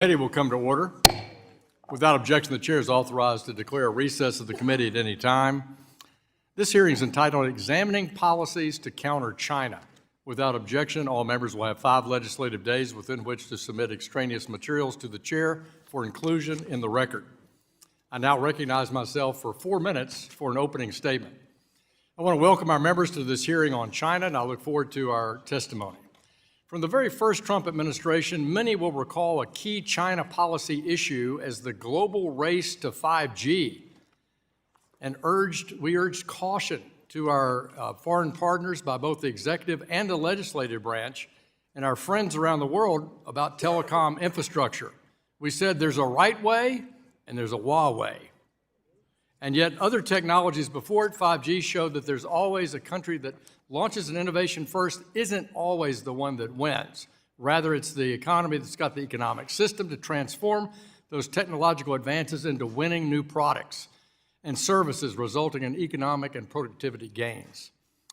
Committee will come to order. Without objection, the chair is authorized to declare a recess of the committee at any time. This hearing is entitled Examining Policies to Counter China. Without objection, all members will have 5 legislative days within which to submit extraneous materials to the chair for inclusion in the record. I now recognize myself for 4 minutes for an opening statement. I want to welcome our members to this hearing on China, and I look forward to our testimony. From the very first Trump administration, many will recall a key China policy issue as the global race to 5G, and we urged caution to our foreign partners by both the executive and the legislative branch and our friends around the world about telecom infrastructure. We said there's a right way and there's a Huawei. And yet other technologies before it, 5G, showed that there's always a country that launches an innovation first isn't always the one that wins. Rather, it's the economy that's got the economic system to transform those technological advances into winning new products and services, resulting in economic and productivity gains.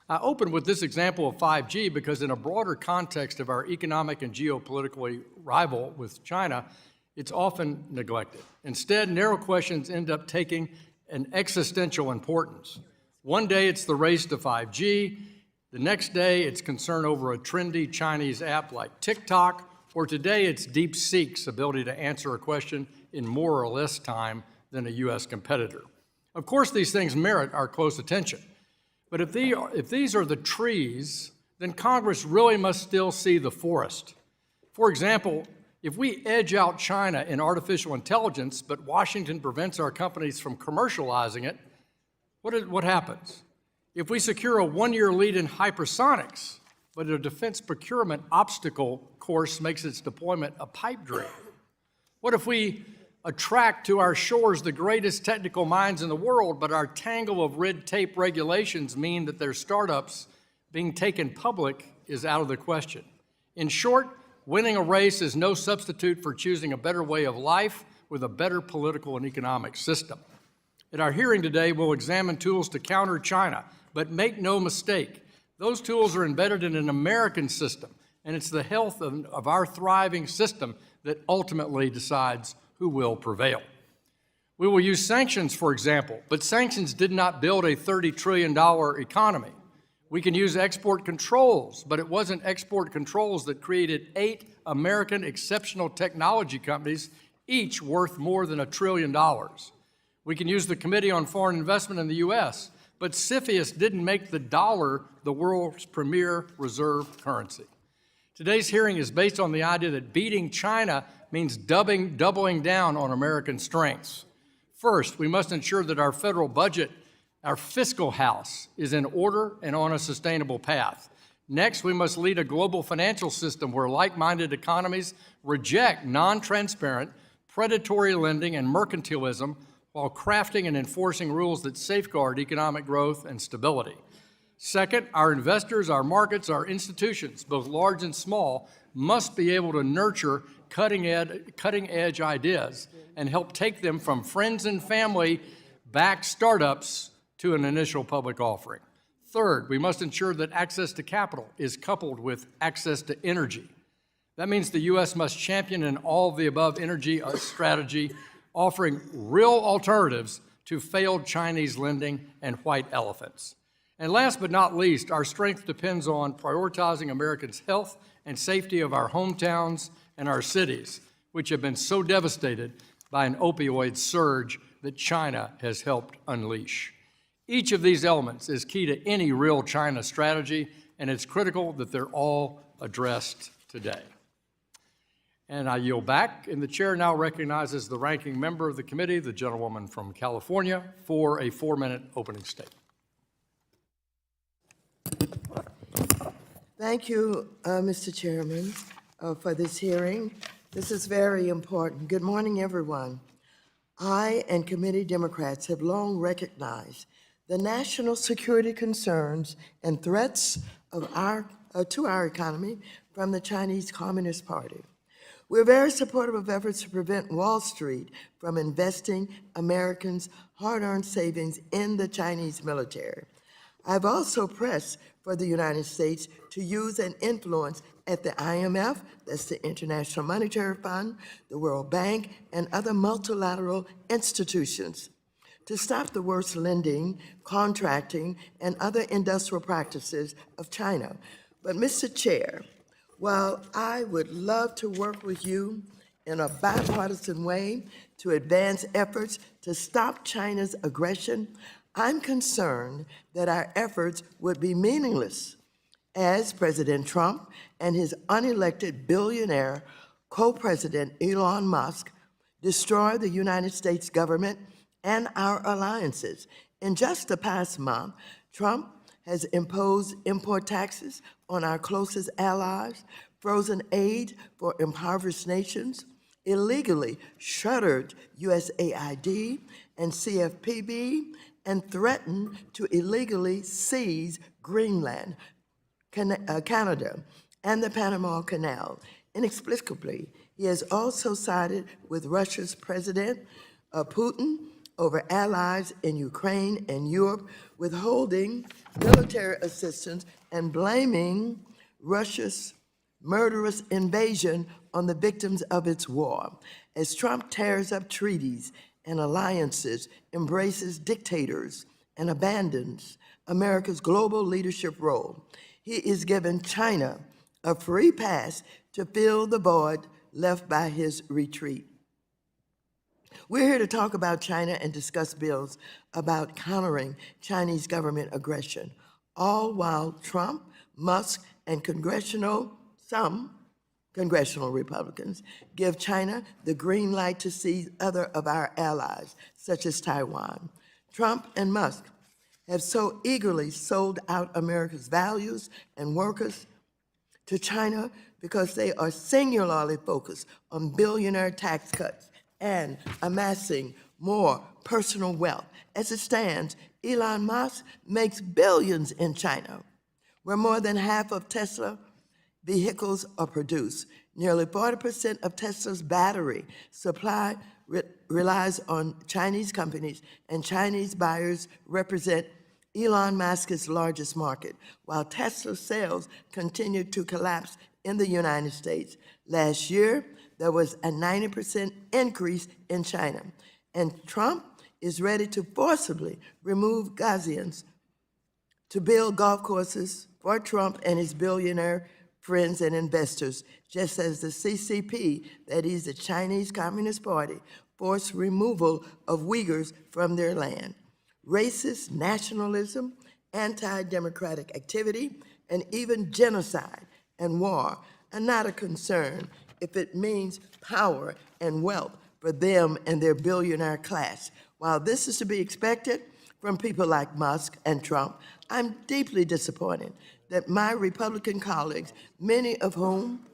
I open with this example of 5G because in a broader context of our economic and geopolitical rival with China, it's often neglected. Instead, narrow questions end up taking an existential importance. One day it's the race to 5G, the next day it's concern over a trendy Chinese app like TikTok, or today it's DeepSeek's ability to answer a question in more or less time than a US competitor. Of course, these things merit our close attention, but if these are the trees, then Congress really must still see the forest. For example, if we edge out China in artificial intelligence, but Washington prevents our companies from commercializing it, what happens? If we secure a 1-year lead in hypersonics, but a defense procurement obstacle course makes its deployment a pipe dream? What if we attract to our shores the greatest technical minds in the world, but our tangle of red tape regulations mean that their startups being taken public is out of the question? In short, winning a race is no substitute for choosing a better way of life with a better political and economic system. At our hearing today, we'll examine tools to counter China, but make no mistake, those tools are embedded in an American system, and it's the health of our thriving system that ultimately decides who will prevail. We will use sanctions, for example, but sanctions did not build a $30 trillion economy. We can use export controls, but it wasn't export controls that created 8 American exceptional technology companies, each worth more than $1 trillion. We can use the Committee on Foreign Investment in the U.S., but CFIUS didn't make the dollar the world's premier reserve currency. Today's hearing is based on the idea that beating China means doubling down on American strengths. First, we must ensure that our federal budget, our fiscal house, is in order and on a sustainable path. Next, we must lead a global financial system where like-minded economies reject non-transparent, predatory lending and mercantilism while crafting and enforcing rules that safeguard economic growth and stability. Second, our investors, our markets, our institutions, both large and small, must be able to nurture cutting-edge ideas and help take them from friends and family-backed startups to an initial public offering. Third, we must ensure that access to capital is coupled with access to energy. That means the U.S. must champion an all-of-the-above energy strategy, offering real alternatives to failed Chinese lending and white elephants. And last but not least, our strength depends on prioritizing Americans' health and safety of our hometowns and our cities, which have been so devastated by an opioid surge that China has helped unleash. Each of these elements is key to any real China strategy, and it's critical that they're all addressed today. And I yield back, and the chair now recognizes the ranking member of the committee, the gentlewoman from California, for a 4-minute opening statement. Thank you, Mr. Chairman, for this hearing. This is very important. Good morning, everyone. I and committee Democrats have long recognized the national security concerns and threats of to our economy from the Chinese Communist Party. We're very supportive of efforts to prevent Wall Street from investing Americans' hard-earned savings in the Chinese military. I've also pressed for the United States to use and influence at the IMF, that's the International Monetary Fund, the World Bank, and other multilateral institutions to stop the worst lending, contracting, and other industrial practices of China. But Mr. Chair, while I would love to work with you in a bipartisan way to advance efforts to stop China's aggression, I'm concerned that our efforts would be meaningless as President Trump and his unelected billionaire co-president Elon Musk destroy the United States government and our alliances. In just the past month, Trump has imposed import taxes on our closest allies, frozen aid for impoverished nations, illegally shuttered USAID and CFPB, and threatened to illegally seize Greenland, Canada, and the Panama Canal. Inexplicably, he has also sided with Russia's President Putin over allies in Ukraine and Europe, withholding military assistance and blaming Russia's murderous invasion on the victims of its war. As Trump tears up treaties and alliances, embraces dictators, and abandons America's global leadership role, he is giving China a free pass to fill the void left by his retreat. We're here to talk about China and discuss bills about countering Chinese government aggression, all while Trump, Musk, and some congressional Republicans give China the green light to seize other of our allies, such as Taiwan. Trump and Musk have so eagerly sold out America's values and workers to China because they are singularly focused on billionaire tax cuts and amassing more personal wealth. As it stands, Elon Musk makes billions in China, where more than half of Tesla vehicles are produced. Nearly 40% of Tesla's battery supply relies on Chinese companies, and Chinese buyers represent Elon Musk's largest market, while Tesla sales continue to collapse in the United States. Last year, there was a 90% increase in China, and Trump is ready to forcibly remove Gaussians to build golf courses for Trump and his billionaire friends and investors, just as the CCP, that is the Chinese Communist Party, forced removal of Uyghurs from their land. Racist nationalism, anti-democratic activity, and even genocide and war are not a concern if it means power and wealth for them and their billionaire class. While this is to be expected from people like Musk and Trump, I'm deeply disappointed that my Republican colleagues, many of whom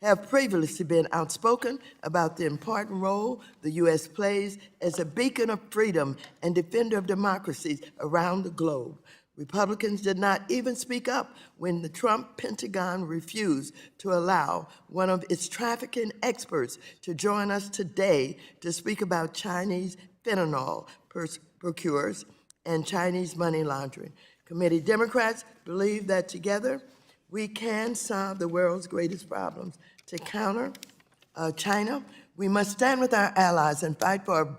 have previously been outspoken about the important role the U.S. plays as a beacon of freedom and defender of democracies around the globe. Republicans did not even speak up when the Trump Pentagon refused to allow one of its trafficking experts to join us today to speak about Chinese fentanyl procurers and Chinese money laundering. Committee Democrats believe that together we can solve the world's greatest problems. To counter China, we must stand with our allies and fight for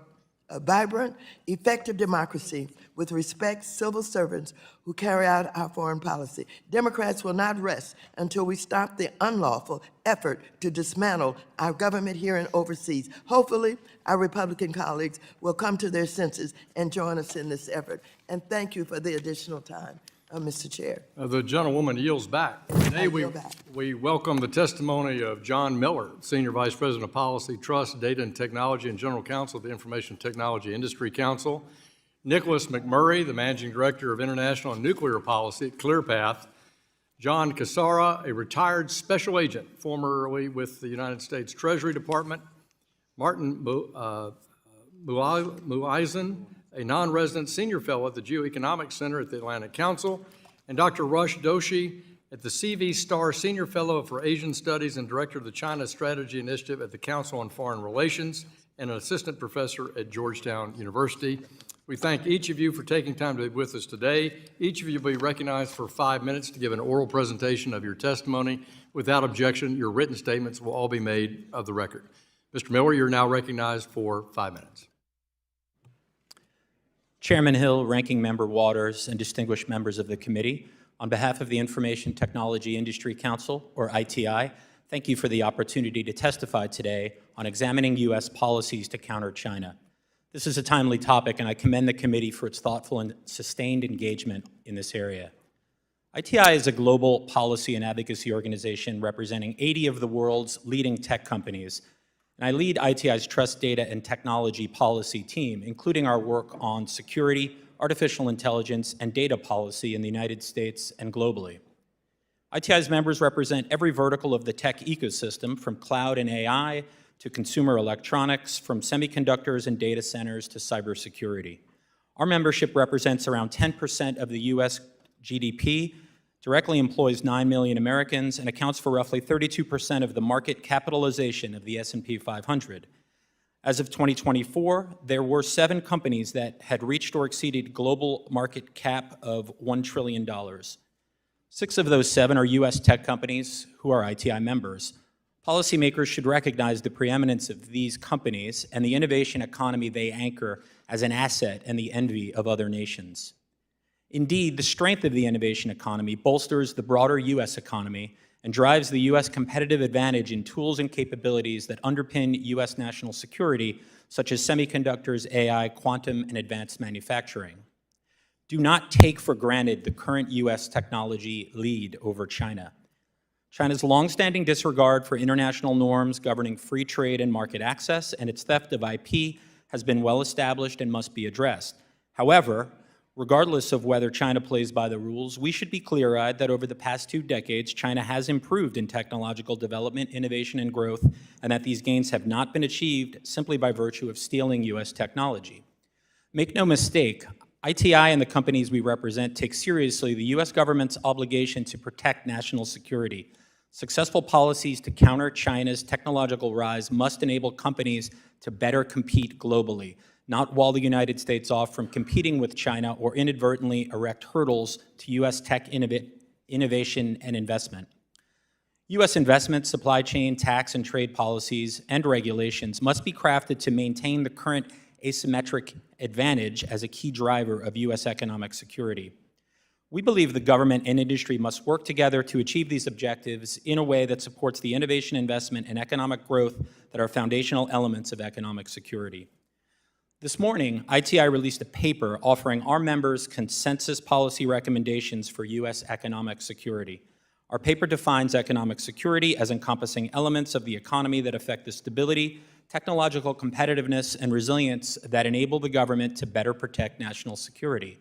a vibrant, effective democracy with respect civil servants who carry out our foreign policy. Democrats will not rest until we stop the unlawful effort to dismantle our government here and overseas. Hopefully, our Republican colleagues will come to their senses and join us in this effort. And thank you for the additional time, Mr. Chair. The gentlewoman yields back. Today, we welcome the testimony of John Miller, Senior Vice President of Policy, Trust, Data and Technology, and General Counsel of the Information Technology Industry Council. Nicholas McMurray, the Managing Director of International and Nuclear Policy at ClearPath. John Cassara, a retired special agent, formerly with the United States Treasury Department. Martin Mühleisen, a non-resident senior fellow at the GeoEconomics Center at the Atlantic Council, and Dr. Rush Doshi, at the CV Starr Senior Fellow for Asian Studies and Director of the China Strategy Initiative at the Council on Foreign Relations, and an assistant professor at Georgetown University. We thank each of you for taking time to be with us today. Each of you will be recognized for 5 minutes to give an oral presentation of your testimony. Without objection, your written statements will all be made of the record. Mr. Miller, you're now recognized for 5 minutes. Chairman Hill, Ranking Member Waters, and distinguished members of the committee, on behalf of the Information Technology Industry Council, or ITI, thank you for the opportunity to testify today on examining U.S. policies to counter China. This is a timely topic, and I commend the committee for its thoughtful and sustained engagement in this area. ITI is a global policy and advocacy organization representing 80 of the world's leading tech companies, and I lead ITI's Trust Data and Technology Policy team, including our work on security, artificial intelligence, and data policy in the United States and globally. ITI's members represent every vertical of the tech ecosystem, from cloud and AI to consumer electronics, from semiconductors and data centers to cybersecurity. Our membership represents around 10% of the U.S. GDP, directly employs 9 million Americans, and accounts for roughly 32% of the market capitalization of the S&P 500. As of 2024, there were 7 companies that had reached or exceeded global market cap of $1 trillion. 6 of those 7 are U.S. tech companies who are ITI members. Policymakers should recognize the preeminence of these companies and the innovation economy they anchor as an asset and the envy of other nations. Indeed, the strength of the innovation economy bolsters the broader U.S. economy and drives the U.S. competitive advantage in tools and capabilities that underpin U.S. national security, such as semiconductors, AI, quantum, and advanced manufacturing. Do not take for granted the current U.S. technology lead over China. China's longstanding disregard for international norms governing free trade and market access and its theft of IP has been well established and must be addressed. However, regardless of whether China plays by the rules, we should be clear-eyed that over the past 2 decades, China has improved in technological development, innovation, and growth, and that these gains have not been achieved simply by virtue of stealing U.S. technology. Make no mistake, ITI and the companies we represent take seriously the U.S. government's obligation to protect national security. Successful policies to counter China's technological rise must enable companies to better compete globally, not wall the United States off from competing with China or inadvertently erect hurdles to U.S. tech innovation and investment. U.S. investment, supply chain, tax, and trade policies and regulations must be crafted to maintain the current asymmetric advantage as a key driver of U.S. economic security. We believe the government and industry must work together to achieve these objectives in a way that supports the innovation, investment, and economic growth that are foundational elements of economic security. This morning, ITI released a paper offering our members consensus policy recommendations for U.S. economic security. Our paper defines economic security as encompassing elements of the economy that affect the stability, technological competitiveness, and resilience that enable the government to better protect national security.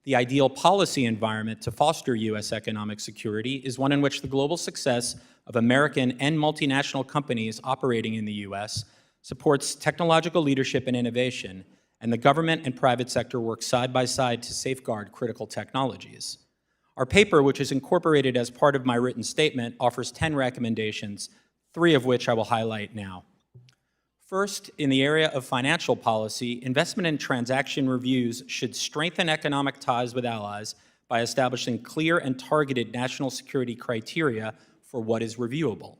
The ideal policy environment to foster U.S. economic security is one in which the global success of American and multinational companies operating in the U.S. supports technological leadership and innovation, and the government and private sector work side by side to safeguard critical technologies. Our paper, which is incorporated as part of my written statement, offers 10 recommendations, 3 of which I will highlight now. First, in the area of financial policy, investment and transaction reviews should strengthen economic ties with allies by establishing clear and targeted national security criteria for what is reviewable.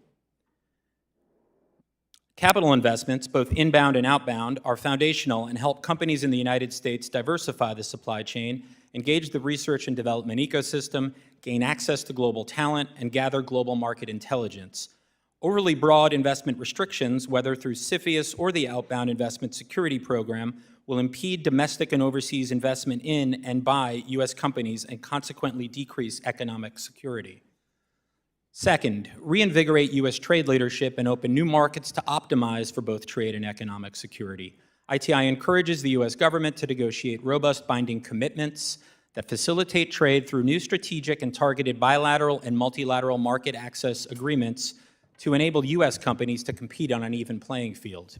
Capital investments, both inbound and outbound, are foundational and help companies in the United States diversify the supply chain, engage the research and development ecosystem, gain access to global talent, and gather global market intelligence. Overly broad investment restrictions, whether through CFIUS or the Outbound Investment Security Program, will impede domestic and overseas investment in and by U.S. companies and consequently decrease economic security. Second, reinvigorate U.S. trade leadership and open new markets to optimize for both trade and economic security. ITI encourages the U.S. government to negotiate robust binding commitments that facilitate trade through new strategic and targeted bilateral and multilateral market access agreements to enable U.S. companies to compete on an even playing field.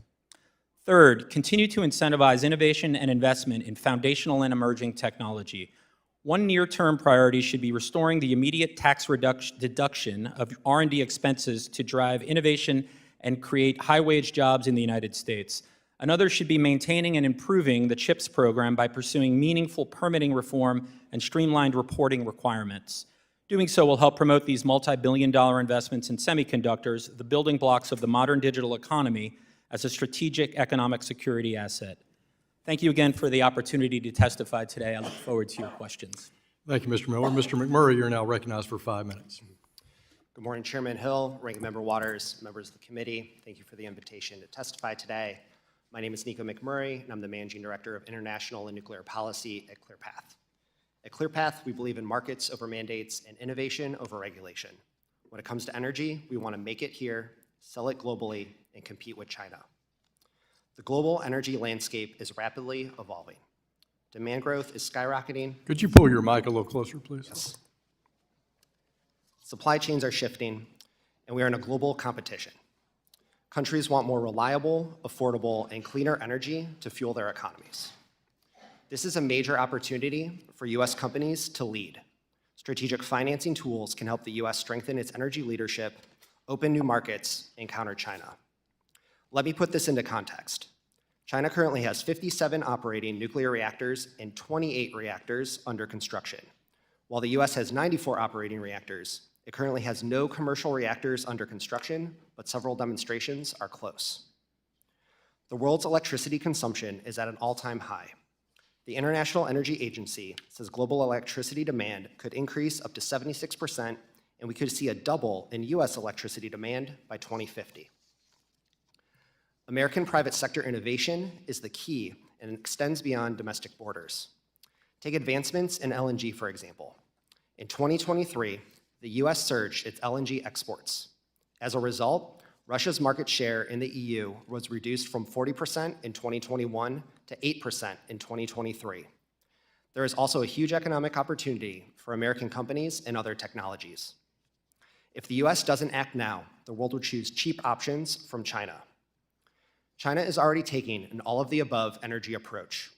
Third, continue to incentivize innovation and investment in foundational and emerging technology. One near-term priority should be restoring the immediate tax deduction of R&D expenses to drive innovation and create high-wage jobs in the United States. Another should be maintaining and improving the CHIPS program by pursuing meaningful permitting reform and streamlined reporting requirements. Doing so will help promote these multi-billion-dollar investments in semiconductors, the building blocks of the modern digital economy, as a strategic economic security asset. Thank you again for the opportunity to testify today. I look forward to your questions. Thank you, Mr. Miller. Mr. McMurray, you're now recognized for 5 minutes. Good morning, Chairman Hill, Ranking Member Waters, members of the committee. Thank you for the invitation to testify today. My name is Nico McMurray, and I'm the Managing Director of International and Nuclear Policy at ClearPath. At ClearPath, we believe in markets over mandates and innovation over regulation. When it comes to energy, we want to make it here, sell it globally, and compete with China. The global energy landscape is rapidly evolving. Demand growth is skyrocketing. Could you pull your mic a little closer, please? Yes. Supply chains are shifting, and we are in a global competition. Countries want more reliable, affordable, and cleaner energy to fuel their economies. This is a major opportunity for U.S. companies to lead. Strategic financing tools can help the U.S. strengthen its energy leadership, open new markets, and counter China. Let me put this into context. China currently has 57 operating nuclear reactors and 28 reactors under construction. While the U.S. has 94 operating reactors, it currently has no commercial reactors under construction, but several demonstrations are close. The world's electricity consumption is at an all-time high. The International Energy Agency says global electricity demand could increase up to 76%, and we could see a double in U.S. electricity demand by 2050. American private sector innovation is the key and extends beyond domestic borders. Take advancements in LNG, for example. In 2023, the U.S. surged its LNG exports. As a result, Russia's market share in the EU was reduced from 40% in 2021 to 8% in 2023. There is also a huge economic opportunity for American companies and other technologies. If the U.S. doesn't act now, the world will choose cheap options from China. China is already taking an all-of-the-above energy approach.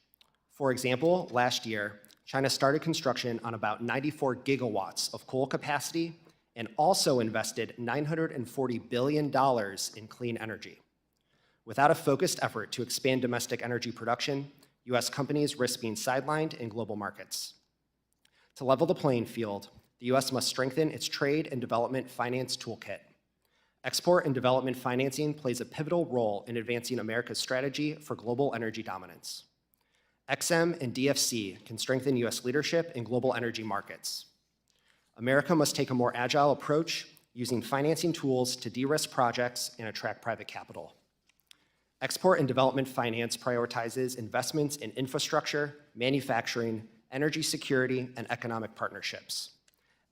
For example, last year, China started construction on about 94 gigawatts of coal capacity and also invested $940 billion in clean energy. Without a focused effort to expand domestic energy production, U.S. companies risk being sidelined in global markets. To level the playing field, the U.S. must strengthen its trade and development finance toolkit. Export and development financing plays a pivotal role in advancing America's strategy for global energy dominance. XM and DFC can strengthen U.S. leadership in global energy markets. America must take a more agile approach, using financing tools to de-risk projects and attract private capital. Export and development finance prioritizes investments in infrastructure, manufacturing, energy security, and economic partnerships.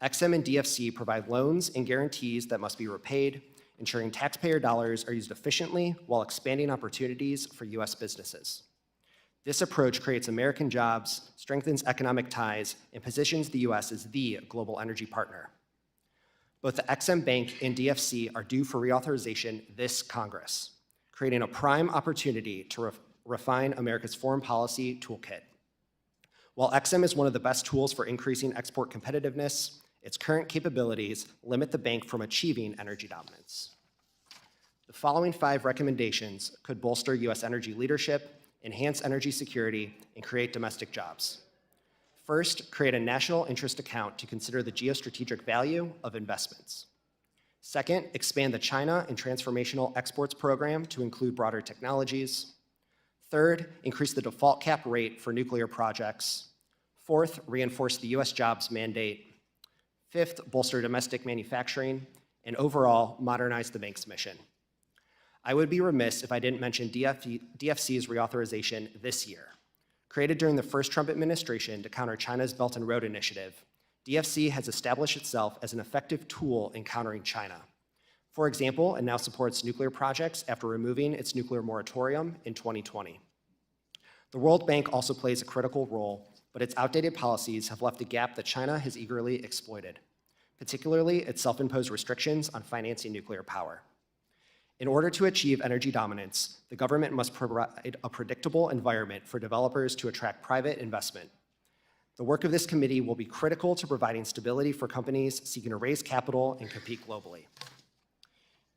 XM and DFC provide loans and guarantees that must be repaid, ensuring taxpayer dollars are used efficiently while expanding opportunities for U.S. businesses. This approach creates American jobs, strengthens economic ties, and positions the U.S. as the global energy partner. Both the XM Bank and DFC are due for reauthorization this Congress, creating a prime opportunity to refine America's foreign policy toolkit. While XM is one of the best tools for increasing export competitiveness, its current capabilities limit the bank from achieving energy dominance. The following 5 recommendations could bolster U.S. energy leadership, enhance energy security, and create domestic jobs. First, create a national interest account to consider the geostrategic value of investments. Second, expand the China and Transformational Exports Program to include broader technologies. Third, increase the default cap rate for nuclear projects. Fourth, reinforce the U.S. jobs mandate. Fifth, bolster domestic manufacturing. And overall, modernize the bank's mission. I would be remiss if I didn't mention DFC's reauthorization this year. Created during the first Trump administration to counter China's Belt and Road Initiative, DFC has established itself as an effective tool in countering China. For example, it now supports nuclear projects after removing its nuclear moratorium in 2020. The World Bank also plays a critical role, but its outdated policies have left a gap that China has eagerly exploited, particularly its self-imposed restrictions on financing nuclear power. In order to achieve energy dominance, the government must provide a predictable environment for developers to attract private investment. The work of this committee will be critical to providing stability for companies seeking to raise capital and compete globally.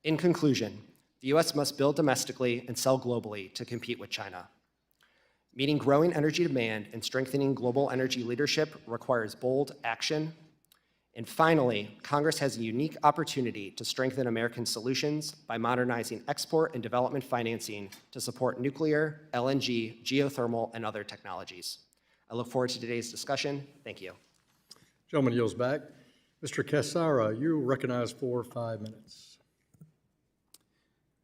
In conclusion, The US must build domestically and sell globally to compete with China. Meeting growing energy demand and strengthening global energy leadership requires bold action. And finally, Congress has a unique opportunity to strengthen American solutions by modernizing export and development financing to support nuclear, LNG, geothermal, and other technologies. I look forward to today's discussion. Thank you. Gentleman yields back. Mr. Cassara, you recognize for 5 minutes.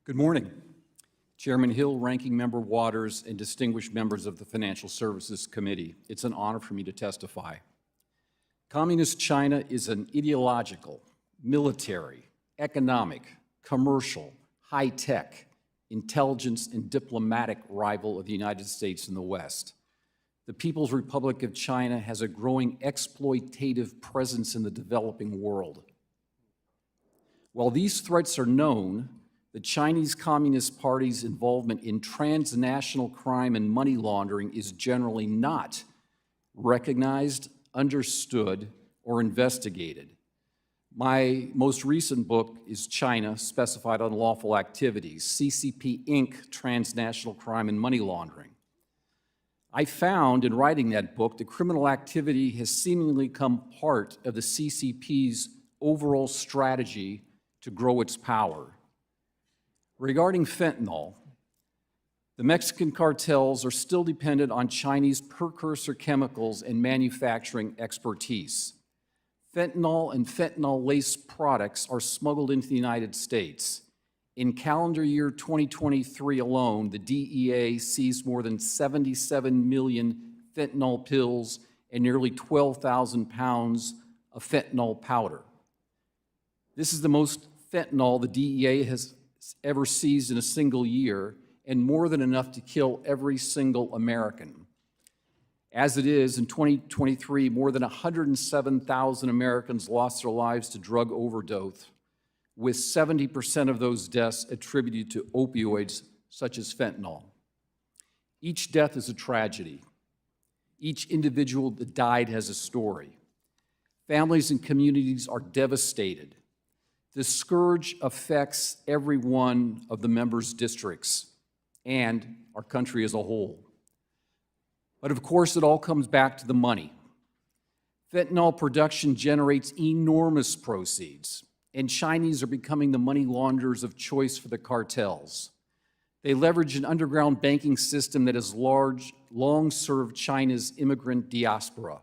Good morning. Chairman Hill, Ranking Member Waters, and distinguished members of the Financial Services Committee. It's an honor for me to testify. Communist China is an ideological, military, economic, commercial, high-tech, intelligence, and diplomatic rival of the United States in the West. The People's Republic of China has a growing exploitative presence in the developing world. While these threats are known, the Chinese Communist Party's involvement in transnational crime and money laundering is generally not recognized, understood, or investigated. My most recent book is China, Specified Unlawful Activities, CCP Inc., Transnational Crime and Money Laundering. I found in writing that book that criminal activity has seemingly become part of the CCP's overall strategy to grow its power. Regarding fentanyl, the Mexican cartels are still dependent on Chinese precursor chemicals and manufacturing expertise. Fentanyl and fentanyl-laced products are smuggled into the United States. In calendar year 2023 alone, the DEA seized more than 77 million fentanyl pills and nearly 12,000 pounds of fentanyl powder. This is the most fentanyl the DEA has ever seized in a single year, and more than enough to kill every single American. As it is, in 2023, more than 107,000 Americans lost their lives to drug overdose, with 70% of those deaths attributed to opioids such as fentanyl. Each death is a tragedy. Each individual that died has a story. Families and communities are devastated. The scourge affects every one of the members' districts and our country as a whole. But of course, it all comes back to the money. Fentanyl production generates enormous proceeds, and Chinese are becoming the money launderers of choice for the cartels. They leverage an underground banking system that has long served China's immigrant diaspora.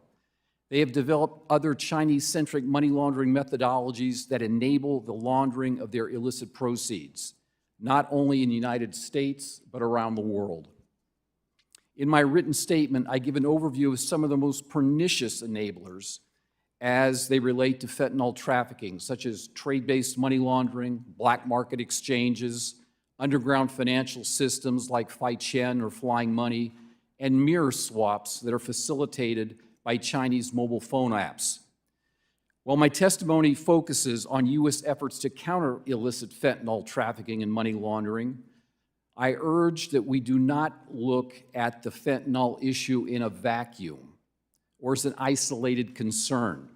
They have developed other Chinese-centric money laundering methodologies that enable the laundering of their illicit proceeds, not only in the United States, but around the world. In my written statement, I give an overview of some of the most pernicious enablers as they relate to fentanyl trafficking, such as trade-based money laundering, black market exchanges, underground financial systems like Fai-Chen or Flying Money, and mirror swaps that are facilitated by Chinese mobile phone apps. While my testimony focuses on U.S. efforts to counter illicit fentanyl trafficking and money laundering, I urge that we do not look at the fentanyl issue in a vacuum or as an isolated concern.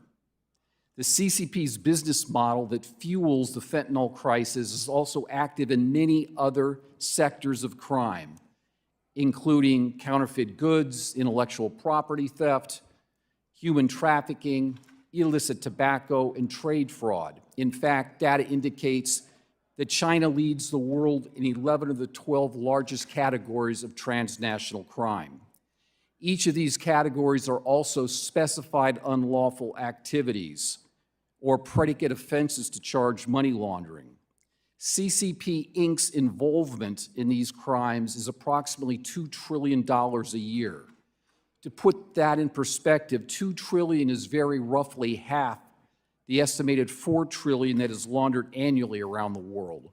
The CCP's business model that fuels the fentanyl crisis is also active in many other sectors of crime, including counterfeit goods, intellectual property theft, human trafficking, illicit tobacco, and trade fraud. In fact, data indicates that China leads the world in 11 of the 12 largest categories of transnational crime. Each of these categories are also specified unlawful activities or predicate offenses to charge money laundering. CCP Inc.'s involvement in these crimes is approximately $2 trillion a year. To put that in perspective, $2 trillion is very roughly half the estimated $4 trillion that is laundered annually around the world.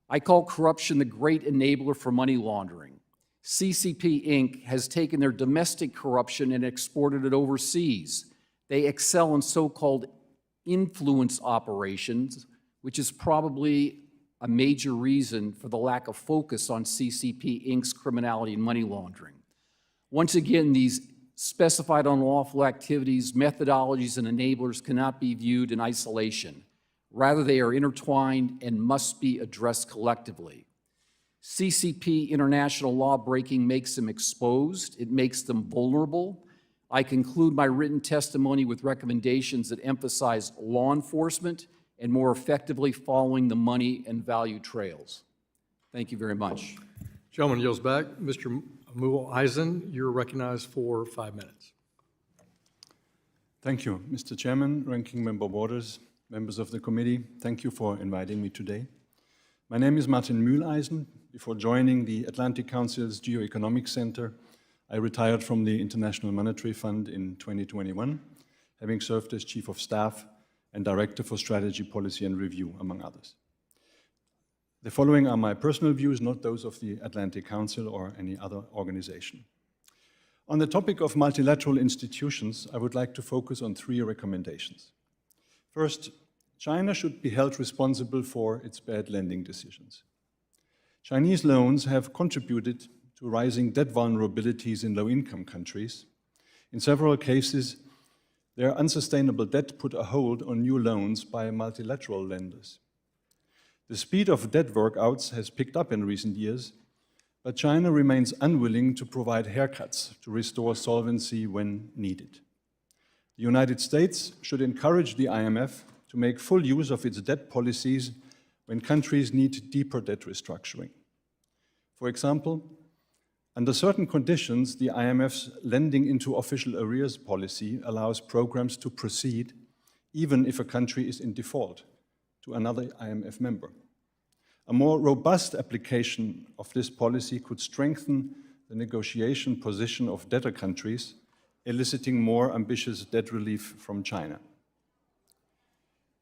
I call corruption the great enabler for money laundering. CCP Inc. has taken their domestic corruption and exported it overseas. They excel in so-called influence operations, which is probably a major reason for the lack of focus on CCP Inc.'s criminality and money laundering. Once again, these specified unlawful activities, methodologies, and enablers cannot be viewed in isolation. Rather, they are intertwined and must be addressed collectively. CCP international law breaking makes them exposed. It makes them vulnerable. I conclude my written testimony with recommendations that emphasize law enforcement and more effectively following the money and value trails. Thank you very much. Gentleman yields back. Mr. Mühleisen, you're recognized for 5 minutes. Thank you, Mr. Chairman, Ranking Member Waters, members of the committee. Thank you for inviting me today. My name is Martin Mühleisen. Before joining the Atlantic Council's GeoEconomics Center, I retired from the International Monetary Fund in 2021, having served as Chief of Staff and Director for Strategy, Policy and Review, among others. The following are my personal views, not those of the Atlantic Council or any other organization. On the topic of multilateral institutions, I would like to focus on 3 recommendations. First, China should be held responsible for its bad lending decisions. Chinese loans have contributed to rising debt vulnerabilities in low-income countries. In several cases, their unsustainable debt put a hold on new loans by multilateral lenders. The speed of debt workouts has picked up in recent years, but China remains unwilling to provide haircuts to restore solvency when needed. The United States should encourage the IMF to make full use of its debt policies when countries need deeper debt restructuring. For example, under certain conditions, the IMF's lending into official arrears policy allows programs to proceed even if a country is in default to another IMF member. A more robust application of this policy could strengthen the negotiation position of debtor countries, eliciting more ambitious debt relief from China.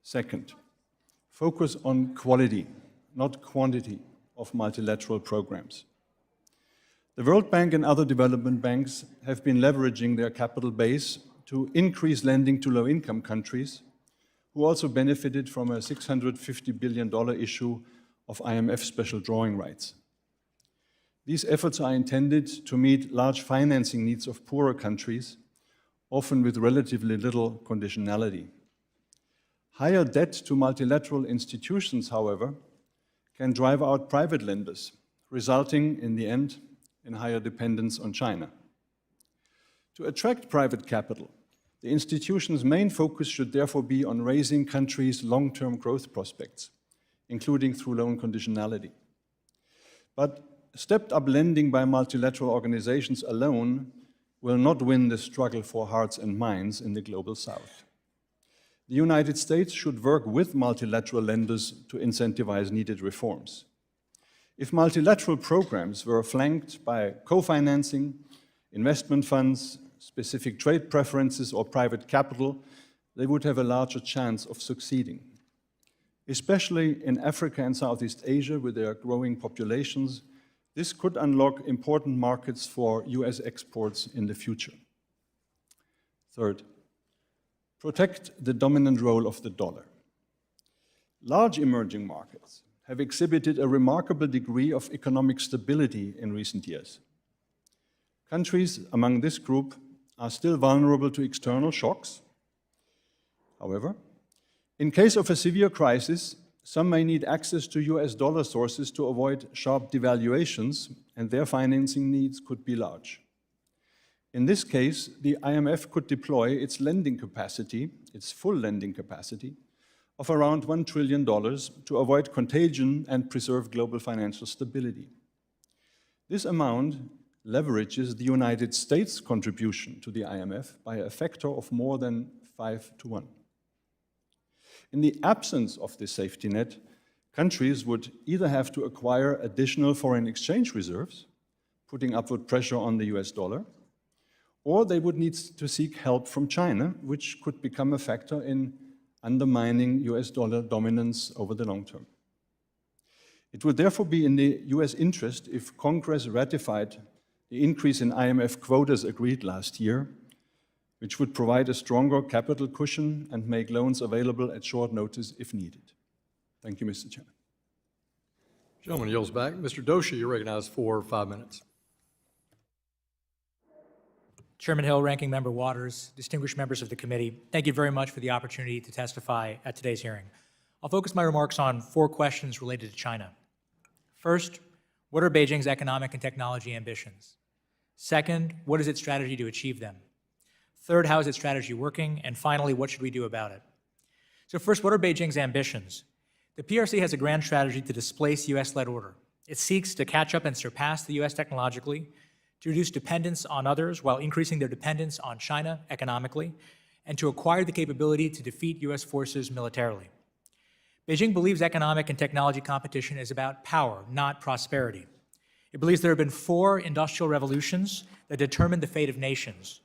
Second, focus on quality, not quantity, of multilateral programs. The World Bank and other development banks have been leveraging their capital base to increase lending to low-income countries, who also benefited from a $650 billion issue of IMF special drawing rights. These efforts are intended to meet large financing needs of poorer countries, often with relatively little conditionality. Higher debt to multilateral institutions, however, can drive out private lenders, resulting in the end in higher dependence on China. To attract private capital, the institution's main focus should therefore be on raising countries' long-term growth prospects, including through loan conditionality. But stepped-up lending by multilateral organizations alone will not win the struggle for hearts and minds in the global South. The United States should work with multilateral lenders to incentivize needed reforms. If multilateral programs were flanked by co-financing, investment funds, specific trade preferences, or private capital, they would have a larger chance of succeeding. Especially in Africa and Southeast Asia, with their growing populations, this could unlock important markets for US exports in the future. Third, protect the dominant role of the dollar. Large emerging markets have exhibited a remarkable degree of economic stability in recent years. Countries among this group are still vulnerable to external shocks. However, in case of a severe crisis, some may need access to US dollar sources to avoid sharp devaluations, and their financing needs could be large. In this case, the IMF could deploy its lending capacity, its full lending capacity, of around $1 trillion to avoid contagion and preserve global financial stability. This amount leverages the United States' contribution to the IMF by a factor of more than 5 to 1. In the absence of this safety net, countries would either have to acquire additional foreign exchange reserves, putting upward pressure on the US dollar, or they would need to seek help from China, which could become a factor in undermining US dollar dominance over the long term. It would therefore be in the US interest if Congress ratified the increase in IMF quotas agreed last year, which would provide a stronger capital cushion and make loans available at short notice if needed. Thank you, Mr. Chairman. Gentleman yields back. Mr. Doshi, you're recognized for 5 minutes. Chairman Hill, Ranking Member Waters, distinguished members of the committee, thank you very much for the opportunity to testify at today's hearing. I'll focus my remarks on 4 questions related to China. First, what are Beijing's economic and technology ambitions? Second, what is its strategy to achieve them? Third, how is its strategy working? And finally, what should we do about it? So first, what are Beijing's ambitions? The PRC has a grand strategy to displace US-led order. It seeks to catch up and surpass the US technologically, to reduce dependence on others while increasing their dependence on China economically, and to acquire the capability to defeat US forces militarily. Beijing believes economic and technology competition is about power, not prosperity. It believes there have been 4 industrial revolutions that determined the fate of nations.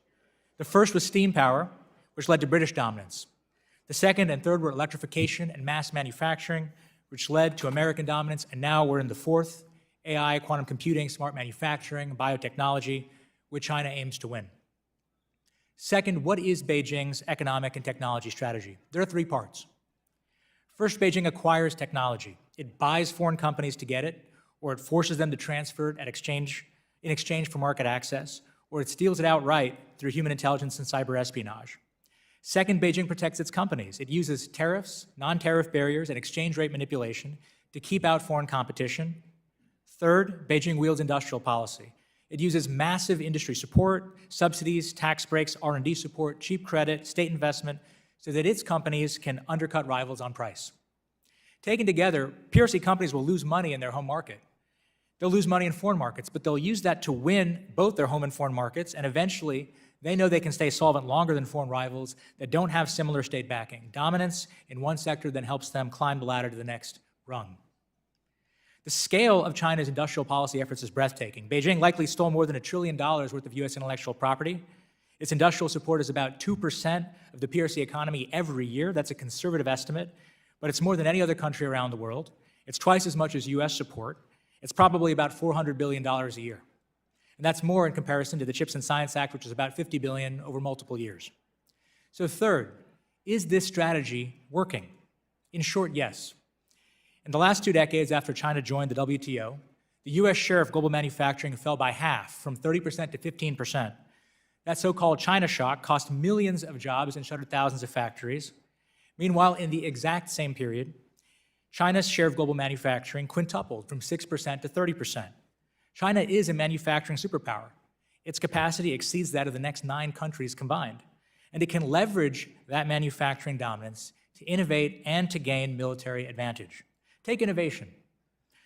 The first was steam power, which led to British dominance. The second and third were electrification and mass manufacturing, which led to American dominance, and now we're in the 4th, AI, quantum computing, smart manufacturing, biotechnology, which China aims to win. Second, what is Beijing's economic and technology strategy? There are 3 parts. First, Beijing acquires technology. It buys foreign companies to get it, or it forces them to transfer it in exchange for market access, or it steals it outright through human intelligence and cyber espionage. Second, Beijing protects its companies. It uses tariffs, non-tariff barriers, and exchange rate manipulation to keep out foreign competition. Third, Beijing wields industrial policy. It uses massive industry support, subsidies, tax breaks, R&D support, cheap credit, state investment, so that its companies can undercut rivals on price. Taken together, PRC companies will lose money in their home market. They'll lose money in foreign markets, but they'll use that to win both their home and foreign markets, and eventually, they know they can stay solvent longer than foreign rivals that don't have similar state backing. Dominance in one sector then helps them climb the ladder to the next rung. The scale of China's industrial policy efforts is breathtaking. Beijing likely stole more than $1 trillion worth of US intellectual property. Its industrial support is about 2% of the PRC economy every year. That's a conservative estimate, but it's more than any other country around the world. It's twice as much as US support. It's probably about $400 billion a year. And that's more in comparison to the Chips and Science Act, which is about $50 billion over multiple years. So third, is this strategy working? In short, yes. In the last 2 decades after China joined the WTO, the US share of global manufacturing fell by half, from 30% to 15%. That so-called China shock cost millions of jobs and shuttered thousands of factories. Meanwhile, in the exact same period, China's share of global manufacturing quintupled from 6% to 30%. China is a manufacturing superpower. Its capacity exceeds that of the next 9 countries combined, and it can leverage that manufacturing dominance to innovate and to gain military advantage. Take innovation.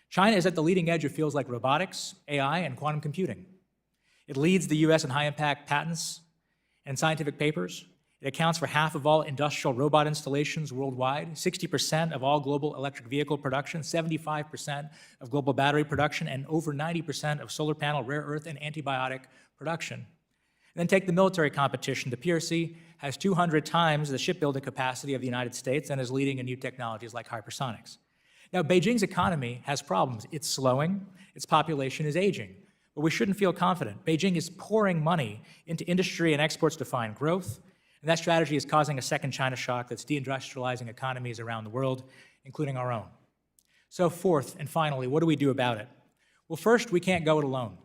China is at the leading edge of fields like robotics, AI, and quantum computing. It leads the US in high-impact patents and scientific papers. It accounts for half of all industrial robot installations worldwide, 60% of all global electric vehicle production, 75% of global battery production, and over 90% of solar panel, rare earth, and antibiotic production. And then take the military competition. The PRC has 200 times the shipbuilding capacity of the United States and is leading in new technologies like hypersonics. Now, Beijing's economy has problems. It's slowing, its population is aging. But we shouldn't feel confident. Beijing is pouring money into industry and exports to find growth, and that strategy is causing a second China shock that's deindustrializing economies around the world, including our own. So fourth and finally, what do we do about it? Well, first, we can't go it alone.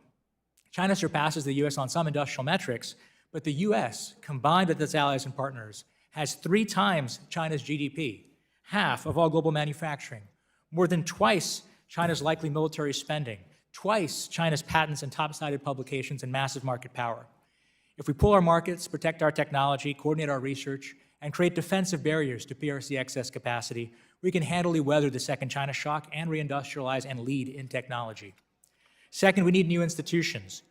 China surpasses the US on some industrial metrics, but the US, combined with its allies and partners, has 3 times China's GDP, half of all global manufacturing, more than twice China's likely military spending, twice China's patents and top-cited publications and massive market power. If we pull our markets, protect our technology, coordinate our research, and create defensive barriers to PRC excess capacity, we can handily weather the second China shock and reindustrialize and lead in technology. Second, we need new institutions.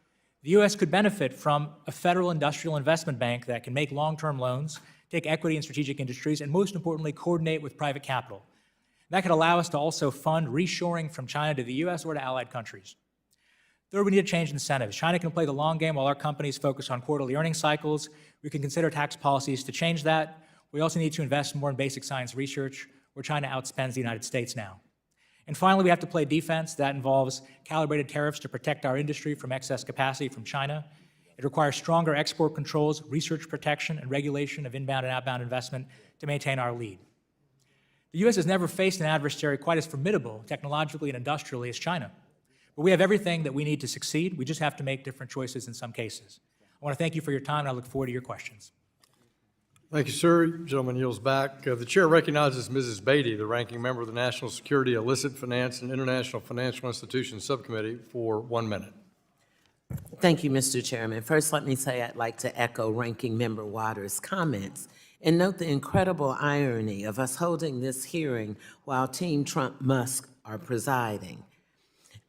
The US could benefit from a federal industrial investment bank that can make long-term loans, take equity in strategic industries, and most importantly, coordinate with private capital. That could allow us to also fund reshoring from China to the US or to allied countries. Third, we need to change incentives. China can play the long game while our companies focus on quarterly earnings cycles. We can consider tax policies to change that. We also need to invest more in basic science research, where China outspends the United States now. And finally, we have to play defense. That involves calibrated tariffs to protect our industry from excess capacity from China. It requires stronger export controls, research protection, and regulation of inbound and outbound investment to maintain our lead. The US has never faced an adversary quite as formidable technologically and industrially as China. But we have everything that we need to succeed. We just have to make different choices in some cases. I want to thank you for your time, and I look forward to your questions. Thank you, sir. Gentleman yields back. The chair recognizes Mrs. Beatty, the ranking member of the National Security, Illicit Finance, and International Financial Institutions Subcommittee, for 1 minute. Thank you, Mr. Chairman. First, let me say I'd like to echo Ranking Member Waters' comments and note the incredible irony of us holding this hearing while Team Trump-Musk are presiding.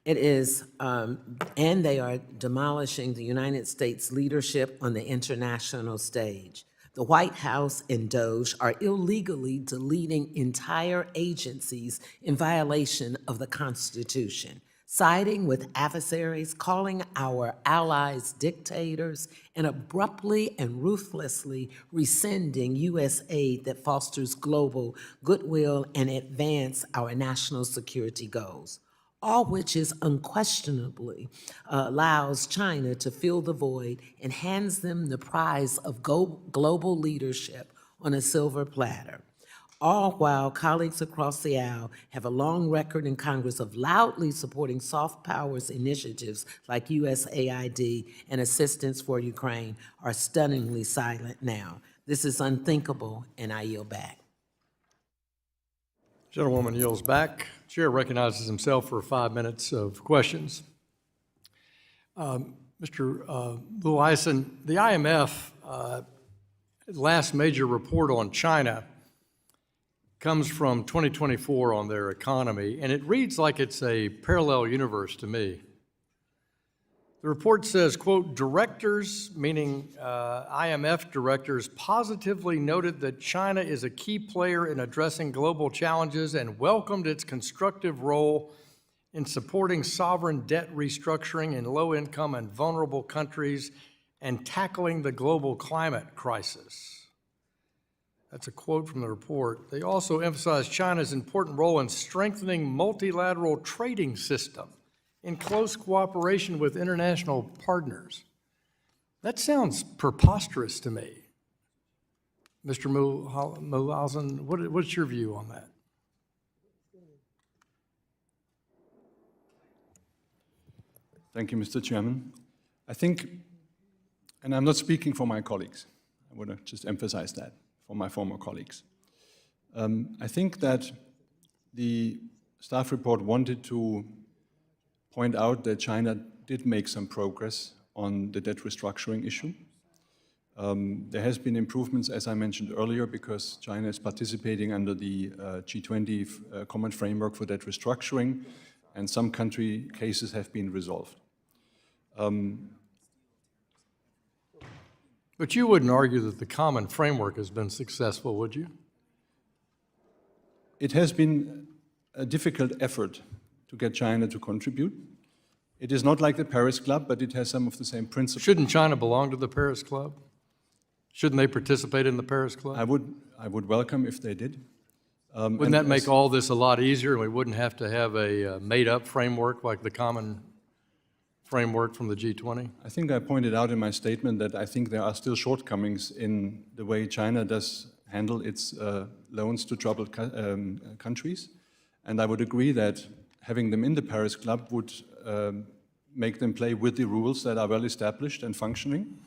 It is, and they are demolishing the United States leadership on the international stage. The White House and Doge are illegally deleting entire agencies in violation of the Constitution, siding with adversaries, calling our allies dictators, and abruptly and ruthlessly rescinding U.S. aid that fosters global goodwill and advance our national security goals, all which is unquestionably allows China to fill the void and hands them the prize of global leadership on a silver platter. All while colleagues across the aisle have a long record in Congress of loudly supporting soft powers initiatives like USAID and assistance for Ukraine are stunningly silent now. This is unthinkable, and I yield back. Gentlewoman yields back. Chair recognizes himself for 5 minutes of questions. Mr. Mühleisen, the IMF last major report on China comes from 2024 on their economy, and it reads like it's a parallel universe to me. The report says, quote, directors, meaning IMF directors, positively noted that China is a key player in addressing global challenges and welcomed its constructive role in supporting sovereign debt restructuring in low-income and vulnerable countries and tackling the global climate crisis. That's a quote from the report. They also emphasized China's important role in strengthening multilateral trading system in close cooperation with international partners. That sounds preposterous to me. Mr. Mühleisen, what's your view on that? Thank you, Mr. Chairman. I think, and I'm not speaking for my colleagues, I want to just emphasize that, for my former colleagues. I think that the staff report wanted to point out that China did make some progress on the debt restructuring issue. There has been improvements, as I mentioned earlier, because China is participating under the G20 Common Framework for Debt Restructuring, and some country cases have been resolved. But you wouldn't argue that the common framework has been successful, would you? It has been a difficult effort to get China to contribute. It is not like the Paris Club, but it has some of the same principles. Shouldn't China belong to the Paris Club? Shouldn't they participate in the Paris Club? I would welcome if they did. Wouldn't that make all this a lot easier, and we wouldn't have to have a made-up framework like the common framework from the G20? I think I pointed out in my statement that I think there are still shortcomings in the way China does handle its loans to troubled countries. And I would agree that having them in the Paris Club would make them play with the rules that are well established and functioning.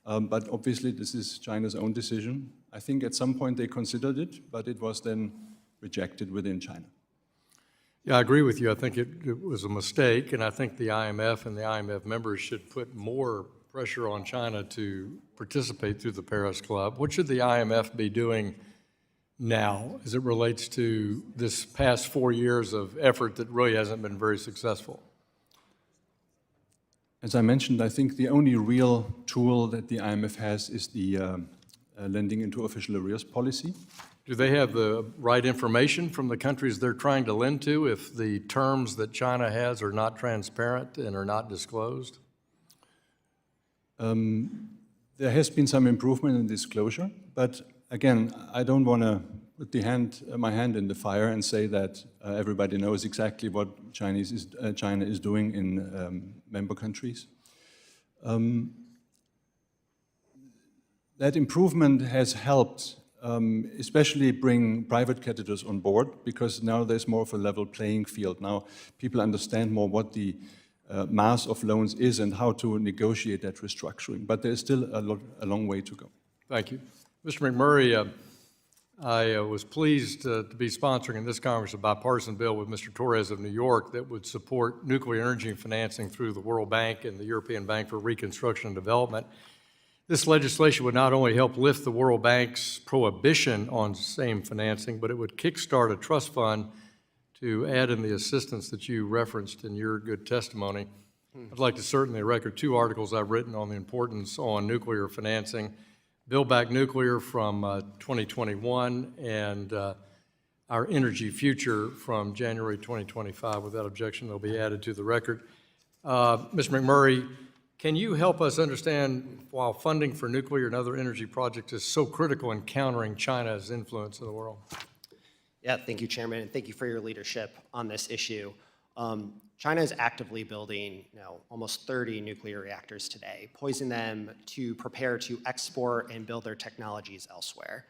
But obviously, this is China's own decision. I think at some point they considered it, but it was then rejected within China. Yeah, I agree with you. I think it was a mistake, and I think the IMF and the IMF members should put more pressure on China to participate through the Paris Club. What should the IMF be doing now as it relates to this past 4 years of effort that really hasn't been very successful? As I mentioned, I think the only real tool that the IMF has is the lending into official arrears policy. Do they have the right information from the countries they're trying to lend to if the terms that China has are not transparent and are not disclosed? There has been some improvement in disclosure, but again, I don't want to put my hand in the fire and say that everybody knows exactly what China is doing in member countries. That improvement has helped especially bring private creditors on board, because now there's more of a level playing field. Now people understand more what the mass of loans is and how to negotiate that restructuring. But there's still a long way to go. Thank you. Mr. McMurray, I was pleased to be sponsoring in this Congress a bipartisan bill with Mr. Torres of New York that would support nuclear energy financing through the World Bank and the European Bank for Reconstruction and Development. This legislation would not only help lift the World Bank's prohibition on same financing, but it would kickstart a trust fund to add in the assistance that you referenced in your good testimony. I'd like to certainly record 2 articles I've written on the importance on nuclear financing. Build Back Nuclear from 2021 and Our Energy Future from January 2025. Without objection, they'll be added to the record. Mr. McMurray, can you help us understand why funding for nuclear and other energy projects is so critical in countering China's influence in the world? Yeah, thank you, Chairman, and thank you for your leadership on this issue. China is actively building almost 30 nuclear reactors today, poising them to prepare to export and build their technologies elsewhere.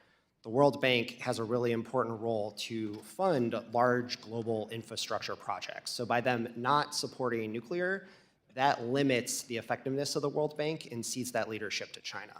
The World Bank has a really important role to fund large global infrastructure projects. So by them not supporting nuclear, that limits the effectiveness of the World Bank and cedes that leadership to China.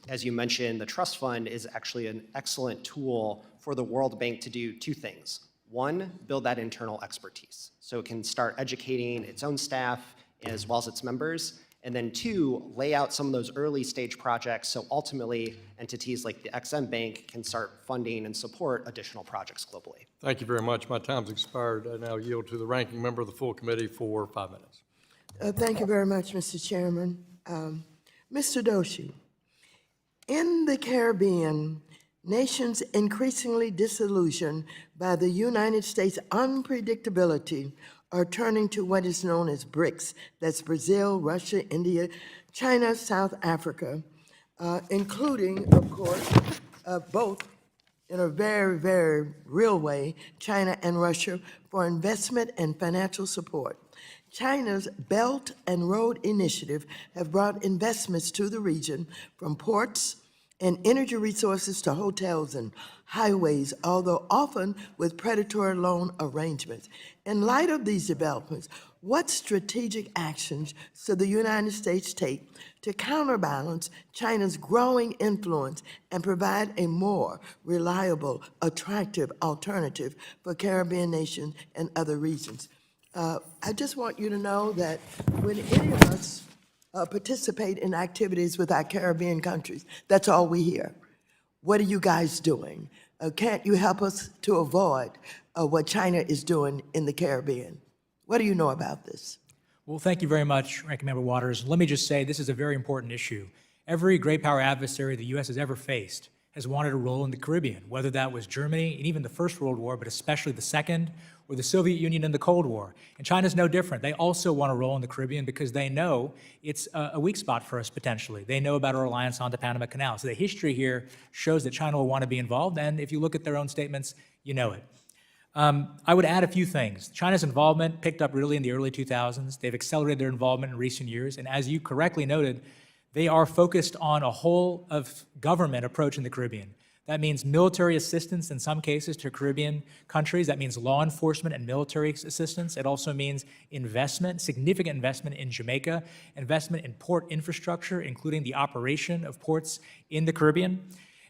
As you mentioned, the trust fund is actually an excellent tool for the World Bank to do 2 things. 1, build that internal expertise, so it can start educating its own staff as well as its members. And then 2, lay out some of those early stage projects so ultimately entities like the XM Bank can start funding and support additional projects globally. Thank you very much. My time's expired. I now yield to the ranking member of the full committee for 5 minutes. Thank you very much, Mr. Chairman. Mr. Doshi, in the Caribbean, nations increasingly disillusioned by the United States' unpredictability are turning to what is known as BRICS. That's Brazil, Russia, India, China, South Africa, including, of course, both in a very, very real way, China and Russia, for investment and financial support. China's Belt and Road Initiative have brought investments to the region from ports and energy resources to hotels and highways, although often with predatory loan arrangements. In light of these developments, what strategic actions should the United States take to counterbalance China's growing influence and provide a more reliable, attractive alternative for Caribbean nations and other regions? I just want you to know that when any of us participate in activities with our Caribbean countries, that's all we hear. What are you guys doing? Can't you help us to avoid what China is doing in the Caribbean? What do you know about this? Well, thank you very much, Ranking Member Waters. Let me just say this is a very important issue. Every great power adversary the U.S. has ever faced has wanted a role in the Caribbean, whether that was Germany and even the First World War, but especially the Second, or the Soviet Union in the Cold War. And China's no different. They also want a role in the Caribbean because they know it's a weak spot for us potentially. They know about our reliance on the Panama Canal. So the history here shows that China will want to be involved, and if you look at their own statements, you know it. I would add a few things. China's involvement picked up really in the early 2000s. They've accelerated their involvement in recent years, and as you correctly noted, they are focused on a whole of government approach in the Caribbean. That means military assistance in some cases to Caribbean countries. That means law enforcement and military assistance. It also means investment, significant investment in Jamaica, investment in port infrastructure, including the operation of ports in the Caribbean.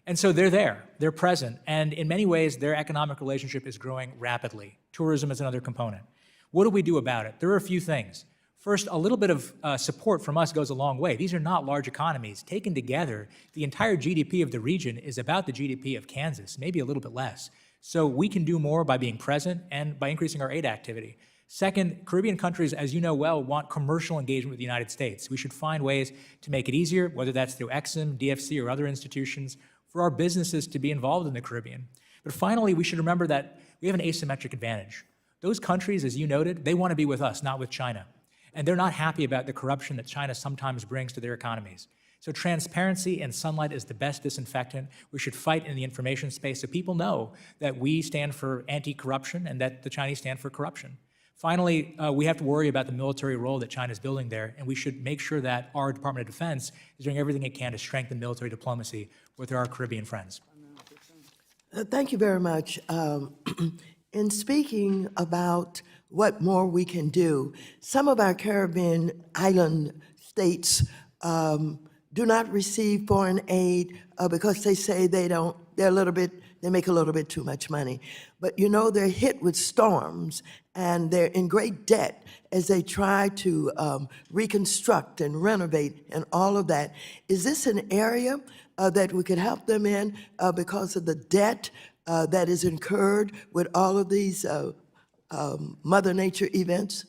And so they're there, they're present, and in many ways, their economic relationship is growing rapidly. Tourism is another component. What do we do about it? There are a few things. First, a little bit of support from us goes a long way. These are not large economies. Taken together, the entire GDP of the region is about the GDP of Kansas, maybe a little bit less. So we can do more by being present and by increasing our aid activity. Second, Caribbean countries, as you know well, want commercial engagement with the United States. We should find ways to make it easier, whether that's through EXIM, DFC, or other institutions, for our businesses to be involved in the Caribbean. But finally, we should remember that we have an asymmetric advantage. Those countries, as you noted, they want to be with us, not with China. And they're not happy about the corruption that China sometimes brings to their economies. So transparency and sunlight is the best disinfectant. We should fight in the information space so people know that we stand for anti-corruption and that the Chinese stand for corruption. Finally, we have to worry about the military role that China is building there, and we should make sure that our Department of Defense is doing everything it can to strengthen military diplomacy with our Caribbean friends. Thank you very much. In speaking about what more we can do, some of our Caribbean island states do not receive foreign aid because they say they make a little bit too much money. But you know, they're hit with storms and they're in great debt as they try to reconstruct and renovate and all of that. Is this an area that we could help them in because of the debt that is incurred with all of these Mother Nature events?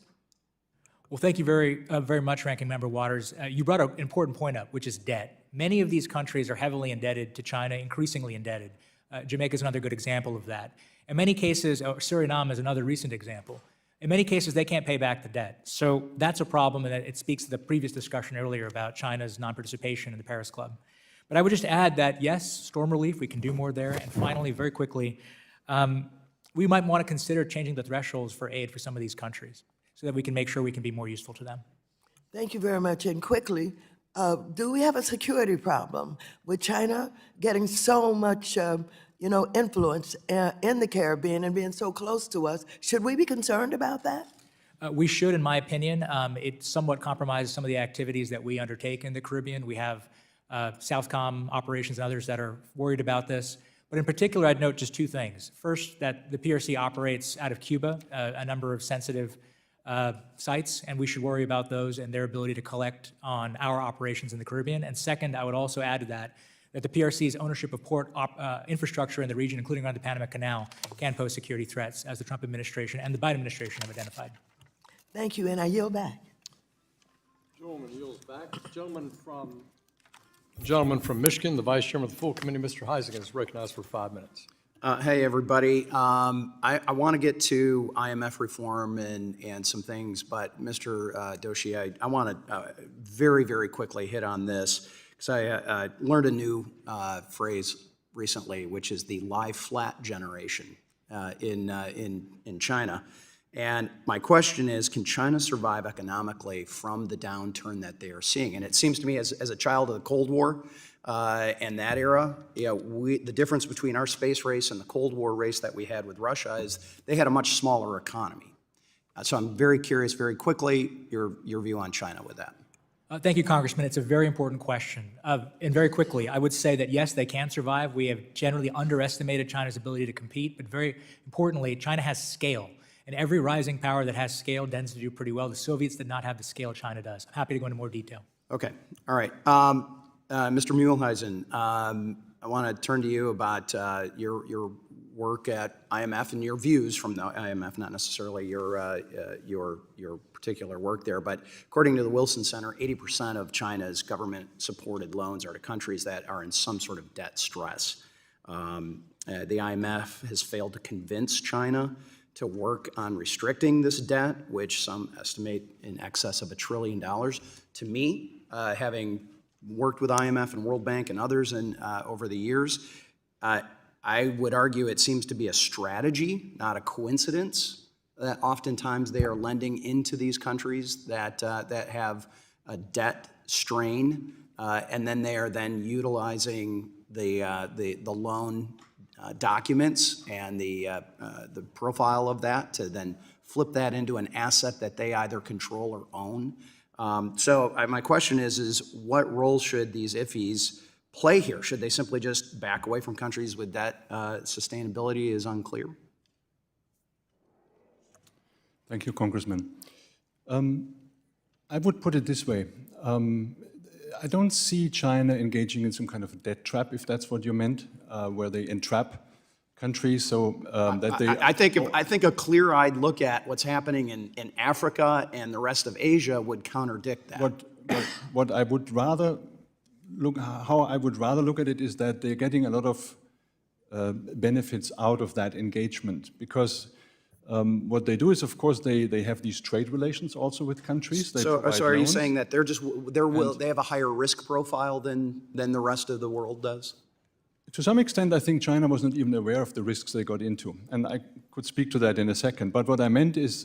Well, thank you very much, Ranking Member Waters. You brought an important point up, which is debt. Many of these countries are heavily indebted to China, increasingly indebted. Jamaica is another good example of that. In many cases, Suriname is another recent example. In many cases, they can't pay back the debt. So that's a problem, and it speaks to the previous discussion earlier about China's non-participation in the Paris Club. But I would just add that, yes, storm relief, we can do more there. And finally, very quickly, we might want to consider changing the thresholds for aid for some of these countries so that we can make sure we can be more useful to them. Thank you very much. And quickly, do we have a security problem with China getting so much, influence in the Caribbean and being so close to us? Should we be concerned about that? We should, in my opinion. It somewhat compromises some of the activities that we undertake in the Caribbean. We have Southcom operations and others that are worried about this. But in particular, I'd note just two things. First, that the PRC operates out of Cuba, a number of sensitive sites, and we should worry about those and their ability to collect on our operations in the Caribbean. And second, I would also add to that the PRC's ownership of port infrastructure in the region, including around the Panama Canal, can pose security threats, as the Trump administration and the Biden administration have identified. Thank you, and I yield back. Gentleman yields back. Gentleman from Michigan, the Vice Chairman of the full committee, Mr. Heisinger, is recognized for 5 minutes. Hey, everybody. I want to get to IMF reform and some things, but Mr. Doshi, I want to very, very quickly hit on this because I learned a new phrase recently, which is the lie flat generation in China. And my question is, can China survive economically from the downturn that they are seeing? And it seems to me, as a child of the Cold War and that era, the difference between our space race and the Cold War race that we had with Russia is they had a much smaller economy. So I'm very curious, very quickly, your view on China with that. Thank you, Congressman. It's a very important question. And very quickly, I would say that yes, they can survive. We have generally underestimated China's ability to compete, but very importantly, China has scale. And every rising power that has scale tends to do pretty well. The Soviets did not have the scale China does. I'm happy to go into more detail. Okay, all right. Mr. Mühleisen, I want to turn to you about your work at IMF and your views from the IMF, not necessarily your particular work there, but according to the Wilson Center, 80% of China's government-supported loans are to countries that are in some sort of debt stress. The IMF has failed to convince China to work on restricting this debt, which some estimate in excess of $1 trillion. To me, having worked with IMF and World Bank and others over the years, I would argue it seems to be a strategy, not a coincidence, that oftentimes they are lending into these countries that have a debt strain, and then they are then utilizing the loan documents and the profile of that to then flip that into an asset that they either control or own. So my question is what role should these IFIs play here? Should they simply just back away from countries with debt sustainability is unclear? Thank you, Congressman. I would put it this way. I don't see China engaging in some kind of a debt trap, if that's what you meant, where they entrap countries so that they... I think a clear-eyed look at what's happening in Africa and the rest of Asia would contradict that. What I would rather look, how I would rather look at it is that they're getting a lot of benefits out of that engagement, because what they do is, of course, they have these trade relations also with countries. So are you saying that they have a higher risk profile than the rest of the world does? To some extent, I think China was not even aware of the risks they got into, and I could speak to that in a second. But what I meant is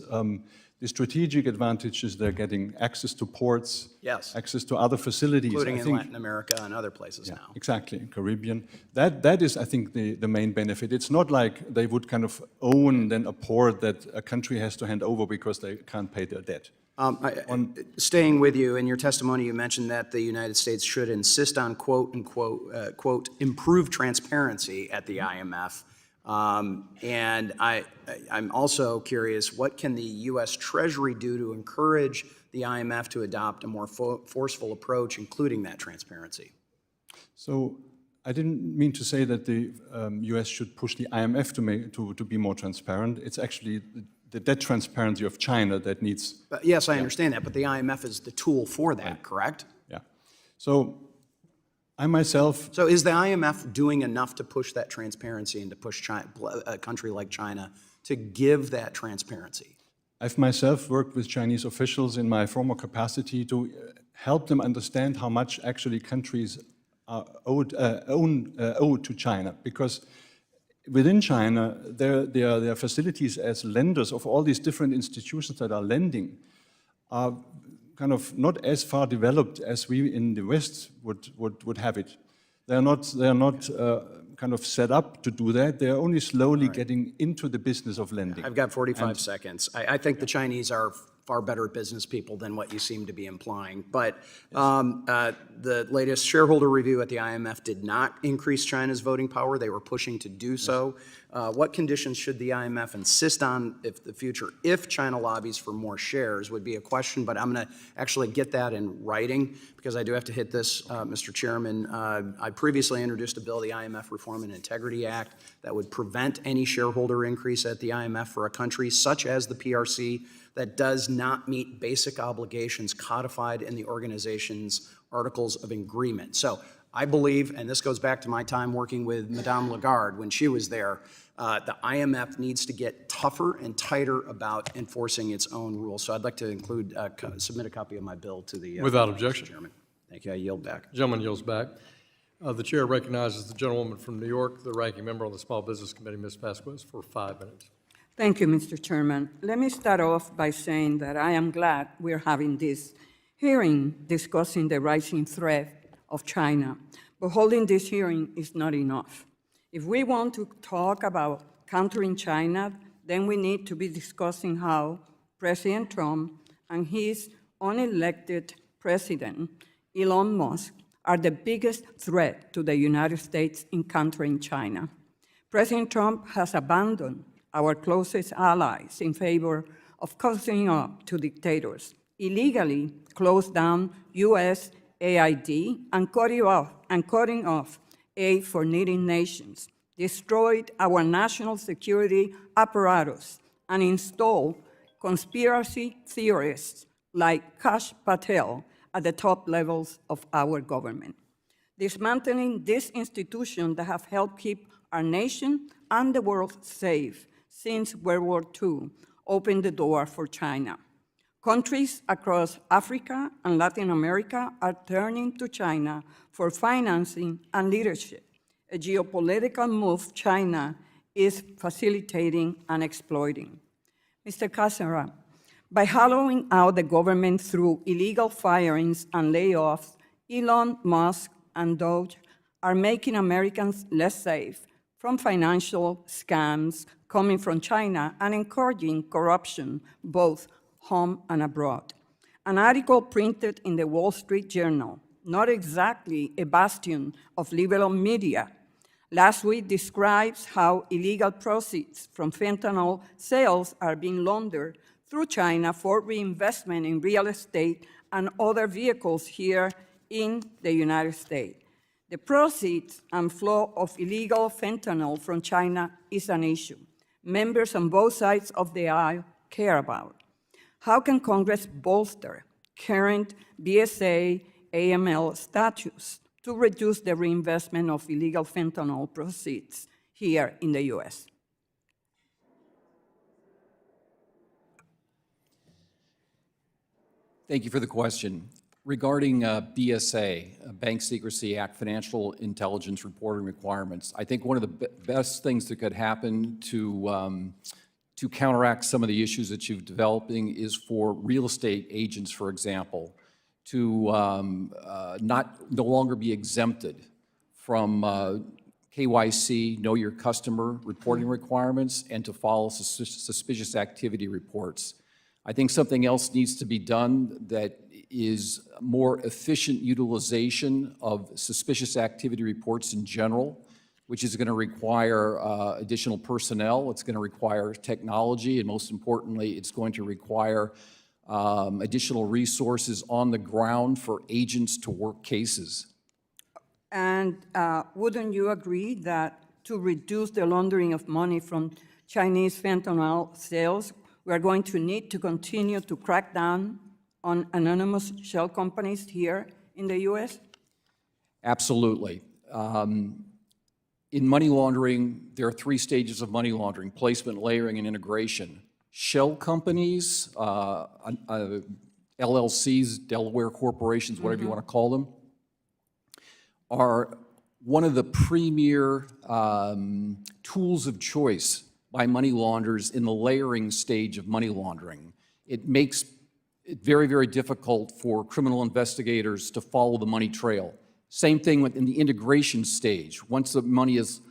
the strategic advantages they're getting: access to ports, yes, access to other facilities, including in Latin America and other places now. Exactly, Caribbean. That is, I think, the main benefit. It's not like they would kind of own then a port that a country has to hand over because they can't pay their debt. Staying with you, in your testimony, you mentioned that the United States should insist on quote, improve transparency at the IMF. And I'm also curious, what can the U.S. Treasury do to encourage the IMF to adopt a more forceful approach, including that transparency? So I didn't mean to say that the U.S. should push the IMF to be more transparent. It's actually the debt transparency of China that needs. Yes, I understand that, but the IMF is the tool for that, correct? Yeah. So I myself. So is the IMF doing enough to push that transparency and to push a country like China to give that transparency? I've myself worked with Chinese officials in my former capacity to help them understand how much actually countries are owed to China, because within China, their facilities as lenders of all these different institutions that are lending are kind of not as far developed as we in the West would have it. They're not kind of set up to do that. They're only slowly getting into the business of lending. I've got 45 seconds. I think the Chinese are far better business people than what you seem to be implying. But the latest shareholder review at the IMF did not increase China's voting power. They were pushing to do so. What conditions should the IMF insist on if China lobbies for more shares would be a question, but I'm going to actually get that in writing because I do have to hit this, Mr. Chairman. I previously introduced a bill, the IMF Reform and Integrity Act, that would prevent any shareholder increase at the IMF for a country such as the PRC that does not meet basic obligations codified in the organization's Articles of Agreement. So I believe, and this goes back to my time working with Madame Lagarde when she was there, the IMF needs to get tougher and tighter about enforcing its own rules. So I'd like to submit a copy of my bill to the Without objection. Mr. Chairman. Thank you. I yield back. Gentleman yields back. The chair recognizes the gentlewoman from New York, the ranking member on the Small Business Committee, Ms. Vasquez, for 5 minutes. Thank you, Mr. Chairman. Let me start off by saying that I am glad we're having this hearing discussing the rising threat of China. But holding this hearing is not enough. If we want to talk about countering China, then we need to be discussing how President Trump and his unelected president, Elon Musk, are the biggest threat to the United States in countering China. President Trump has abandoned our closest allies in favor of cozying up to dictators, illegally closed down U.S. AID and cutting off aid for needy nations, destroyed our national security apparatus, and installed conspiracy theorists like Kash Patel at the top levels of our government. Dismantling this institution that have helped keep our nation and the world safe since World War II opened the door for China. Countries across Africa and Latin America are turning to China for financing and leadership, a geopolitical move China is facilitating and exploiting. Mr. Cassara, by hollowing out the government through illegal firings and layoffs, Elon Musk and Doge are making Americans less safe from financial scams coming from China and encouraging corruption both home and abroad. An article printed in the Wall Street Journal, not exactly a bastion of liberal media, last week describes how illegal proceeds from fentanyl sales are being laundered through China for reinvestment in real estate and other vehicles here in the United States. The proceeds and flow of illegal fentanyl from China is an issue members on both sides of the aisle care about. How can Congress bolster current BSA AML statutes to reduce the reinvestment of illegal fentanyl proceeds here in the U.S.? Thank you for the question. Regarding BSA, Bank Secrecy Act, financial intelligence reporting requirements, I think one of the best things that could happen to counteract some of the issues that you're developing is for real estate agents, for example, to no longer be exempted from KYC, know your customer reporting requirements, and to follow suspicious activity reports. I think something else needs to be done that is more efficient utilization of suspicious activity reports in general, which is going to require additional personnel, it's going to require technology, and most importantly, it's going to require additional resources on the ground for agents to work cases. And wouldn't you agree that to reduce the laundering of money from Chinese fentanyl sales, we are going to need to continue to crack down on anonymous shell companies here in the U.S.? Absolutely. In money laundering, there are 3 stages of money laundering: placement, layering, and integration. Shell companies, LLCs, Delaware corporations, whatever you want to call them, are one of the premier tools of choice by money launderers in the layering stage of money laundering. It makes it very, very difficult for criminal investigators to follow the money trail. Same thing in the integration stage. Once the money is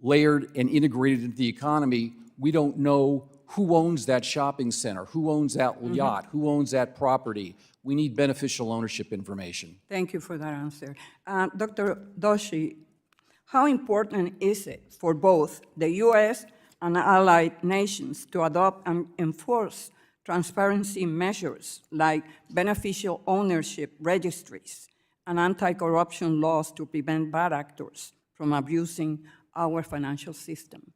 layered and integrated into the economy, we don't know who owns that shopping center, who owns that yacht, who owns that property. We need beneficial ownership information. Thank you for that answer. Dr. Doshi, how important is it for both the U.S. and allied nations to adopt and enforce transparency measures like beneficial ownership registries and anti-corruption laws to prevent bad actors from abusing our financial system?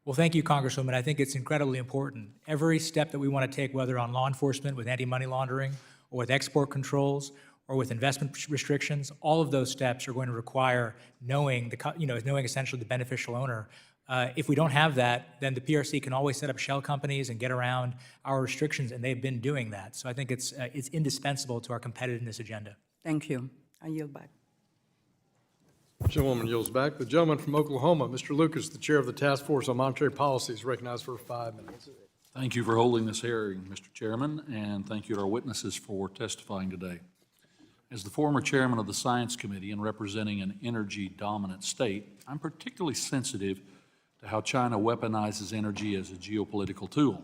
Well, thank you, Congresswoman. I think it's incredibly important. Every step that we want to take, whether on law enforcement with anti-money laundering or with export controls or with investment restrictions, all of those steps are going to require knowing essentially the beneficial owner. If we don't have that, then the PRC can always set up shell companies and get around our restrictions, and they've been doing that. So I think it's indispensable to our competitiveness agenda. Thank you. I yield back. Gentlewoman yields back. The gentleman from Oklahoma, Mr. Lucas, the chair of the Task Force on Monetary Policy, is recognized for 5 minutes. Thank you for holding this hearing, Mr. Chairman, and thank you to our witnesses for testifying today. As the former chairman of the Science Committee and representing an energy-dominant state, I'm particularly sensitive to how China weaponizes energy as a geopolitical tool.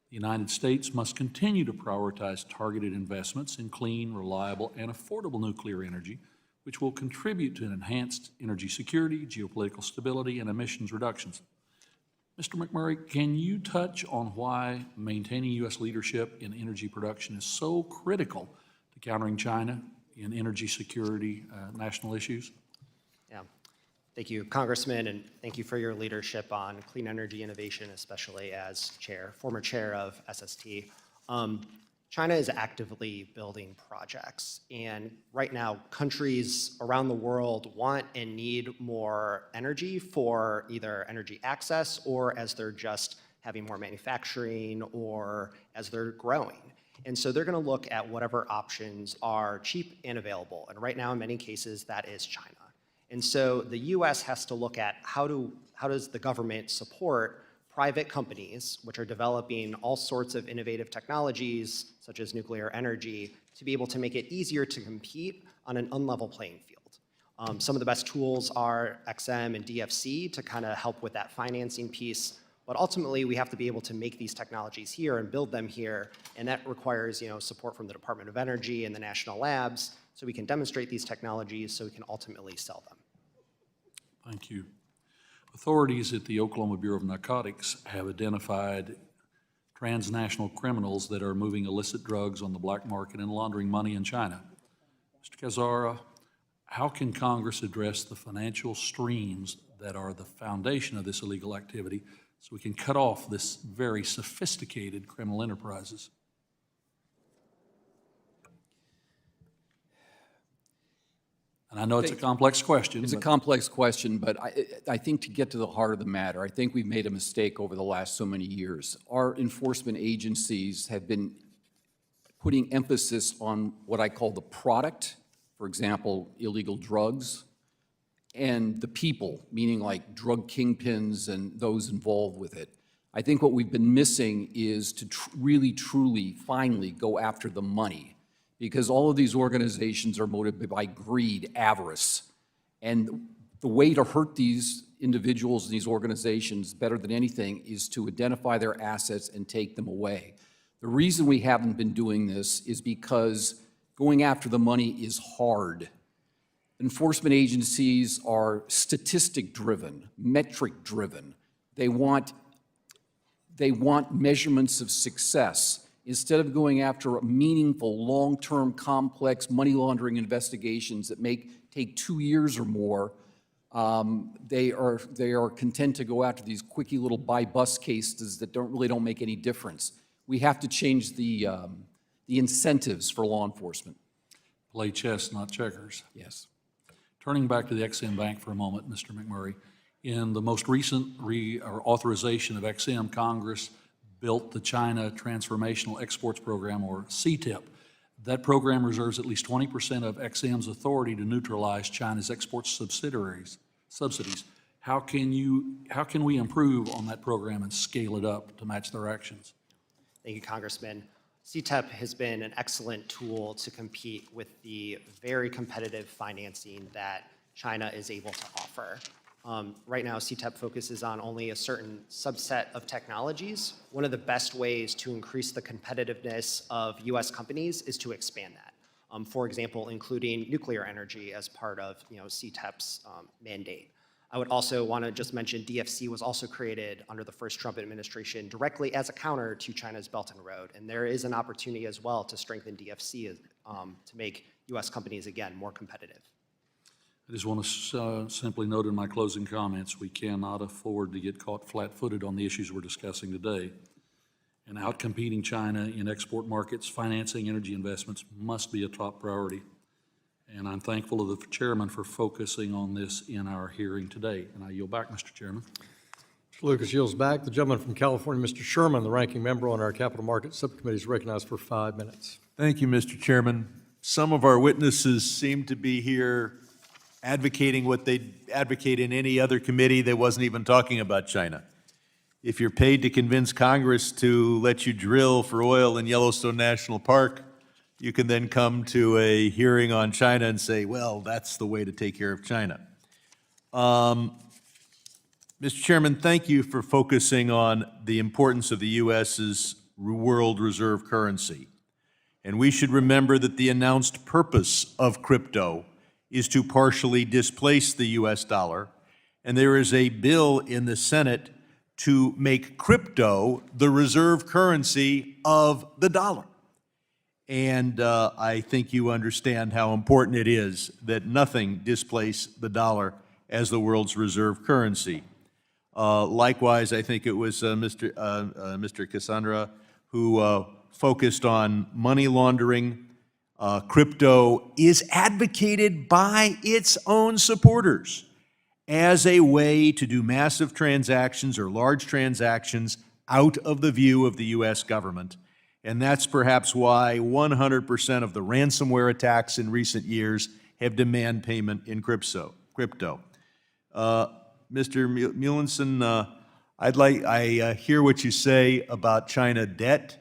The United States must continue to prioritize targeted investments in clean, reliable, and affordable nuclear energy, which will contribute to enhanced energy security, geopolitical stability, and emissions reductions. Mr. McMurray, can you touch on why maintaining U.S. leadership in energy production is so critical to countering China in energy security national issues? Yeah. Thank you, Congressman, and thank you for your leadership on clean energy innovation, especially as former chair of SST. China is actively building projects, and right now, countries around the world want and need more energy for either energy access or as they're just having more manufacturing or as they're growing. And so they're going to look at whatever options are cheap and available, and right now, in many cases, that is China. And so the U.S. has to look at how does the government support private companies, which are developing all sorts of innovative technologies, such as nuclear energy, to be able to make it easier to compete on an unlevel playing field. Some of the best tools are XM and DFC to kind of help with that financing piece, but ultimately we have to be able to make these technologies here and build them here, and that requires support from the Department of Energy and the national labs, so we can demonstrate these technologies so we can ultimately sell them. Thank you. Authorities at the Oklahoma Bureau of Narcotics have identified transnational criminals that are moving illicit drugs on the black market and laundering money in China. Mr. Cassara, how can Congress address the financial streams that are the foundation of this illegal activity so we can cut off this very sophisticated criminal enterprises? And I know it's a complex question. It's a complex question, but I think to get to the heart of the matter, I think we've made a mistake over the last so many years. Our enforcement agencies have been putting emphasis on what I call the product, for example, illegal drugs, and the people, meaning like drug kingpins and those involved with it. I think what we've been missing is to really, truly, finally go after the money, because all of these organizations are motivated by greed, avarice. And the way to hurt these individuals and these organizations better than anything is to identify their assets and take them away. The reason we haven't been doing this is because going after the money is hard. Enforcement agencies are statistic-driven, metric-driven. They want measurements of success. Instead of going after meaningful, long-term, complex money laundering investigations that take 2 years or more, they are content to go after these quickie little buy-bust cases that really don't make any difference. We have to change the incentives for law enforcement. Play chess, not checkers. Yes. Turning back to the EXIM Bank for a moment, Mr. McMurray, in the most recent authorization of EXIM, Congress built the China Transformational Exports Program, or CTIP. That program reserves at least 20% of EXIM's authority to neutralize China's export subsidies. How can we improve on that program and scale it up to match their actions? Thank you, Congressman. CTEP has been an excellent tool to compete with the very competitive financing that China is able to offer. Right now, CTEP focuses on only a certain subset of technologies. One of the best ways to increase the competitiveness of U.S. companies is to expand that. For example, including nuclear energy as part of CTEP's mandate. I would also want to just mention DFC was also created under the first Trump administration directly as a counter to China's Belt and Road. And there is an opportunity as well to strengthen DFC to make U.S. companies, again, more competitive. I just want to simply note in my closing comments, we cannot afford to get caught flat-footed on the issues we're discussing today. And outcompeting China in export markets, financing energy investments must be a top priority. And I'm thankful to the chairman for focusing on this in our hearing today. And I yield back, Mr. Chairman. Mr. Lucas yields back. The gentleman from California, Mr. Sherman, the ranking member on our Capital Markets Subcommittee, is recognized for 5 minutes. Thank you, Mr. Chairman. Some of our witnesses seem to be here advocating what they'd advocate in any other committee that wasn't even talking about China. If you're paid to convince Congress to let you drill for oil in Yellowstone National Park, you can then come to a hearing on China and say, well, that's the way to take care of China. Mr. Chairman, thank you for focusing on the importance of the U.S.'s world reserve currency. And we should remember that the announced purpose of crypto is to partially displace the U.S. dollar, and there is a bill in the Senate to make crypto the reserve currency of the dollar. And I think you understand how important it is that nothing displace the dollar as the world's reserve currency. Likewise, I think it was Mr. Cassara who focused on money laundering. Crypto is advocated by its own supporters as a way to do massive transactions or large transactions out of the view of the U.S. government. And that's perhaps why 100% of the ransomware attacks in recent years have demand payment in crypto. Mr. Mühleisen, I hear what you say about China debt.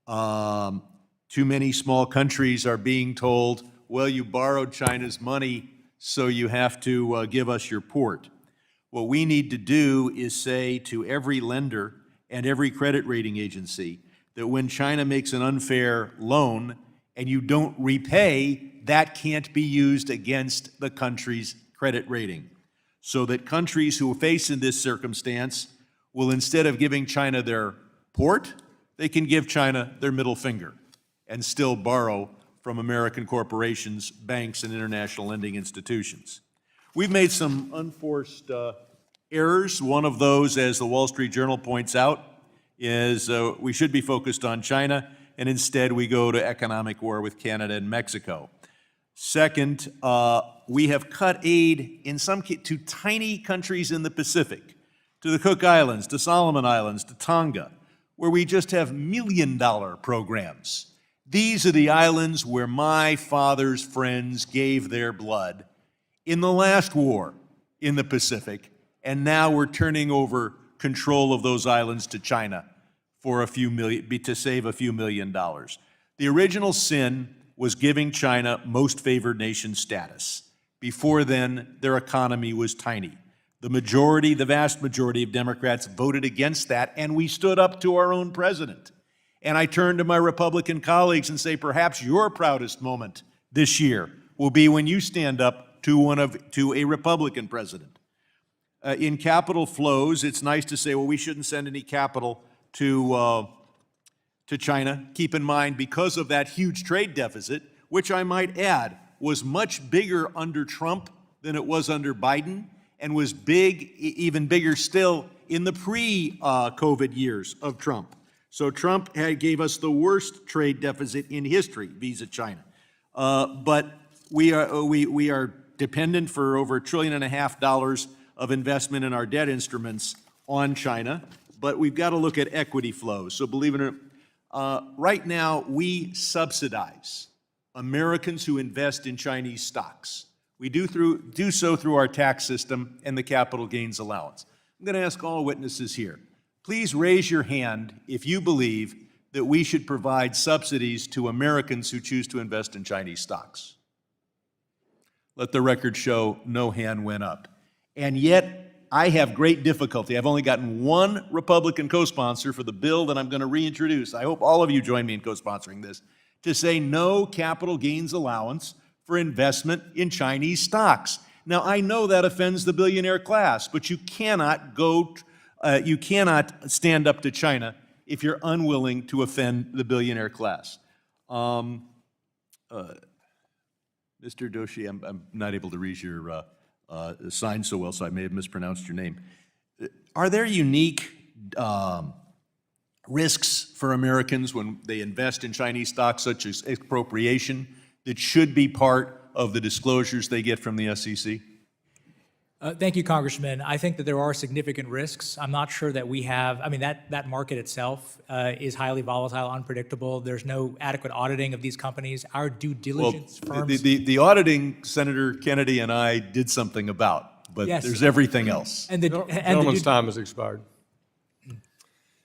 Too many small countries are being told, well, you borrowed China's money, so you have to give us your port. What we need to do is say to every lender and every credit rating agency that when China makes an unfair loan and you don't repay, that can't be used against the country's credit rating. So that countries who are faced in this circumstance will, instead of giving China their port, they can give China their middle finger and still borrow from American corporations, banks, and international lending institutions. We've made some unforced errors. One of those, as the Wall Street Journal points out, is we should be focused on China, and instead we go to economic war with Canada and Mexico. Second, we have cut aid in some to tiny countries in the Pacific, to the Cook Islands, to Solomon Islands, to Tonga, where we just have $1 million programs. These are the islands where my father's friends gave their blood in the last war in the Pacific, and now we're turning over control of those islands to China for to save a few $1 million. The original sin was giving China most favored nation status. Before then, their economy was tiny. The vast majority of Democrats voted against that, and we stood up to our own president. And I turn to my Republican colleagues and say, perhaps your proudest moment this year will be when you stand up to a Republican president. In capital flows, it's nice to say, well, we shouldn't send any capital to China. Keep in mind, because of that huge trade deficit, which I might add was much bigger under Trump than it was under Biden, and was even bigger still in the pre-COVID years of Trump. So Trump gave us the worst trade deficit in history vis-a China. But we are dependent for over $1.5 trillion of investment in our debt instruments on China, but we've got to look at equity flows. So believe it or not, right now we subsidize Americans who invest in Chinese stocks. We do so through our tax system and the capital gains allowance. I'm going to ask all witnesses here, please raise your hand if you believe that we should provide subsidies to Americans who choose to invest in Chinese stocks. Let the record show no hand went up. And yet, I have great difficulty. I've only gotten one Republican co-sponsor for the bill that I'm going to reintroduce. I hope all of you join me in co-sponsoring this, to say no capital gains allowance for investment in Chinese stocks. Now, I know that offends the billionaire class, but you cannot stand up to China if you're unwilling to offend the billionaire class. Mr. Doshi, I'm not able to read your sign so well, so I may have mispronounced your name. Are there unique risks for Americans when they invest in Chinese stocks, such as expropriation, that should be part of the disclosures they get from the SEC? Thank you, Congressman. I think that there are significant risks. I'm not sure that we have, I mean, that market itself is highly volatile, unpredictable. There's no adequate auditing of these companies. Our due diligence firms. The auditing, Senator Kennedy and I did something about, but Yes. there's everything else. And the Gentleman's time has expired.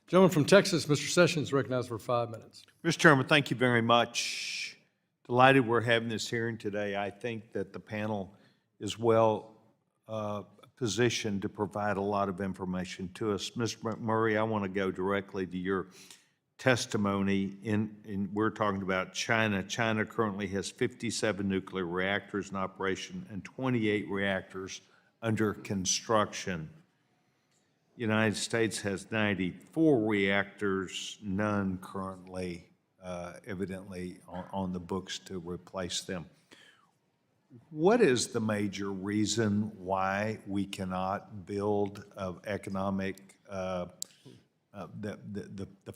Gentleman from Texas, Mr. Sessions, recognized for 5 minutes. Mr. Chairman, thank you very much. Delighted we're having this hearing today. I think that the panel is well positioned to provide a lot of information to us. Mr. McMurray, I want to go directly to your testimony. We're talking about China. China currently has 57 nuclear reactors in operation and 28 reactors under construction. The United States has 94 reactors, none currently evidently on the books to replace them. What is the major reason why we cannot build economic, the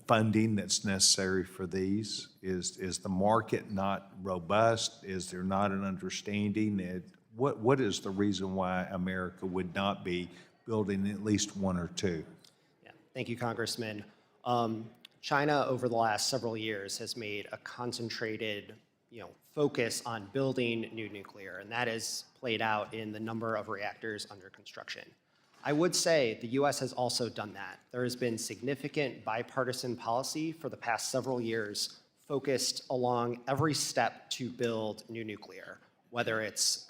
funding that's necessary for these? Is the market not robust? Is there not an understanding? What is the reason why America would not be building at least one or two? Yeah, thank you, Congressman. China, over the last several years, has made a concentrated, focus on building new nuclear, and that is played out in the number of reactors under construction. I would say the U.S. has also done that. There has been significant bipartisan policy for the past several years focused along every step to build new nuclear, whether it's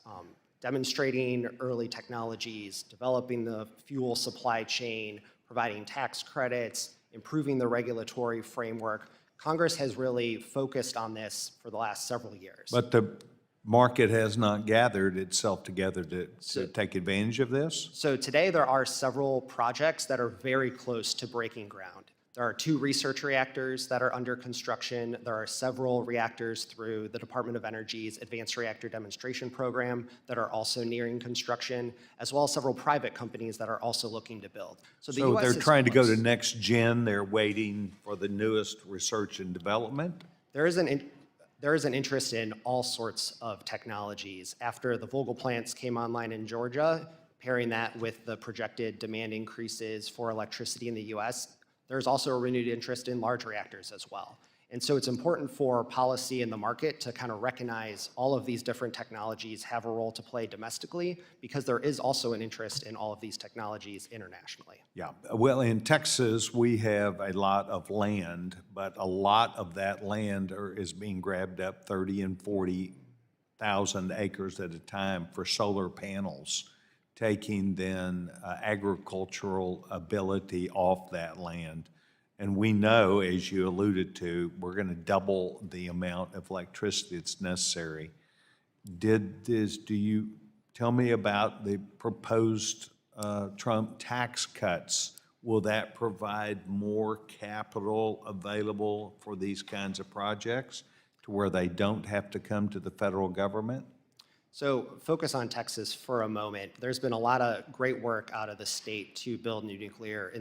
demonstrating early technologies, developing the fuel supply chain, providing tax credits, improving the regulatory framework. Congress has really focused on this for the last several years. But the market has not gathered itself together to take advantage of this? So today there are several projects that are very close to breaking ground. There are 2 research reactors that are under construction. There are several reactors through the Department of Energy's Advanced Reactor Demonstration Program that are also nearing construction, as well as several private companies that are also looking to build. So the US they're is trying to go close. to next gen, they're waiting for the newest research and development? There is an interest in all sorts of technologies. After the Vogtle plants came online in Georgia, pairing that with the projected demand increases for electricity in the US, there's also a renewed interest in large reactors as well. And so it's important for policy in the market to kind of recognize all of these different technologies have a role to play domestically, because there is also an interest in all of these technologies internationally. Yeah, well, in Texas, we have a lot of land, but a lot of that land is being grabbed up 30 and 40,000 acres at a time for solar panels, taking then agricultural ability off that land. And we know, as you alluded to, we're going to double the amount of electricity that's necessary. Do you tell me about the proposed Trump tax cuts? Will that provide more capital available for these kinds of projects to where they don't have to come to the federal government? So focus on Texas for a moment. There's been a lot of great work out of the state to build new nuclear,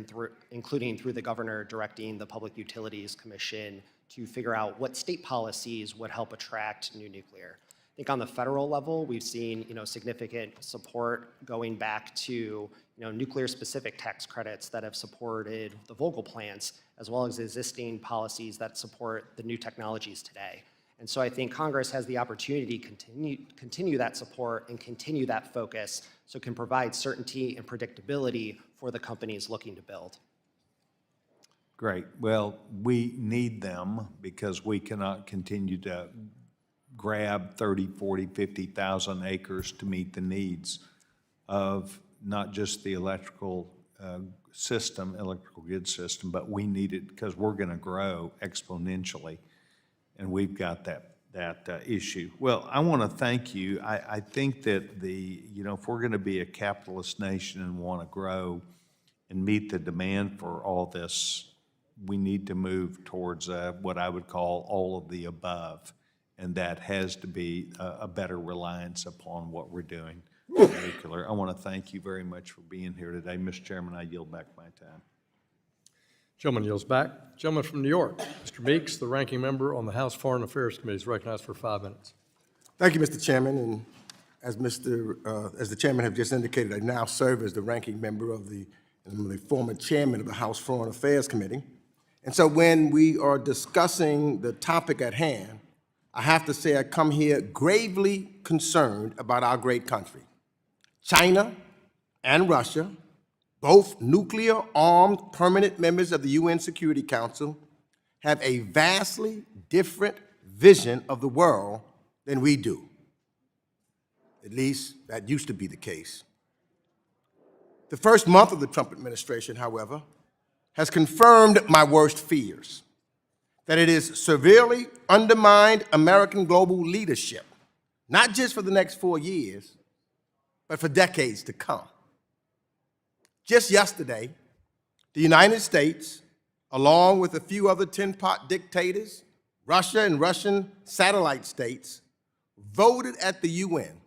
including through the governor directing the Public Utilities Commission to figure out what state policies would help attract new nuclear. I think on the federal level, we've seen significant support going back to nuclear-specific tax credits that have supported the Vogtle plants, as well as existing policies that support the new technologies today. And so I think Congress has the opportunity to continue that support and continue that focus so it can provide certainty and predictability for the companies looking to build. Great. Well, we need them because we cannot continue to grab 30, 40, 50,000 acres to meet the needs of not just the electrical electrical grid system, but we need it because we're going to grow exponentially. And we've got that issue. Well, I want to thank you. I think that if we're going to be a capitalist nation and want to grow and meet the demand for all this, we need to move towards what I would call all of the above. And that has to be a better reliance upon what we're doing in particular. I want to thank you very much for being here today. Mr. Chairman, I yield back my time. Gentleman yields back. Gentleman from New York, Mr. Meeks, the ranking member on the House Foreign Affairs Committee, is recognized for 5 minutes. Thank you, Mr. Chairman. And as the chairman have just indicated, I now serve as the ranking member of the former chairman of the House Foreign Affairs Committee. And so when we are discussing the topic at hand, I have to say I come here gravely concerned about our great country. China and Russia, both nuclear-armed permanent members of the UN Security Council, have a vastly different vision of the world than we do. At least that used to be the case. The first month of the Trump administration, however, has confirmed my worst fears, that it has severely undermined American global leadership, not just for the next 4 years, but for decades to come. Just yesterday, the United States, along with a few other tin-pot dictators, Russia and Russian satellite states, voted at the UN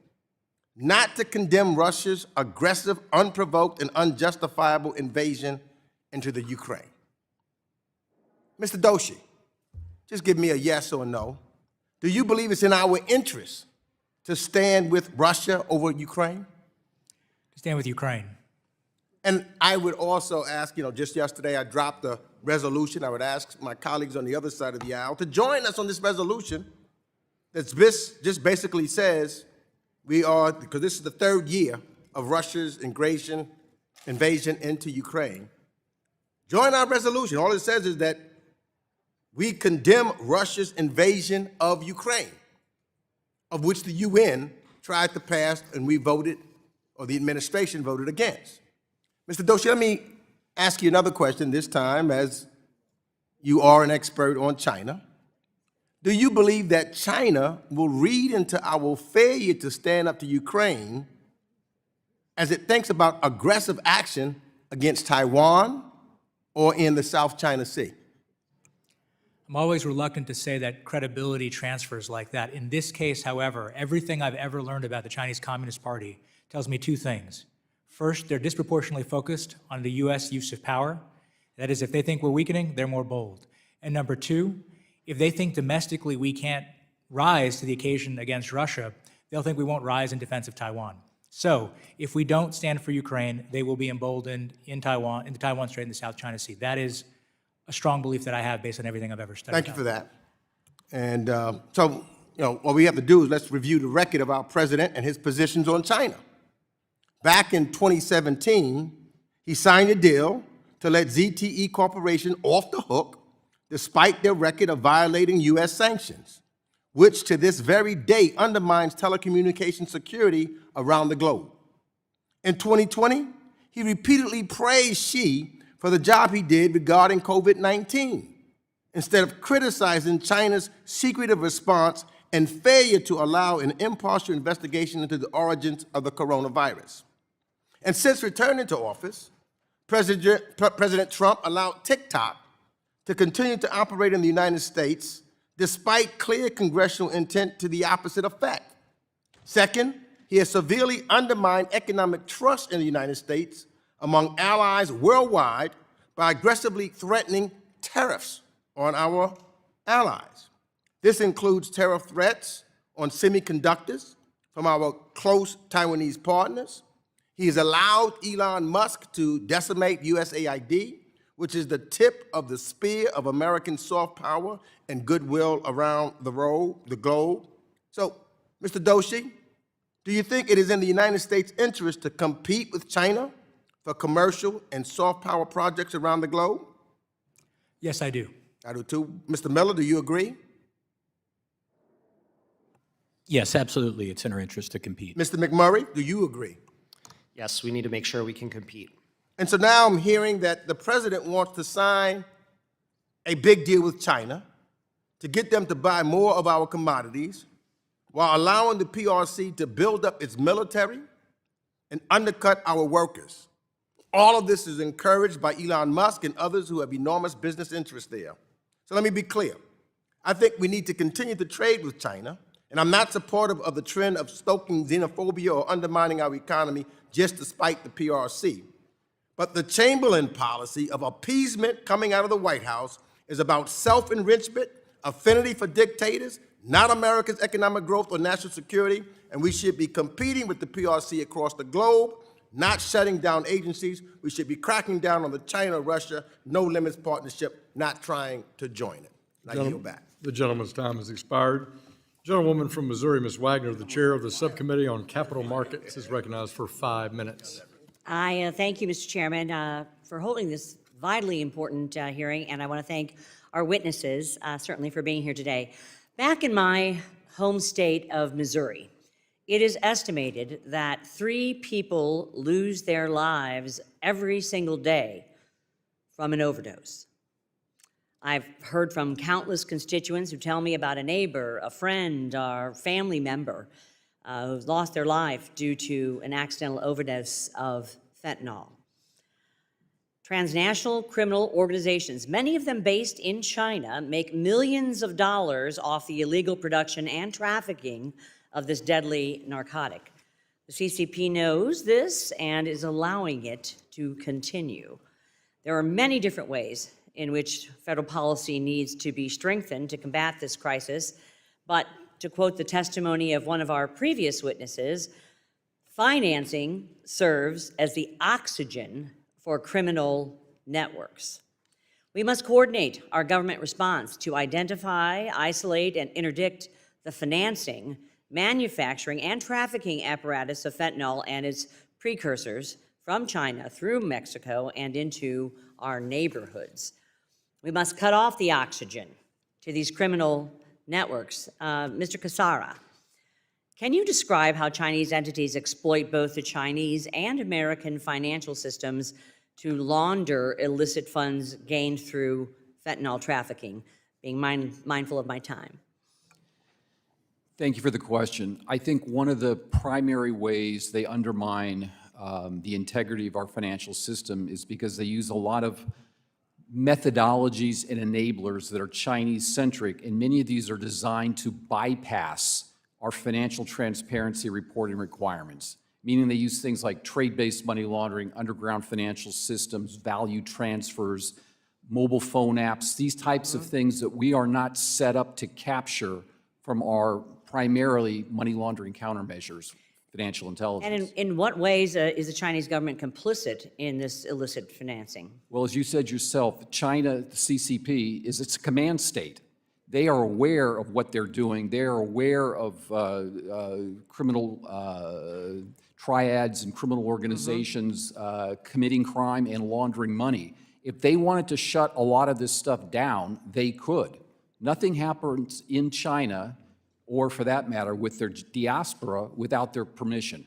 not to condemn Russia's aggressive, unprovoked, and unjustifiable invasion into the Ukraine. Mr. Doshi, just give me a yes or a no. Do you believe it's in our interest to stand with Russia over Ukraine? To stand with Ukraine. And I would also ask, just yesterday I dropped a resolution. I would ask my colleagues on the other side of the aisle to join us on this resolution that just basically says because this is the third year of Russia's invasion into Ukraine. Join our resolution. All it says is that we condemn Russia's invasion of Ukraine, of which the UN tried to pass and we voted, or the administration voted against. Mr. Doshi, let me ask you another question this time, as you are an expert on China. Do you believe that China will read into our failure to stand up to Ukraine as it thinks about aggressive action against Taiwan or in the South China Sea? I'm always reluctant to say that credibility transfers like that. In this case, however, everything I've ever learned about the Chinese Communist Party tells me two things. First, they're disproportionately focused on the U.S. use of power. That is, if they think we're weakening, they're more bold. And number two, if they think domestically we can't rise to the occasion against Russia, they'll think we won't rise in defense of Taiwan. So if we don't stand for Ukraine, they will be emboldened in Taiwan, in the Taiwan Strait and the South China Sea. That is a strong belief that I have based on everything I've ever studied. Thank you for that. And so, what we have to do is let's review the record of our president and his positions on China. Back in 2017, he signed a deal to let ZTE Corporation off the hook despite their record of violating U.S. sanctions, which to this very day undermines telecommunication security around the globe. In 2020, he repeatedly praised Xi for the job he did regarding COVID-19, instead of criticizing China's secretive response and failure to allow an impartial investigation into the origins of the coronavirus. And since returning to office, President Trump allowed TikTok to continue to operate in the United States despite clear congressional intent to the opposite effect. Second, he has severely undermined economic trust in the United States among allies worldwide by aggressively threatening tariffs on our allies. This includes tariff threats on semiconductors from our close Taiwanese partners. He has allowed Elon Musk to decimate USAID, which is the tip of the spear of American soft power and goodwill around the globe. So, Mr. Doshi, do you think it is in the United States' interest to compete with China for commercial and soft power projects around the globe? Yes, I do. I do too. Mr. Miller, do you agree? Yes, absolutely. It's in our interest to compete. Mr. McMurray, do you agree? Yes, we need to make sure we can compete. And so now I'm hearing that the president wants to sign a big deal with China to get them to buy more of our commodities while allowing the PRC to build up its military and undercut our workers. All of this is encouraged by Elon Musk and others who have enormous business interests there. So let me be clear. I think we need to continue to trade with China, and I'm not supportive of the trend of stoking xenophobia or undermining our economy just to spite the PRC. But the Chamberlain policy of appeasement coming out of the White House is about self-enrichment, affinity for dictators, not America's economic growth or national security, and we should be competing with the PRC across the globe, not shutting down agencies. We should be cracking down on the China-Russia no-limits partnership, not trying to join it. I yield back. The gentleman's time has expired. Gentlewoman from Missouri, Ms. Wagner, the chair of the Subcommittee on Capital Markets, is recognized for 5 minutes. I thank you, Mr. Chairman, for holding this vitally important hearing, and I want to thank our witnesses, certainly for being here today. Back in my home state of Missouri, it is estimated that 3 people lose their lives every single day from an overdose. I've heard from countless constituents who tell me about a neighbor, a friend, or family member who's lost their life due to an accidental overdose of fentanyl. Transnational criminal organizations, many of them based in China, make millions of dollars off the illegal production and trafficking of this deadly narcotic. The CCP knows this and is allowing it to continue. There are many different ways in which federal policy needs to be strengthened to combat this crisis, but to quote the testimony of one of our previous witnesses, financing serves as the oxygen for criminal networks. We must coordinate our government response to identify, isolate, and interdict the financing, manufacturing, and trafficking apparatus of fentanyl and its precursors from China through Mexico and into our neighborhoods. We must cut off the oxygen to these criminal networks. Mr. Cassara, can you describe how Chinese entities exploit both the Chinese and American financial systems to launder illicit funds gained through fentanyl trafficking? Being mindful of my time. Thank you for the question. I think one of the primary ways they undermine the integrity of our financial system is because they use a lot of methodologies and enablers that are Chinese-centric, and many of these are designed to bypass our financial transparency reporting requirements, meaning they use things like trade-based money laundering, underground financial systems, value transfers, mobile phone apps, these types of things that we are not set up to capture from our primarily money laundering countermeasures, financial intelligence. And in what ways is the Chinese government complicit in this illicit financing? Well, as you said yourself, China, the CCP, it's a command state. They are aware of what they're doing. They are aware of criminal triads and criminal organizations committing crime and laundering money. If they wanted to shut a lot of this stuff down, they could. Nothing happens in China, or for that matter, with their diaspora, without their permission.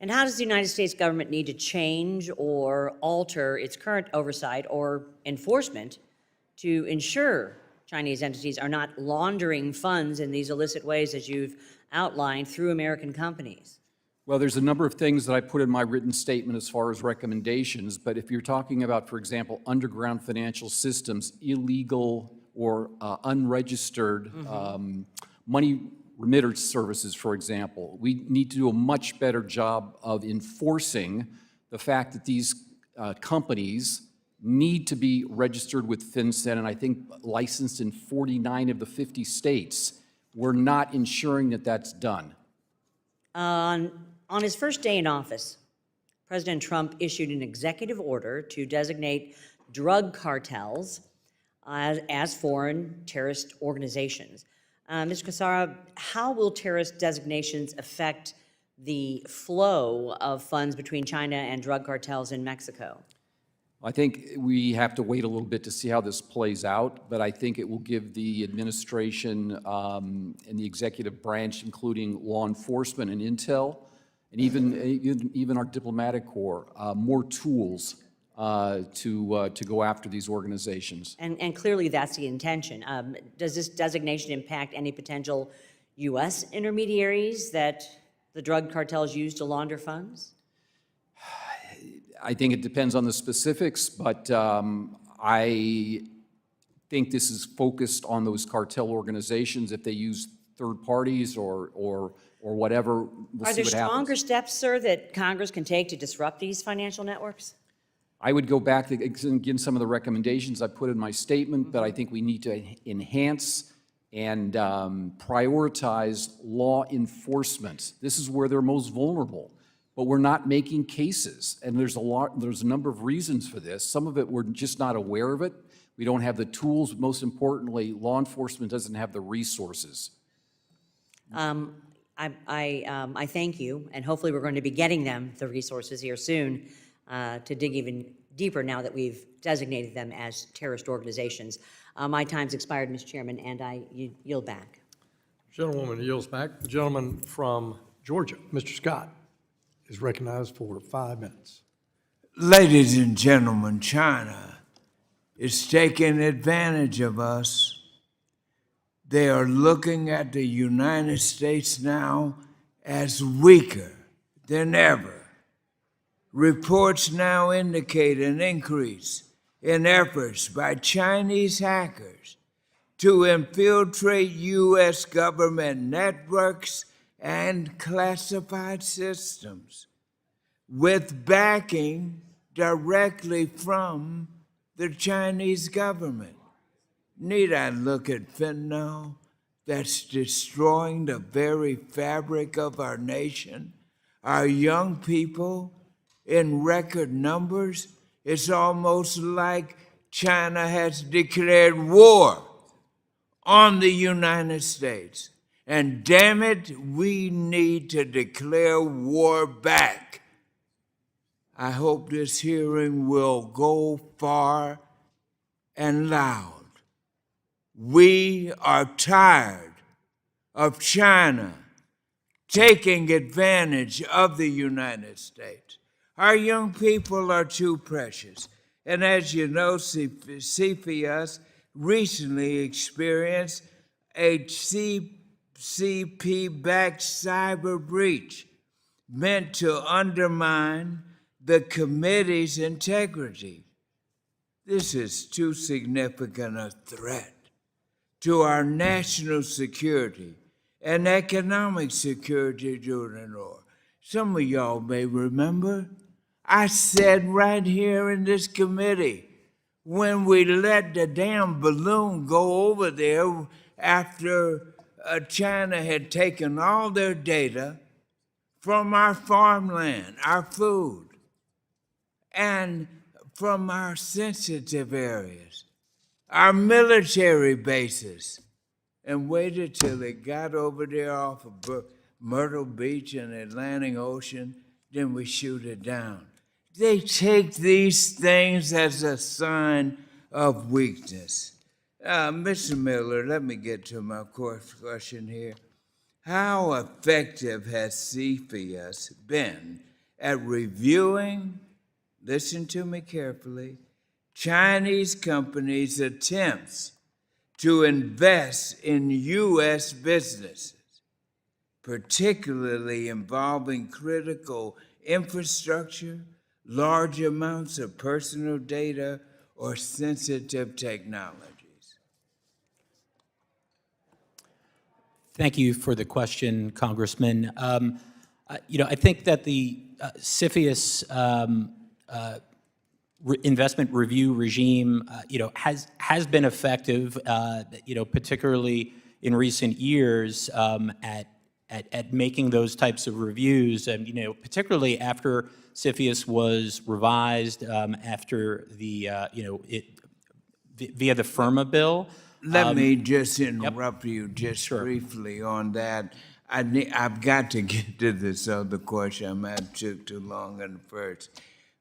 And how does the United States government need to change or alter its current oversight or enforcement to ensure Chinese entities are not laundering funds in these illicit ways, as you've outlined, through American companies? Well, there's a number of things that I put in my written statement as far as recommendations, but if you're talking about, for example, underground financial systems, illegal or unregistered money remitter services, for example, we need to do a much better job of enforcing the fact that these companies need to be registered with FinCEN, and I think licensed in 49 of the 50 states. We're not ensuring that that's done. On his first day in office, President Trump issued an executive order to designate drug cartels as foreign terrorist organizations. Mr. Cassara, how will terrorist designations affect the flow of funds between China and drug cartels in Mexico? I think we have to wait a little bit to see how this plays out, but I think it will give the administration and the executive branch, including law enforcement and intel, and even our diplomatic corps, more tools to go after these organizations. And clearly that's the intention. Does this designation impact any potential U.S. intermediaries that the drug cartels use to launder funds? I think it depends on the specifics, but I think this is focused on those cartel organizations. If they use third parties or whatever, we'll see what happens. Are there stronger steps, sir, that Congress can take to disrupt these financial networks? I would go back to, again, some of the recommendations I put in my statement, but I think we need to enhance and prioritize law enforcement. This is where they're most vulnerable. But we're not making cases, and there's a number of reasons for this. Some of it, we're just not aware of it. We don't have the tools. Most importantly, law enforcement doesn't have the resources. I thank you, and hopefully we're going to be getting them the resources here soon to dig even deeper now that we've designated them as terrorist organizations. My time's expired, Mr. Chairman, and I yield back. Gentlewoman yields back. The gentleman from Georgia, Mr. Scott, is recognized for 5 minutes. Ladies and gentlemen, China is taking advantage of us. They are looking at the United States now as weaker than ever. Reports now indicate an increase in efforts by Chinese hackers to infiltrate U.S. government networks and classified systems with backing directly from the Chinese government. Need I look at fentanyl that's destroying the very fabric of our nation? Our young people in record numbers? It's almost like China has declared war on the United States. And damn it, we need to declare war back. I hope this hearing will go far and loud. We are tired of China taking advantage of the United States. Our young people are too precious. And as you know, CFIUS recently experienced a CP-backed cyber breach meant to undermine the committee's integrity. This is too significant a threat to our national security and economic security, Jordan. Some of y'all may remember, I said right here in this committee, when we let the damn balloon go over there after China had taken all their data from our farmland, our food, and from our sensitive areas, our military bases, and waited till it got over there off of Myrtle Beach and Atlantic Ocean, then we shoot it down. They take these things as a sign of weakness. Mr. Miller, let me get to my question here. How effective has CFIUS been at reviewing, listen to me carefully, Chinese companies' attempts to invest in U.S. businesses, particularly involving critical infrastructure, large amounts of personal data, or sensitive technologies? Thank you for the question, Congressman. I think that the CFIUS investment review regime, has been effective, particularly in recent years at making those types of reviews, and particularly after CFIUS was revised after the via the FIRMA bill. Let me just interrupt you just briefly on that. I've got to get to this other question. I took too long on the first.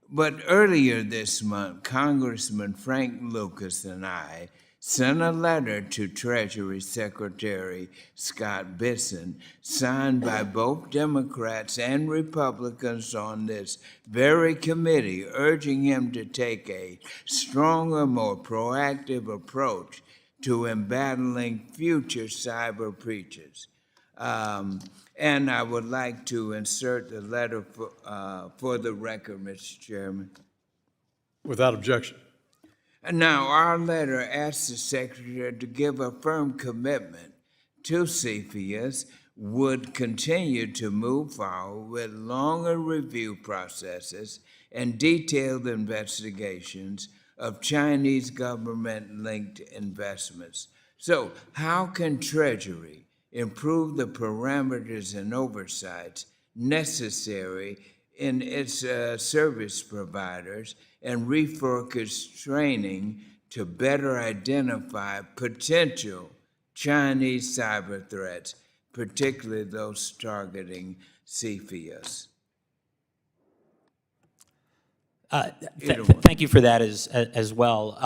But earlier this month, Congressman Frank Lucas and I sent a letter to Treasury Secretary Scott Bisson, signed by both Democrats and Republicans on this very committee, urging him to take a stronger, more proactive approach to embattling future cyber breaches. And I would like to insert the letter for the record, Mr. Chairman. Without objection. And now, our letter asks the Secretary to give a firm commitment to CFIUS would continue to move forward with longer review processes and detailed investigations of Chinese government-linked investments. So how can Treasury improve the parameters and oversights necessary in its service providers and refocus training to better identify potential Chinese cyber threats, particularly those targeting CFIUS? Thank you for that as well.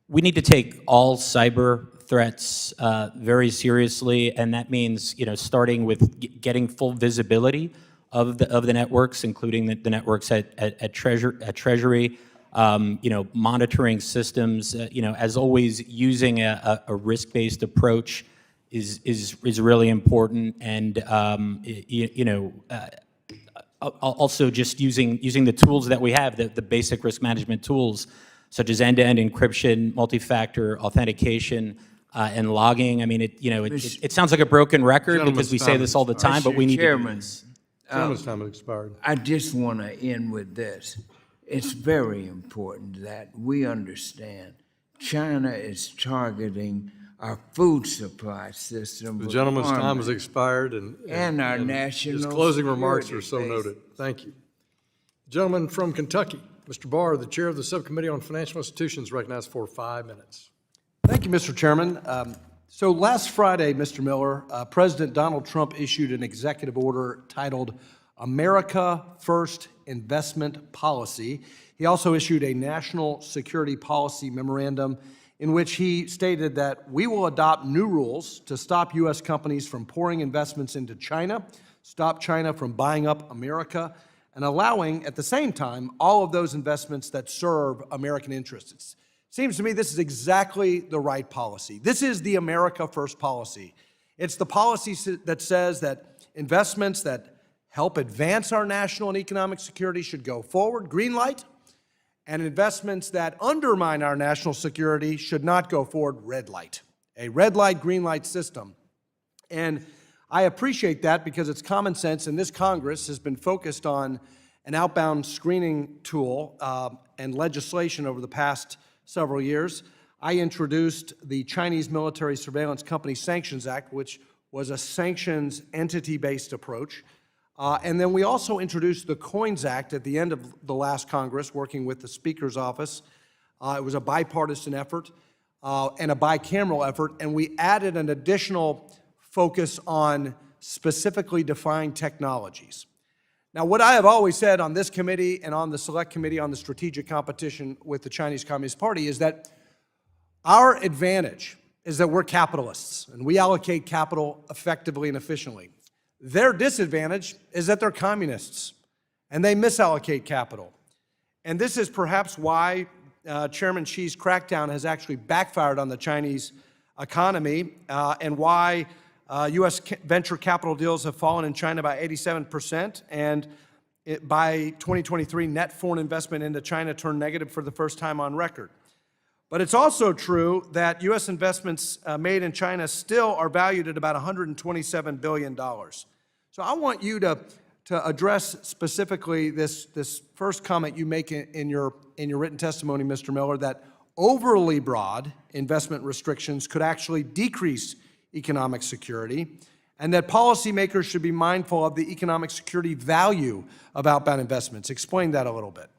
We need to take all cyber threats very seriously, and that means starting with getting full visibility of the networks, including the networks at Treasury. Monitoring systems. As always, using a risk-based approach is really important, and also just using the tools that we have, the basic risk management tools, such as end-to-end encryption, multi-factor authentication, and logging. I mean, it sounds like a broken record because we say this all the time, but we need to do this. Gentleman's time has expired. I just want to end with this. It's very important that we understand China is targeting our food supply system. The gentleman's time has expired, and our national his closing remarks are security so base. noted. Thank you. Gentleman from Kentucky, Mr. Barr, the chair of the Subcommittee on Financial Institutions, recognized for 5 minutes. Thank you, Mr. Chairman. So last Friday, Mr. Miller, President Donald Trump issued an executive order titled America First Investment Policy. He also issued a national security policy memorandum in which he stated that we will adopt new rules to stop U.S. companies from pouring investments into China, stop China from buying up America, and allowing, at the same time, all of those investments that serve American interests. Seems to me this is exactly the right policy. This is the America First policy. It's the policy that says that investments that help advance our national and economic security should go forward, green light, and investments that undermine our national security should not go forward, red light. A red light, green light system. And I appreciate that because it's common sense, and this Congress has been focused on an outbound screening tool and legislation over the past several years. I introduced the Chinese Military Surveillance Company Sanctions Act, which was a sanctions entity-based approach. And then we also introduced the COINS Act at the end of the last Congress, working with the Speaker's office. It was a bipartisan effort and a bicameral effort, and we added an additional focus on specifically defined technologies. Now, what I have always said on this committee and on the Select Committee on the Strategic Competition with the Chinese Communist Party is that our advantage is that we're capitalists, and we allocate capital effectively and efficiently. Their disadvantage is that they're communists, and they misallocate capital. And this is perhaps why Chairman Xi's crackdown has actually backfired on the Chinese economy, and why U.S. venture capital deals have fallen in China by 87%, and by 2023, net foreign investment into China turned negative for the first time on record. But it's also true that U.S. investments made in China still are valued at about $127 billion. So I want you to address specifically this first comment you make in your written testimony, Mr. Miller, that overly broad investment restrictions could actually decrease economic security, and that policymakers should be mindful of the economic security value of outbound investments. Explain that a little bit.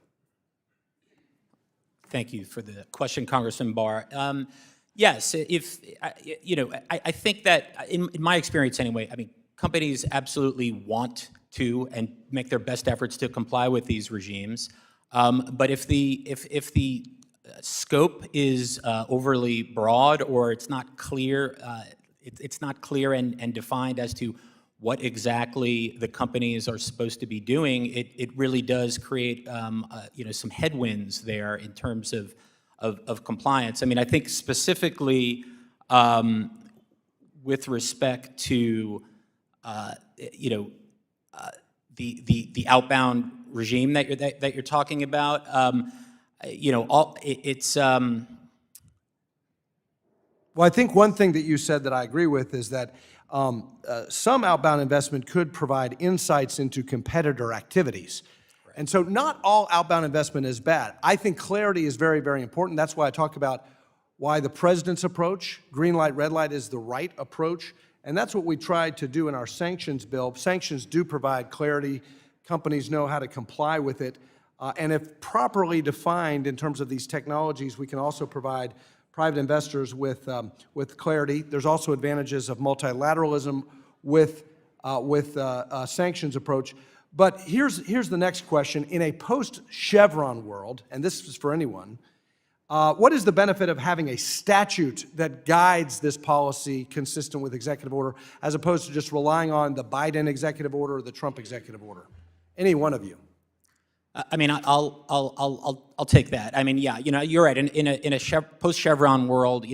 Thank you for the question, Congressman Barr. Yes, I think that in my experience anyway, I mean, companies absolutely want to and make their best efforts to comply with these regimes. But if the scope is overly broad, or it's not clear, and defined as to what exactly the companies are supposed to be doing, it really does create some headwinds there in terms of compliance. I mean, I think specifically with respect to the outbound regime that you're talking about, Well, I think one thing that you said that I agree with is that some outbound investment could provide insights into competitor activities. Right. And so not all outbound investment is bad. I think clarity is very, very important. That's why I talk about why the president's approach, green light, red light, is the right approach. And that's what we tried to do in our sanctions bill. Sanctions do provide clarity. Companies know how to comply with it. And if properly defined in terms of these technologies, we can also provide private investors with clarity. There's also advantages of multilateralism with a sanctions approach. But here's the next question. In a post-Chevron world, and this is for anyone, what is the benefit of having a statute that guides this policy consistent with executive order, as opposed to just relying on the Biden executive order or the Trump executive order? Any one of you. I mean, I'll take that. I mean, yeah, you're right. In a post-Chevron world,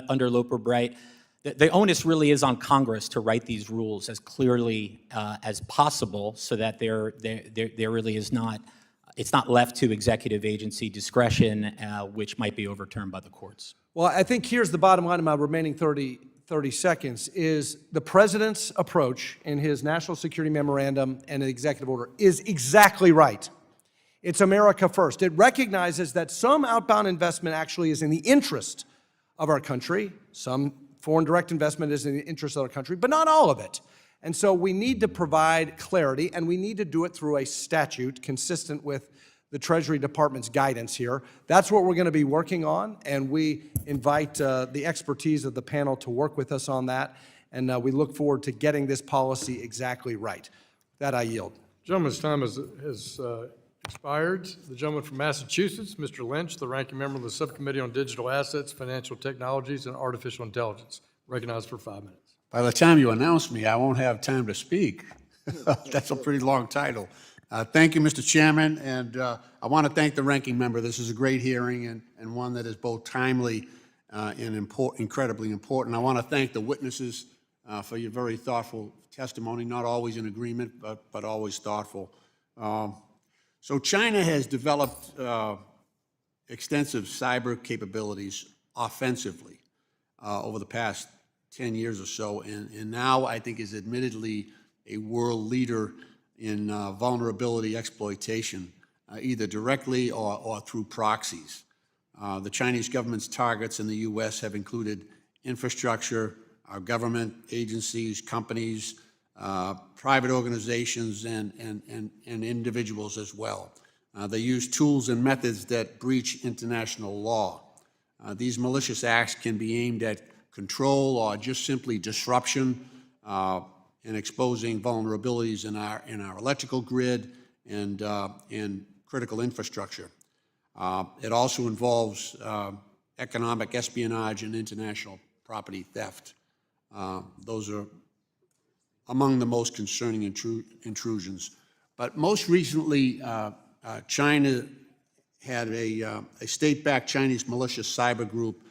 under Loper-Bright, the onus really is on Congress to write these rules as clearly as possible, so that there really is not. It's not left to executive agency discretion, which might be overturned by the courts. Well, I think here's the bottom line of my remaining 30 seconds, is the president's approach in his national security memorandum and the executive order is exactly right. It's America first. It recognizes that some outbound investment actually is in the interest of our country. Some foreign direct investment is in the interest of our country, but not all of it. And so we need to provide clarity, and we need to do it through a statute consistent with the Treasury Department's guidance here. That's what we're going to be working on, and we invite the expertise of the panel to work with us on that, and we look forward to getting this policy exactly right. With that, I yield. Gentleman's time has expired. The gentleman from Massachusetts, Mr. Lynch, the ranking member of the Subcommittee on Digital Assets, Financial Technologies, and Artificial Intelligence, recognized for 5 minutes. By the time you announce me, I won't have time to speak. That's a pretty long title. Thank you, Mr. Chairman, and I want to thank the ranking member. This is a great hearing and one that is both timely and incredibly important. I want to thank the witnesses for your very thoughtful testimony, not always in agreement, but always thoughtful. So China has developed extensive cyber capabilities offensively over the past 10 years or so, and now I think is admittedly a world leader in vulnerability exploitation, either directly or through proxies. The Chinese government's targets in the U.S. have included infrastructure, our government agencies, companies, private organizations, and individuals as well. They use tools and methods that breach international law. These malicious acts can be aimed at control or just simply disruption and exposing vulnerabilities in our electrical grid and critical infrastructure. It also involves economic espionage and international property theft. Those are among the most concerning intrusions. But most recently, China had a state-backed Chinese malicious cyber group.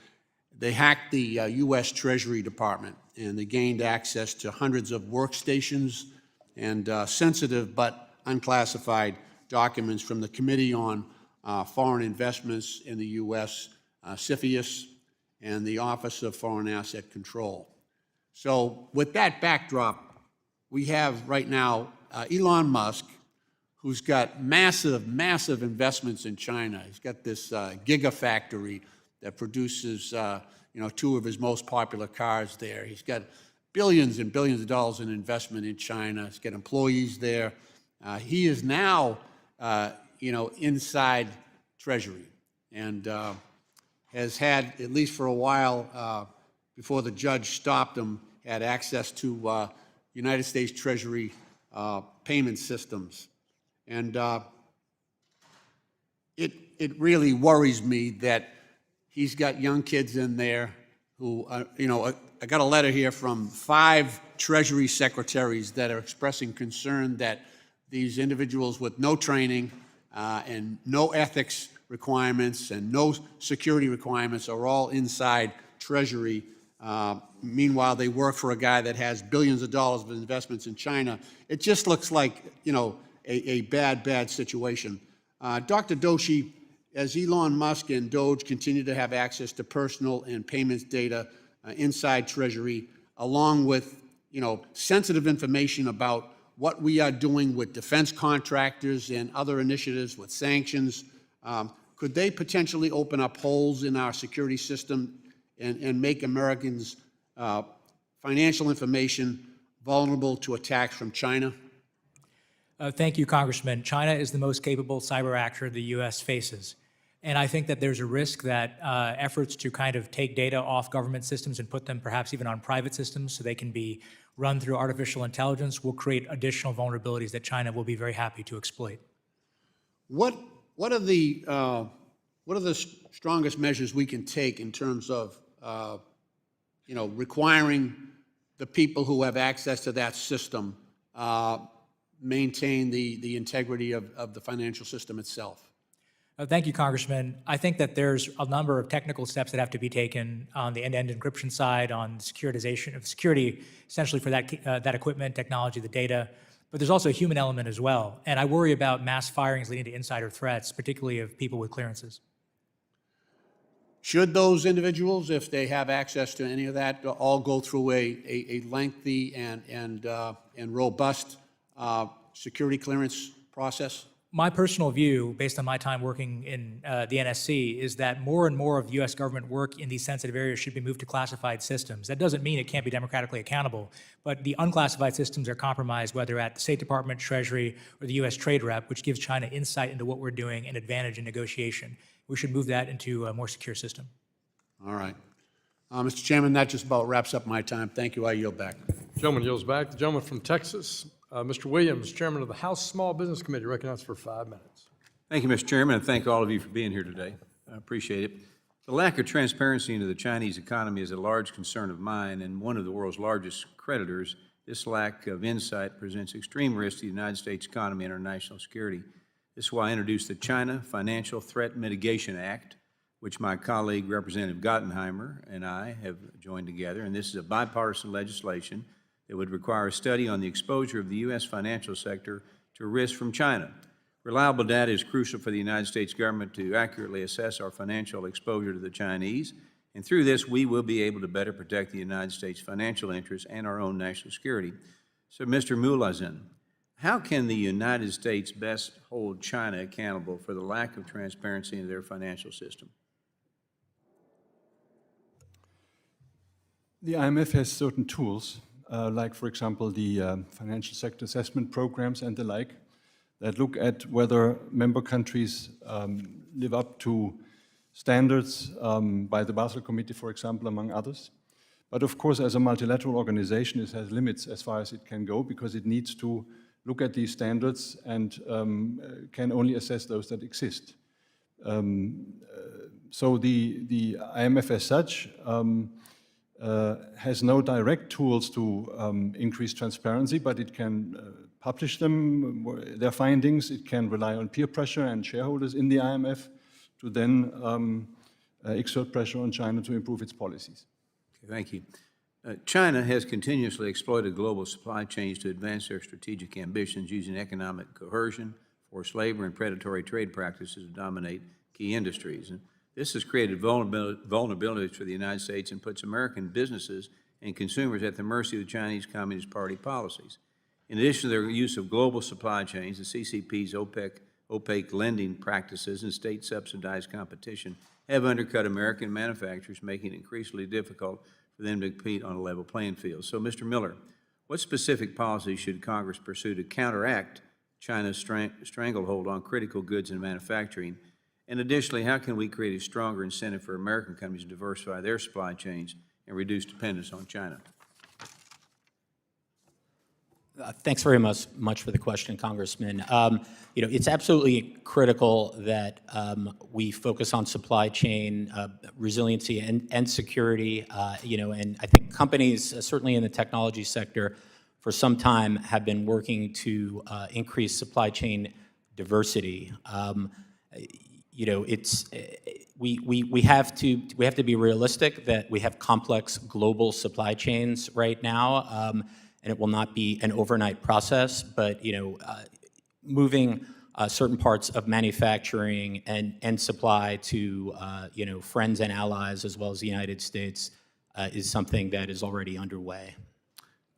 They hacked the U.S. Treasury Department, and they gained access to hundreds of workstations and sensitive but unclassified documents from the Committee on Foreign Investments in the U.S., CFIUS, and the Office of Foreign Asset Control. So with that backdrop, we have right now Elon Musk, who's got massive, massive investments in China. He's got this gigafactory that produces, two of his most popular cars there. He's got billions and billions of dollars in investment in China. He's got employees there. He is now, inside Treasury and has had, at least for a while, before the judge stopped him, had access to United States Treasury payment systems. And it really worries me that he's got young kids in there who, I got a letter here from 5 Treasury secretaries that are expressing concern that these individuals with no training and no ethics requirements and no security requirements are all inside Treasury. Meanwhile, they work for a guy that has billions of dollars of investments in China. It just looks like, a bad situation. Dr. Doshi, as Elon Musk and Doge continue to have access to personal and payments data inside Treasury, along with, sensitive information about what we are doing with defense contractors and other initiatives with sanctions, could they potentially open up holes in our security system and make Americans' financial information vulnerable to attacks from China? Thank you, Congressman. China is the most capable cyber actor the U.S. faces. And I think that there's a risk that efforts to kind of take data off government systems and put them perhaps even on private systems so they can be run through artificial intelligence will create additional vulnerabilities that China will be very happy to exploit. What are the strongest measures we can take in terms of requiring the people who have access to that system maintain the integrity of the financial system itself? Thank you, Congressman. I think that there's a number of technical steps that have to be taken on the end-to-end encryption side, on securitization of security, essentially for that equipment, technology, the data. But there's also a human element as well. And I worry about mass firings leading to insider threats, particularly of people with clearances. Should those individuals, if they have access to any of that, all go through a lengthy and robust security clearance process? My personal view, based on my time working in the NSC, is that more and more of U.S. government work in these sensitive areas should be moved to classified systems. That doesn't mean it can't be democratically accountable, but the unclassified systems are compromised, whether at the State Department, Treasury, or the U.S. Trade Rep, which gives China insight into what we're doing and advantage in negotiation. We should move that into a more secure system. All right. Mr. Chairman, that just about wraps up my time. Thank you. I yield back. Gentleman yields back. The gentleman from Texas, Mr. Williams, Chairman of the House Small Business Committee, recognized for 5 minutes. Thank you, Mr. Chairman, and thank all of you for being here today. I appreciate it. The lack of transparency into the Chinese economy is a large concern of mine, and one of the world's largest creditors. This lack of insight presents extreme risk to the United States economy and our national security. This is why I introduced the China Financial Threat Mitigation Act, which my colleague, Representative Gottenheimer, and I have joined together, and this is a bipartisan legislation that would require a study on the exposure of the U.S. financial sector to risk from China. Reliable data is crucial for the United States government to accurately assess our financial exposure to the Chinese, and through this, we will be able to better protect the United States' financial interests and our own national security. So, Mr. Mühleisen, how can the United States best hold China accountable for the lack of transparency in their financial system? The IMF has certain tools, like, for example, the financial sector assessment programs and the like, that look at whether member countries live up to standards by the Basel Committee, for example, among others. But of course, as a multilateral organization, it has limits as far as it can go, because it needs to look at these standards and can only assess those that exist. So the IMF as such has no direct tools to increase transparency, but it can publish them, their findings. It can rely on peer pressure and shareholders in the IMF to then exert pressure on China to improve its policies. Okay, thank you. China has continuously exploited global supply chains to advance their strategic ambitions using economic coercion, forced labor, and predatory trade practices to dominate key industries. And this has created vulnerabilities for the United States and puts American businesses and consumers at the mercy of the Chinese Communist Party policies. In addition to their use of global supply chains, the CCP's opaque lending practices and state-subsidized competition have undercut American manufacturers, making it increasingly difficult for them to compete on a level playing field. So, Mr. Miller, what specific policies should Congress pursue to counteract China's stranglehold on critical goods and manufacturing? And additionally, how can we create a stronger incentive for American companies to diversify their supply chains and reduce dependence on China? Thanks very much for the question, Congressman. It's absolutely critical that we focus on supply chain resiliency and security. And I think companies, certainly in the technology sector, for some time have been working to increase supply chain diversity. We have to be realistic that we have complex global supply chains right now. And it will not be an overnight process, but moving certain parts of manufacturing and supply to friends and allies as well as the United States is something that is already underway.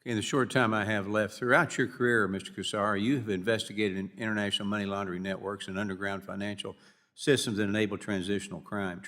In the short time I have left, throughout your career, Mr. Cassara, you have investigated international money laundering networks and underground financial systems that enable transnational crime.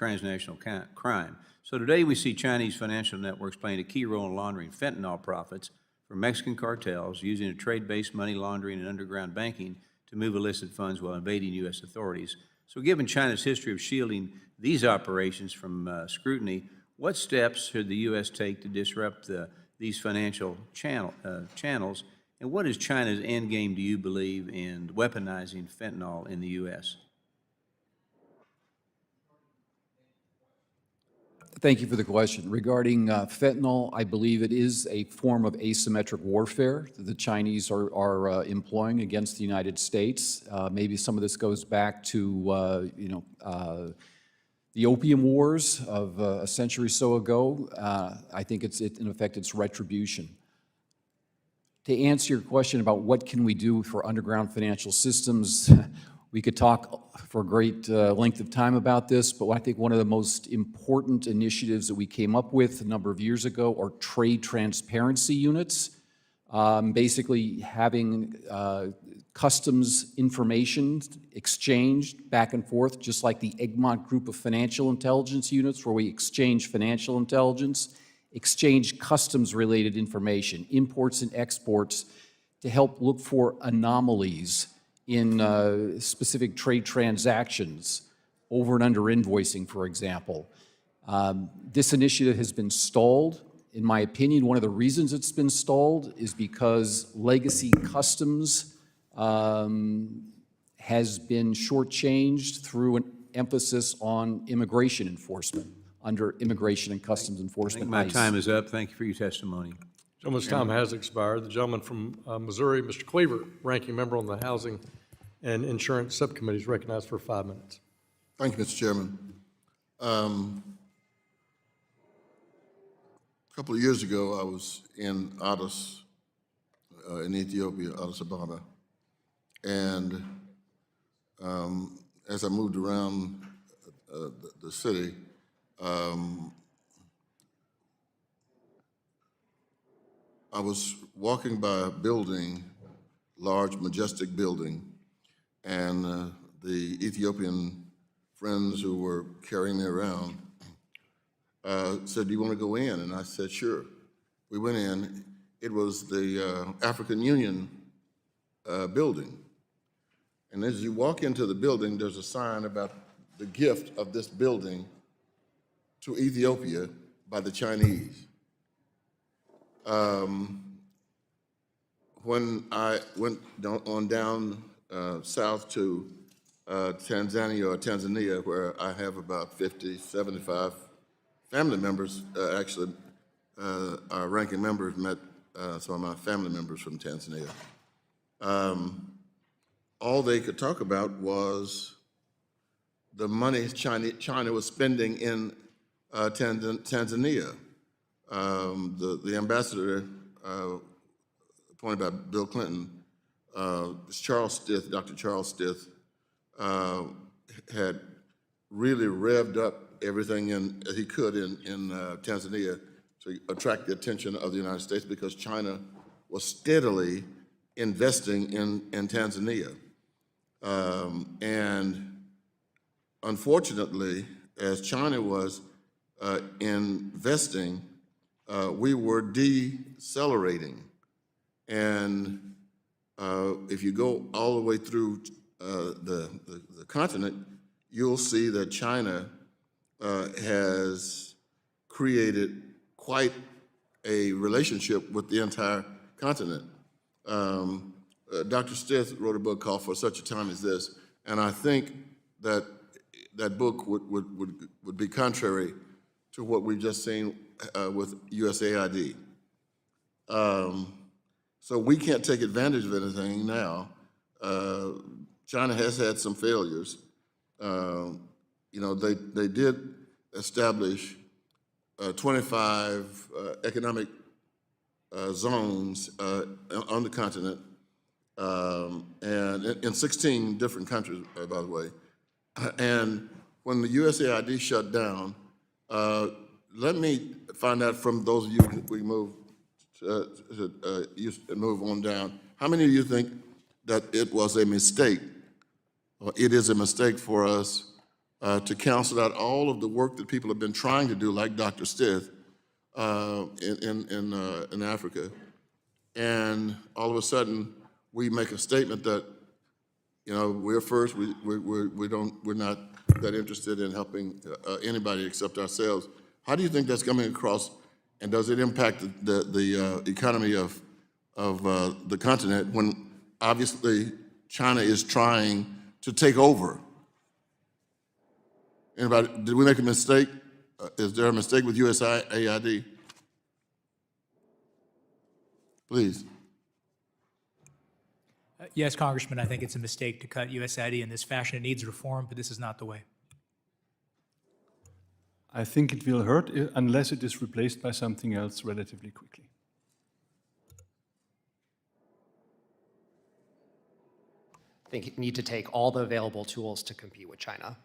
So today we see Chinese financial networks playing a key role in laundering fentanyl profits for Mexican cartels, using a trade-based money laundering and underground banking to move illicit funds while evading U.S. authorities. So given China's history of shielding these operations from scrutiny, what steps should the U.S. take to disrupt these financial channels, and what is China's end game, do you believe, in weaponizing fentanyl in the U.S.? Thank you for the question. Regarding fentanyl, I believe it is a form of asymmetric warfare that the Chinese are employing against the United States. Maybe some of this goes back to, the opium wars of a century or so ago. I think in effect, it's retribution. To answer your question about what can we do for underground financial systems, we could talk for a great length of time about this, but I think one of the most important initiatives that we came up with a number of years ago are trade transparency units, basically having customs information exchanged back and forth, just like the Egmont Group of Financial Intelligence Units, where we exchange financial intelligence, exchange customs-related information, imports and exports, to help look for anomalies in specific trade transactions, over and under invoicing, for example. This initiative has been stalled. In my opinion, one of the reasons it's been stalled is because legacy customs has been shortchanged through an emphasis on immigration enforcement, under Immigration and Customs Enforcement. I think my time is up. Thank you for your testimony. Gentleman's time has expired. The gentleman from Missouri, Mr. Cleaver, ranking member on the Housing and Insurance Subcommittee, is recognized for 5 minutes. Thank you, Mr. Chairman. A couple of years ago, I was in Addis, in Ethiopia, Addis Ababa, and as I moved around the city, I was walking by a building, large, majestic building, and the Ethiopian friends who were carrying me around said, "Do you want to go in?" And I said, "Sure." We went in. It was the African Union building. And as you walk into the building, there's a sign about the gift of this building to Ethiopia by the Chinese. When I went down south to Tanzania, where I have about 50, 75 family members actually our ranking members met some of my family members from Tanzania. All they could talk about was the money China was spending in Tanzania. The ambassador appointed by Bill Clinton, Charles Stith, Dr. Charles Stith, had really revved up everything he could in Tanzania to attract the attention of the United States because China was steadily investing in Tanzania. And unfortunately, as China was investing, we were decelerating. And if you go all the way through the continent, you'll see that China has created quite a relationship with the entire continent. Dr. Stith wrote a book called For Such a Time as This, and I think that that book would be contrary to what we've just seen with USAID. So we can't take advantage of anything now. China has had some failures. They did establish 25 economic zones on the continent, and in 16 different countries, by the way. And when the USAID shut down, let me find out from those of you who we move on down, how many of you think that it was a mistake, or it is a mistake for us to cancel out all of the work that people have been trying to do, like Dr. Stith, in Africa, and all of a sudden we make a statement that, we're first. We're not that interested in helping anybody except ourselves. How do you think that's coming across, and does it impact the economy of the continent when obviously China is trying to take over? Anybody? Did we make a mistake? Is there a mistake with USAID? Please. Yes, Congressman, I think it's a mistake to cut USAID in this fashion. It needs reform, but this is not the way. I think it will hurt unless it is replaced by something else relatively quickly. I think you need to take all the available tools to compete with China.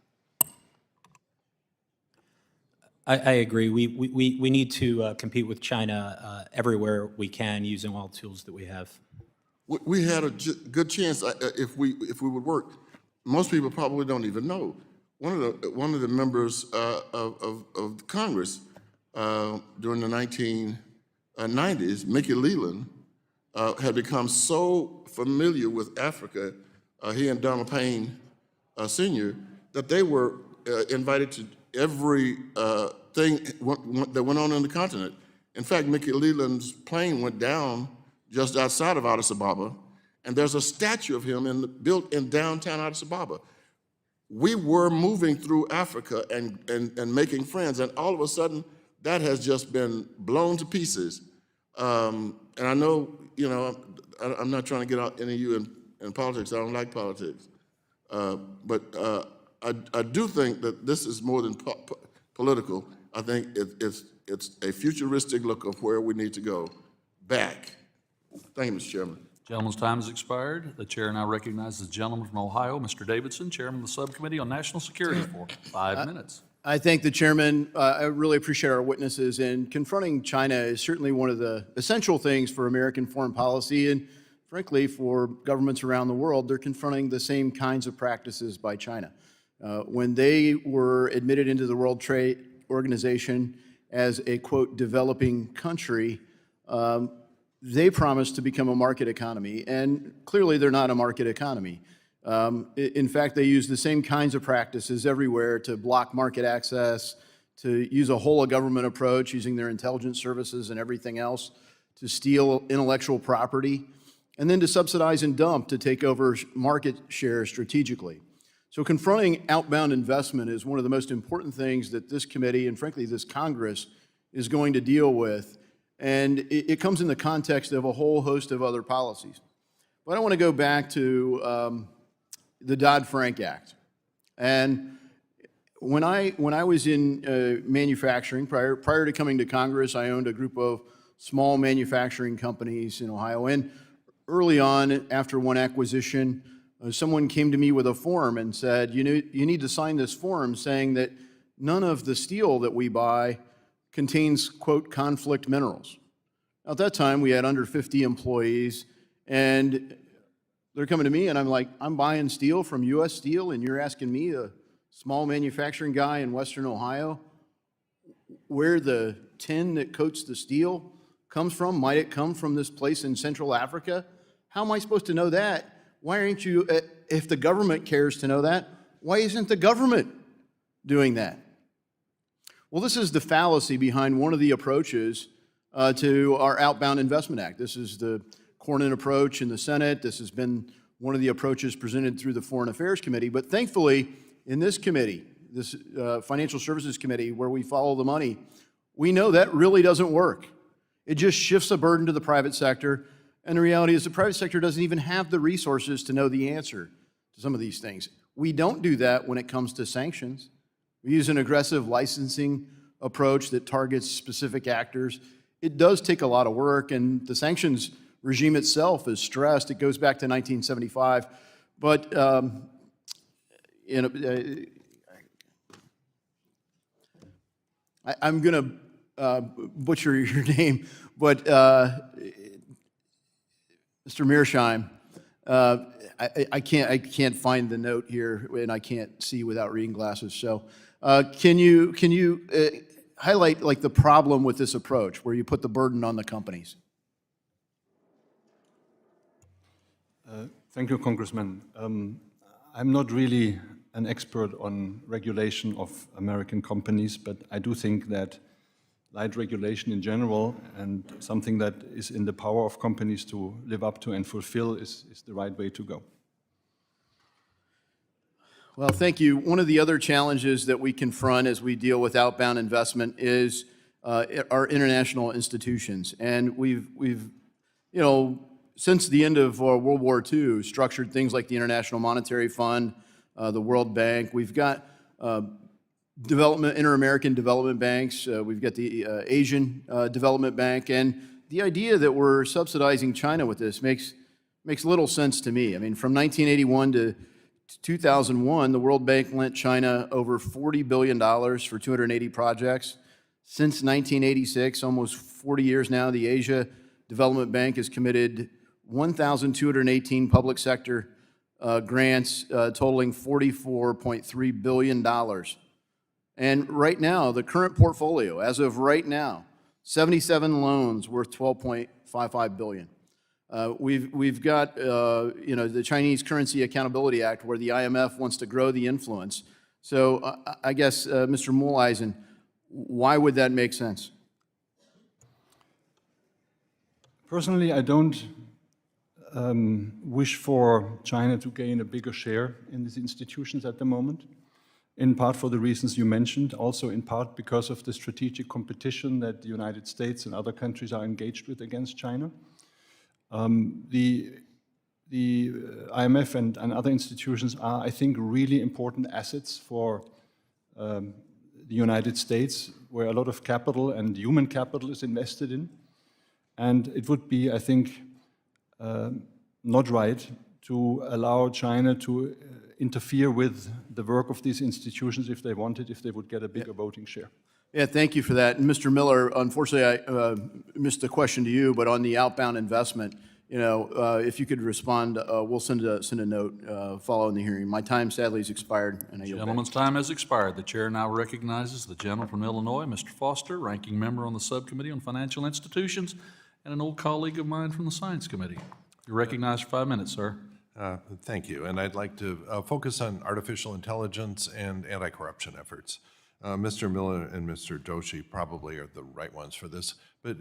I agree. We need to compete with China everywhere we can using all tools that we have. We had a good chance if we would work. Most people probably don't even know. One of the members of Congress during the 1990s, Mickey Leland, had become so familiar with Africa, he and Donald Payne Sr., that they were invited to every thing that went on in the continent. In fact, Mickey Leland's plane went down just outside of Addis Ababa, and there's a statue of him built in downtown Addis Ababa. We were moving through Africa and making friends, and all of a sudden, that has just been blown to pieces. And I know, I'm not trying to get out any of you in politics. I don't like politics. But I do think that this is more than political. I think it's a futuristic look of where we need to go back. Thank you, Mr. Chairman. Gentleman's time has expired. The chair now recognizes the gentleman from Ohio, Mr. Davidson, Chairman of the Subcommittee on National Security, for 5 minutes. I thank the chairman. I really appreciate our witnesses. And confronting China is certainly one of the essential things for American foreign policy. And frankly, for governments around the world, they're confronting the same kinds of practices by China. When they were admitted into the World Trade Organization as a, quote, developing country, they promised to become a market economy, and clearly they're not a market economy. In fact, they use the same kinds of practices everywhere to block market access, to use a whole-of-government approach using their intelligence services and everything else, to steal intellectual property, and then to subsidize and dump to take over market share strategically. So confronting outbound investment is one of the most important things that this committee and frankly this Congress is going to deal with And it comes in the context of a whole host of other policies. But I want to go back to the Dodd-Frank Act. And when I was in manufacturing, prior to coming to Congress, I owned a group of small manufacturing companies in Ohio. And early on, after one acquisition, someone came to me with a form and said, you need to sign this form saying that none of the steel that we buy contains, quote, conflict minerals. Now, at that time, we had under 50 employees, and they're coming to me, and I'm like, I'm buying steel from U.S. Steel, and you're asking me, a small manufacturing guy in Western Ohio, where the tin that coats the steel comes from? Might it come from this place in Central Africa? How am I supposed to know that? Why aren't you, if the government cares to know that, why isn't the government doing that? Well, this is the fallacy behind one of the approaches to our Outbound Investment Act. This is the Cornyn approach in the Senate. This has been one of the approaches presented through the Foreign Affairs Committee. But thankfully, in this committee, this Financial Services Committee, where we follow the money, we know that really doesn't work. It just shifts a burden to the private sector. And the reality is the private sector doesn't even have the resources to know the answer to some of these things. We don't do that when it comes to sanctions. We use an aggressive licensing approach that targets specific actors. It does take a lot of work, and the sanctions regime itself is stressed. It goes back to 1975. But I'm going to butcher your name, but Mr. Mearsheim, I can't find the note here, and I can't see without reading glasses. So, can you highlight like the problem with this approach, where you put the burden on the companies? Thank you, Congressman. I'm not really an expert on regulation of American companies, but I do think that light regulation in general and something that is in the power of companies to live up to and fulfill is the right way to go. Well, thank you. One of the other challenges that we confront as we deal with outbound investment is our international institutions. And we've since the end of World War II, structured things like the International Monetary Fund, the World Bank. We've got inter-American development banks. We've got the Asian Development Bank. And the idea that we're subsidizing China with this makes little sense to me. I mean, from 1981 to 2001, the World Bank lent China over $40 billion for 280 projects. Since 1986, almost 40 years now, the Asia Development Bank has committed 1,218 public sector grants totaling $44.3 billion. And right now, the current portfolio, as of right now, 77 loans worth $12.55 billion. We've got the Chinese Currency Accountability Act, where the IMF wants to grow the influence. So I guess, Mr. Mühleisen, why would that make sense? Personally, I don't wish for China to gain a bigger share in these institutions at the moment, in part for the reasons you mentioned, also in part because of the strategic competition that the United States and other countries are engaged with against China. The IMF and other institutions are, I think, really important assets for the United States, where a lot of capital and human capital is invested in. And it would be, I think, not right to allow China to interfere with the work of these institutions if they wanted, if they would get a bigger voting share. Yeah, thank you for that. And Mr. Miller, unfortunately, I missed the question to you, but on the outbound investment, if you could respond, we'll send a note following the hearing. My time sadly has expired. And Gentleman's time has expired. The chair now recognizes the gentleman from Illinois, Mr. Foster, ranking member on the Subcommittee on Financial Institutions, and an old colleague of mine from the Science Committee. You're recognized for 5 minutes, sir. Thank you. And I'd like to focus on artificial intelligence and anti-corruption efforts. Mr. Miller and Mr. Doshi probably are the right ones for this, but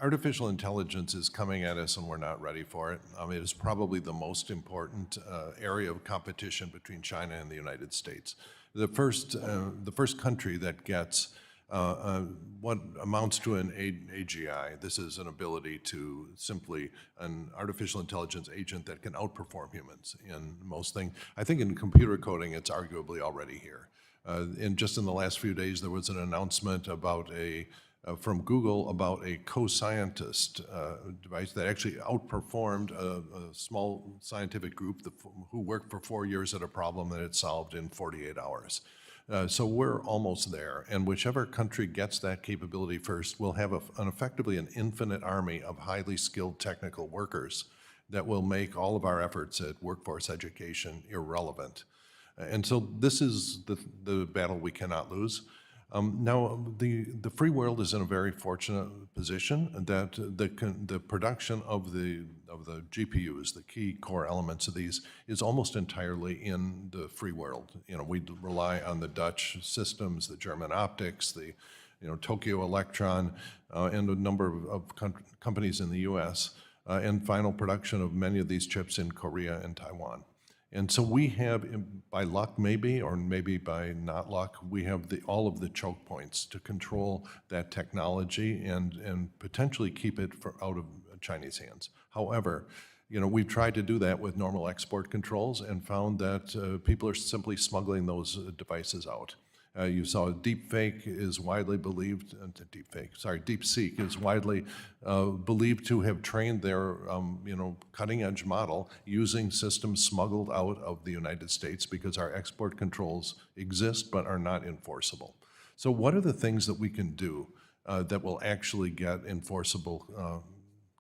artificial intelligence is coming at us and we're not ready for it. It is probably the most important area of competition between China and the United States. The first country that gets what amounts to an AGI. This is an ability to simply, an artificial intelligence agent that can outperform humans in most things. I think in computer coding, it's arguably already here. Just in the last few days, there was an announcement about from Google about a co-scientist device that actually outperformed a small scientific group who worked for 4 years at a problem that it solved in 48 hours. So we're almost there, and whichever country gets that capability first will have effectively an infinite army of highly skilled technical workers that will make all of our efforts at workforce education irrelevant. And so this is the battle we cannot lose. Now, the free world is in a very fortunate position that the production of the GPUs, the key core elements of these, is almost entirely in the free world. We rely on the Dutch systems, the German optics, the Tokyo Electron, and a number of companies in the U.S., and final production of many of these chips in Korea and Taiwan. And so we have, by luck maybe, or maybe by not luck, we have all of the choke points to control that technology and potentially keep it out of Chinese hands. However, we've tried to do that with normal export controls and found that people are simply smuggling those devices out. You saw DeepSeek is widely believed, DeepSeek is widely believed to have trained their, cutting-edge model using systems smuggled out of the United States because our export controls exist but are not enforceable. So what are the things that we can do that will actually get enforceable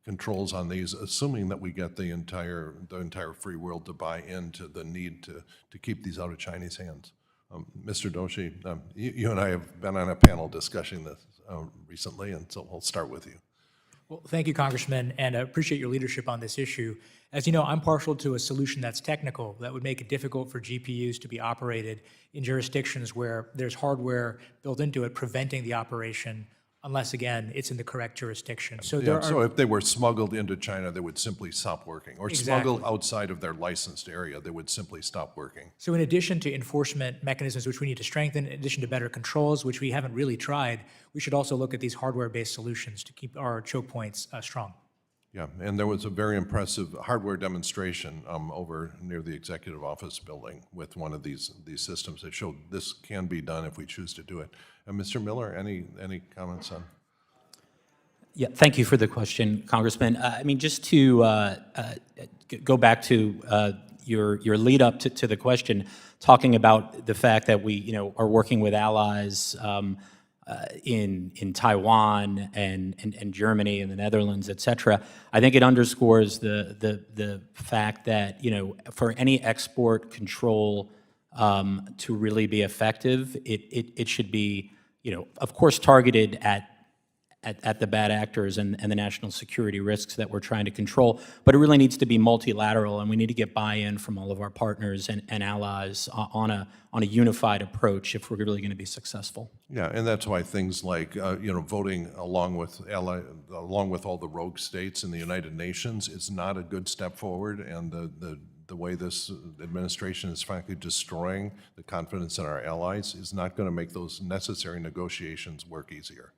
controls on these, assuming that we get the entire free world to buy into the need to keep these out of Chinese hands? Mr. Doshi, you and I have been on a panel discussing this recently, and so we'll start with you. Well, thank you, Congressman, and I appreciate your leadership on this issue. As you know, I'm partial to a solution that's technical, that would make it difficult for GPUs to be operated in jurisdictions where there's hardware built into it preventing the operation, unless, again, it's in the correct jurisdiction. So So if they were smuggled into China, they would simply stop working, or smuggled outside of their licensed area, they would simply stop working. So in addition to enforcement mechanisms, which we need to strengthen, in addition to better controls, which we haven't really tried, we should also look at these hardware-based solutions to keep our choke points strong. Yeah, and there was a very impressive hardware demonstration over near the Executive Office building with one of these systems that showed this can be done if we choose to do it. Mr. Miller, any comments on? Yeah, thank you for the question, Congressman. I mean, just to go back to your lead up to the question, talking about the fact that we are working with allies in Taiwan and Germany and the Netherlands, et cetera. I think it underscores the fact that for any export control to really be effective, it should be of course targeted at the bad actors and the national security risks that we're trying to control, but it really needs to be multilateral, and we need to get buy-in from all of our partners and allies on a unified approach if we're really going to be successful. Yeah, and that's why things like voting along with all the rogue states in the United Nations is not a good step forward, and the way this administration is frankly destroying the confidence in our allies is not going to make those necessary negotiations work easier.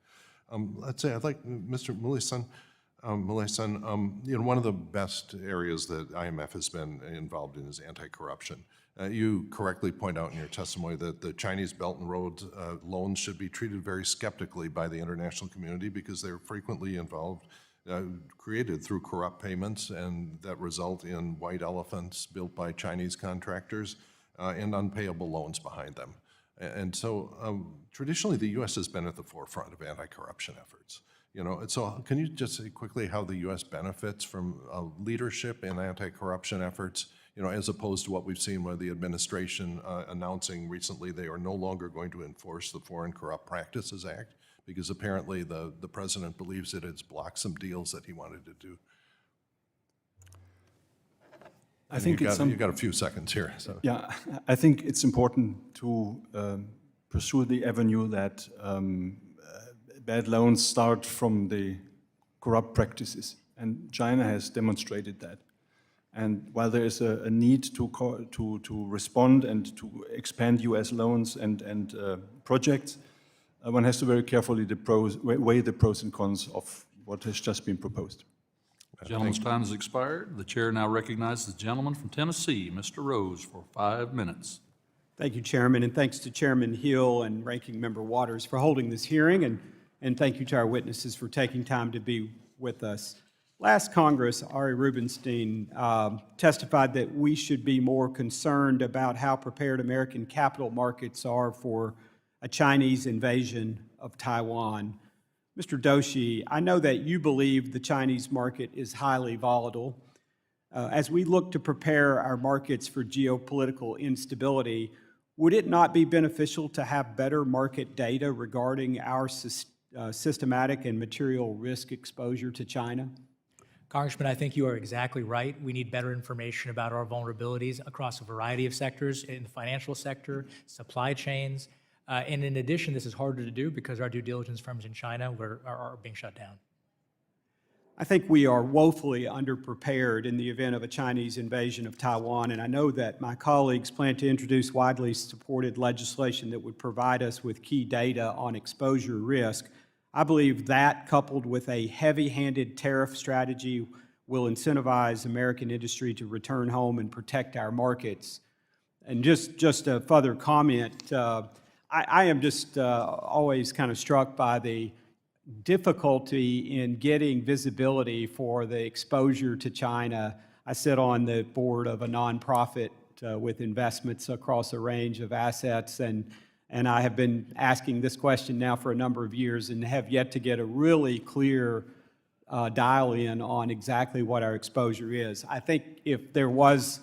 Let's say I'd like Mr. Mühleisen. One of the best areas that IMF has been involved in is anti-corruption. You correctly point out in your testimony that the Chinese Belt and Road loans should be treated very skeptically by the international community because they're frequently created through corrupt payments and that result in white elephants built by Chinese contractors and unpayable loans behind them. And so traditionally, the U.S. has been at the forefront of anti-corruption efforts. So can you just say quickly how the U.S. benefits from leadership in anti-corruption efforts, as opposed to what we've seen with the administration announcing recently they are no longer going to enforce the Foreign Corrupt Practices Act because apparently the president believes it has blocked some deals that he wanted to do. I think you've got a few seconds here. So. Yeah, I think it's important to pursue the avenue that bad loans start from the corrupt practices, and China has demonstrated that. And while there is a need to respond and to expand U.S. loans and projects, one has to very carefully weigh the pros and cons of what has just been proposed. Gentleman's time has expired. The chair now recognizes the gentleman from Tennessee, Mr. Rose, for 5 minutes. Thank you, Chairman, and thanks to Chairman Hill and Ranking Member Waters for holding this hearing, and thank you to our witnesses for taking time to be with us. Last Congress, Ari Rubenstein testified that we should be more concerned about how prepared American capital markets are for a Chinese invasion of Taiwan. Mr. Doshi, I know that you believe the Chinese market is highly volatile. As we look to prepare our markets for geopolitical instability, would it not be beneficial to have better market data regarding our systematic and material risk exposure to China? Congressman, I think you are exactly right. We need better information about our vulnerabilities across a variety of sectors in the financial sector, supply chains, and in addition, this is harder to do because our due diligence firms in China are being shut down. I think we are woefully underprepared in the event of a Chinese invasion of Taiwan, and I know that my colleagues plan to introduce widely supported legislation that would provide us with key data on exposure risk. I believe that, coupled with a heavy-handed tariff strategy, will incentivize American industry to return home and protect our markets. And just a further comment, I am just always kind of struck by the difficulty in getting visibility for the exposure to China. I sit on the board of a nonprofit with investments across a range of assets, and I have been asking this question now for a number of years and have yet to get a really clear dial-in on exactly what our exposure is. I think if there was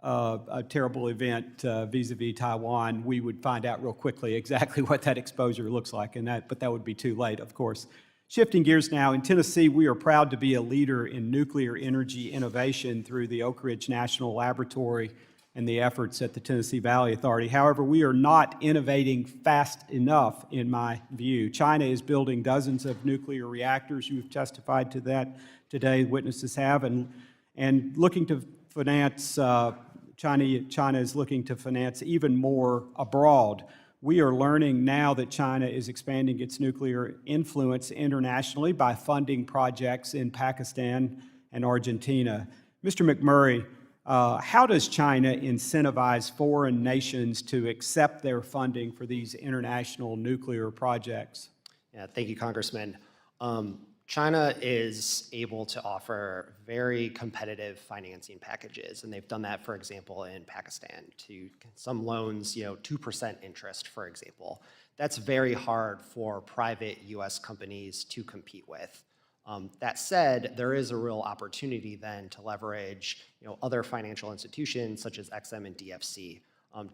a terrible event vis-a-vis Taiwan, we would find out real quickly exactly what that exposure looks like, but that would be too late, of course. Shifting gears now, in Tennessee, we are proud to be a leader in nuclear energy innovation through the Oak Ridge National Laboratory and the efforts at the Tennessee Valley Authority. However, we are not innovating fast enough, in my view. China is building dozens of nuclear reactors. You've testified to that today, witnesses have, and looking to finance, China is looking to finance even more abroad. We are learning now that China is expanding its nuclear influence internationally by funding projects in Pakistan and Argentina. Mr. McMurray, how does China incentivize foreign nations to accept their funding for these international nuclear projects? Yeah, thank you, Congressman. China is able to offer very competitive financing packages, and they've done that, for example, in Pakistan, to some loans, 2% interest, for example. That's very hard for private U.S. companies to compete with. That said, there is a real opportunity then to leverage other financial institutions such as XM and DFC.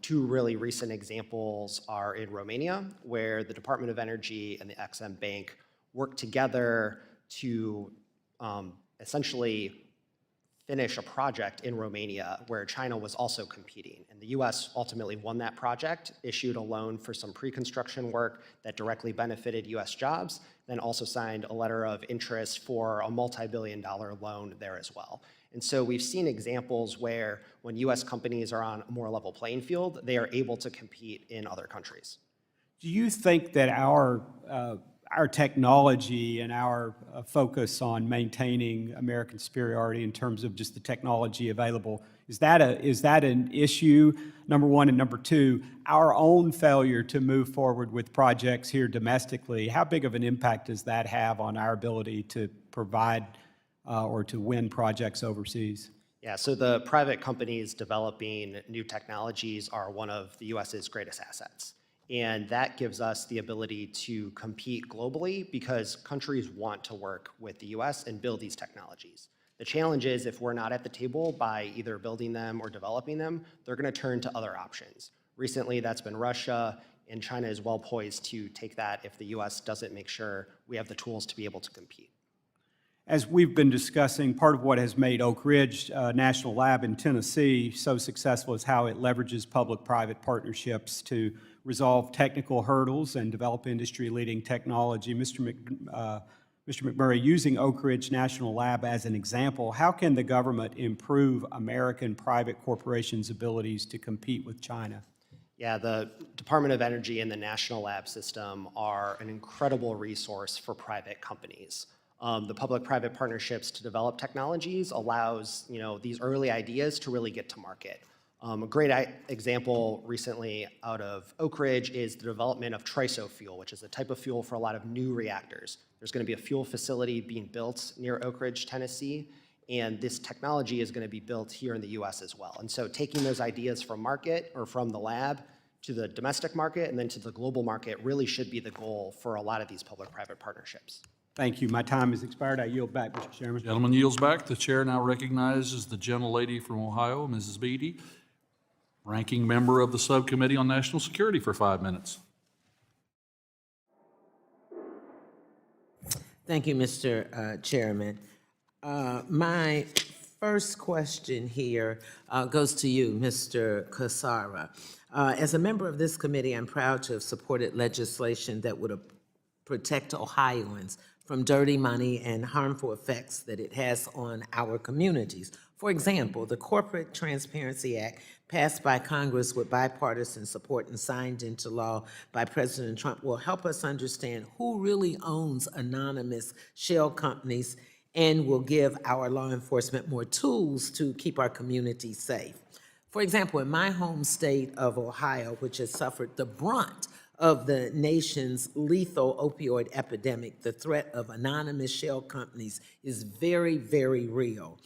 Two really recent examples are in Romania, where the Department of Energy and the XM Bank work together to essentially finish a project in Romania where China was also competing. And the US ultimately won that project, issued a loan for some pre-construction work that directly benefited US jobs, then also signed a letter of interest for a multi-billion-dollar loan there as well. And so we've seen examples where when US companies are on a more level playing field, they are able to compete in other countries. Do you think that our technology and our focus on maintaining American superiority in terms of just the technology available, is that an issue, number one? And number two, our own failure to move forward with projects here domestically, how big of an impact does that have on our ability to provide or to win projects overseas? Yeah, so the private companies developing new technologies are one of the US's greatest assets. And that gives us the ability to compete globally because countries want to work with the US and build these technologies. The challenge is if we're not at the table by either building them or developing them, they're going to turn to other options. Recently, that's been Russia, and China is well poised to take that if the US doesn't make sure we have the tools to be able to compete. As we've been discussing, part of what has made Oak Ridge National Lab in Tennessee so successful is how it leverages public-private partnerships to resolve technical hurdles and develop industry-leading technology. Mr. McMurray, using Oak Ridge National Lab as an example, how can the government improve American private corporations' abilities to compete with China? Yeah, the Department of Energy and the National Lab System are an incredible resource for private companies. The public-private partnerships to develop technologies allows these early ideas to really get to market. A great example recently out of Oak Ridge is the development of triso fuel, which is a type of fuel for a lot of new reactors. There's going to be a fuel facility being built near Oak Ridge, Tennessee, and this technology is going to be built here in the US as well. And so taking those ideas from market or from the lab to the domestic market and then to the global market really should be the goal for a lot of these public-private partnerships. Thank you. My time has expired. I yield back, Mr. Chairman. Gentleman yields back. The chair now recognizes the gentlelady from Ohio, Mrs. Beatty, ranking member of the Subcommittee on National Security, for 5 minutes. Thank you, Mr. Chairman. My first question here goes to you, Mr. Cassara. As a member of this committee, I'm proud to have supported legislation that would protect Ohioans from dirty money and harmful effects that it has on our communities. For example, the Corporate Transparency Act, passed by Congress with bipartisan support and signed into law by President Trump, will help us understand who really owns anonymous shell companies and will give our law enforcement more tools to keep our communities safe. For example, in my home state of Ohio, which has suffered the brunt of the nation's lethal opioid epidemic, the threat of anonymous shell companies is very, very real.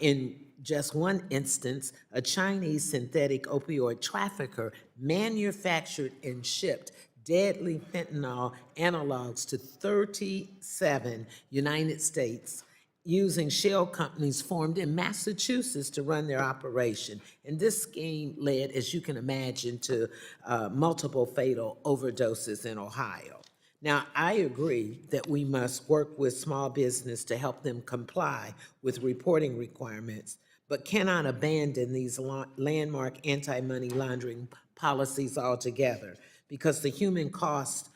In just one instance, a Chinese synthetic opioid trafficker manufactured and shipped deadly fentanyl analogs to 37 United States using shell companies formed in Massachusetts to run their operation. And this scheme led, as you can imagine, to multiple fatal overdoses in Ohio. Now, I agree that we must work with small business to help them comply with reporting requirements, but cannot abandon these landmark anti-money laundering policies altogether because the human cost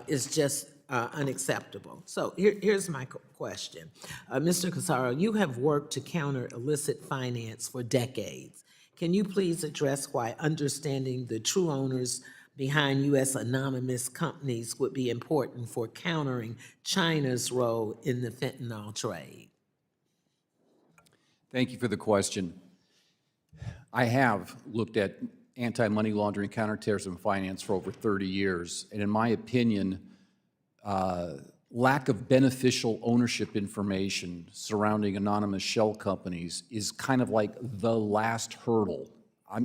is just unacceptable. So here's my question. Mr. Cassara, you have worked to counter illicit finance for decades. Can you please address why understanding the true owners behind U.S. anonymous companies would be important for countering China's role in the fentanyl trade? Thank you for the question. I have looked at anti-money laundering, counterterrorism finance for over 30 years, and in my opinion, lack of beneficial ownership information surrounding anonymous shell companies is kind of like the last hurdle.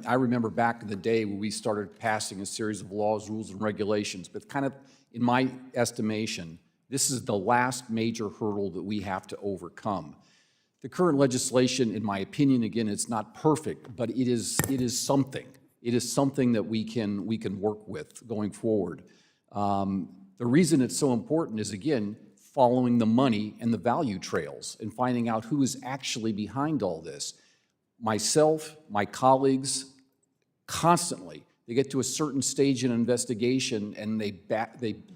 I remember back in the day when we started passing a series of laws, rules, and regulations, but kind of, in my estimation, this is the last major hurdle that we have to overcome. The current legislation, in my opinion, again, it's not perfect, but it is something. It is something that we can work with going forward. The reason it's so important is, again, following the money and the value trails and finding out who is actually behind all this. Myself, my colleagues, constantly, they get to a certain stage in an investigation and they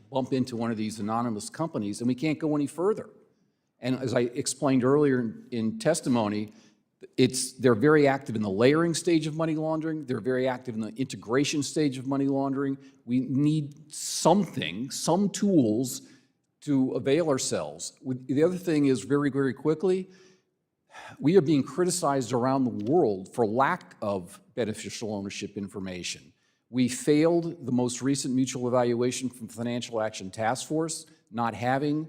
bump into one of these anonymous companies and we can't go any further. And as I explained earlier in testimony, they're very active in the layering stage of money laundering. They're very active in the integration stage of money laundering. We need something, some tools to avail ourselves. The other thing is, very, very quickly, we are being criticized around the world for lack of beneficial ownership information. We failed the most recent mutual evaluation from Financial Action Task Force, not having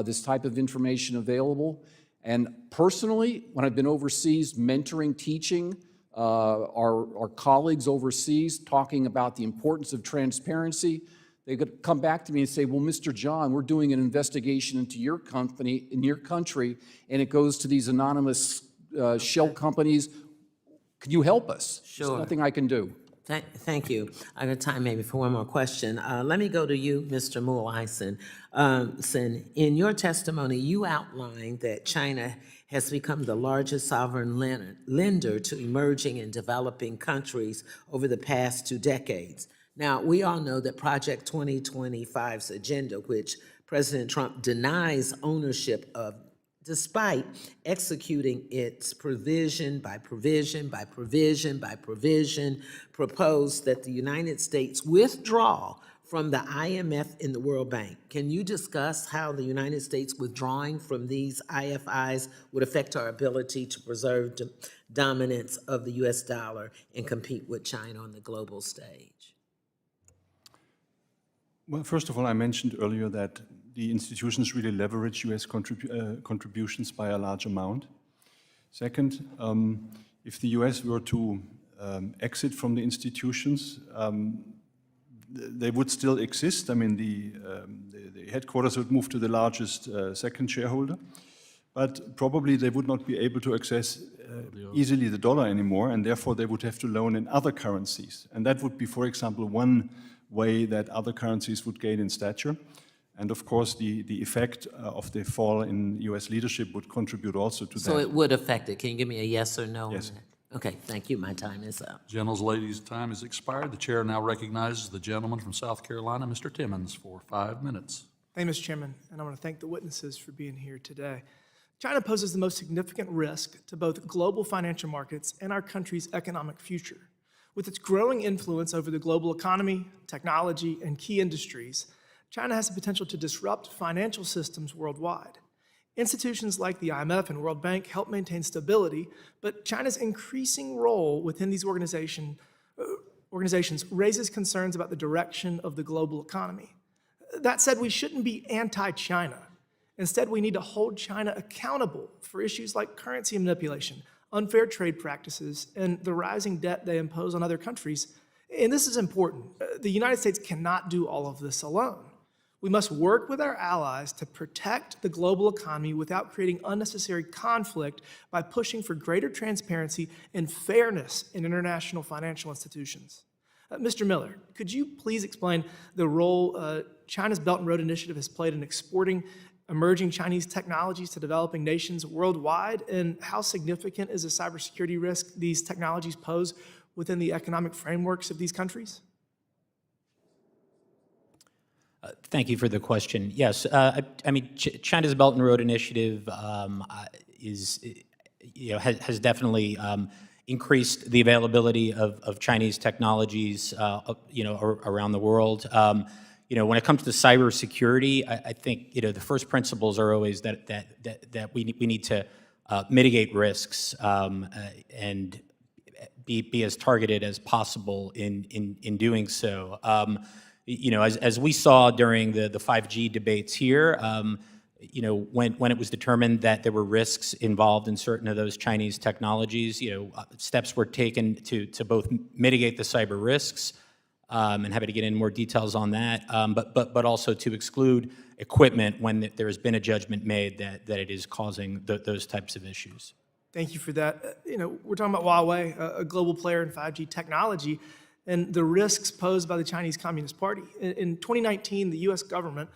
this type of information available. And personally, when I've been overseas mentoring, teaching our colleagues overseas, talking about the importance of transparency, they could come back to me and say, well, Mr. John, we're doing an investigation into your company, in your country, and it goes to these anonymous shell companies. Can you help us? Sure. There's nothing I can do. Thank you. I got time maybe for one more question. Let me go to you, Mr. Mühleisen. In your testimony, you outlined that China has become the largest sovereign lender to emerging and developing countries over the past 2 decades. Now, we all know that Project 2025's agenda, which President Trump denies ownership of, despite executing its provision by provision by provision by provision, proposed that the United States withdraw from the IMF and the World Bank. Can you discuss how the United States withdrawing from these IFIs would affect our ability to preserve dominance of the US dollar and compete with China on the global stage? Well, first of all, I mentioned earlier that the institutions really leverage US contributions by a large amount. Second, if the US were to exit from the institutions, they would still exist. I mean, the headquarters would move to the largest second shareholder, but probably they would not be able to access easily the dollar anymore, and therefore they would have to loan in other currencies. And that would be, for example, one way that other currencies would gain in stature. And of course, the effect of the fall in US leadership would contribute also to that. So it would affect it. Can you give me a yes or no? Yes. On that? Okay, thank you. My time is up. Gentlemen's ladies' time has expired. The chair now recognizes the gentleman from South Carolina, Mr. Timmons, for 5 minutes. Thank you, Mr. Chairman, and I want to thank the witnesses for being here today. China poses the most significant risk to both global financial markets and our country's economic future. With its growing influence over the global economy, technology, and key industries, China has the potential to disrupt financial systems worldwide. Institutions like the IMF and World Bank help maintain stability, but China's increasing role within these organizations raises concerns about the direction of the global economy. That said, we shouldn't be anti-China. Instead, we need to hold China accountable for issues like currency manipulation, unfair trade practices, and the rising debt they impose on other countries. And this is important. The United States cannot do all of this alone. We must work with our allies to protect the global economy without creating unnecessary conflict by pushing for greater transparency and fairness in international financial institutions. Mr. Miller, could you please explain the role China's Belt and Road Initiative has played in exporting emerging Chinese technologies to developing nations worldwide, and how significant is a cybersecurity risk these technologies pose within the economic frameworks of these countries? Thank you for the question. Yes, I mean, China's Belt and Road Initiative has definitely increased the availability of Chinese technologies, around the world. When it comes to cybersecurity, I think the first principles are always that we need to mitigate risks and be as targeted as possible in doing so. As we saw during the 5G debates here, when it was determined that there were risks involved in certain of those Chinese technologies, steps were taken to both mitigate the cyber risks, and happy to get into more details on that, but also to exclude equipment when there has been a judgment made that it is causing those types of issues. Thank you for that. We're talking about Huawei, a global player in 5G technology, and the risks posed by the Chinese Communist Party. In 2019, the US government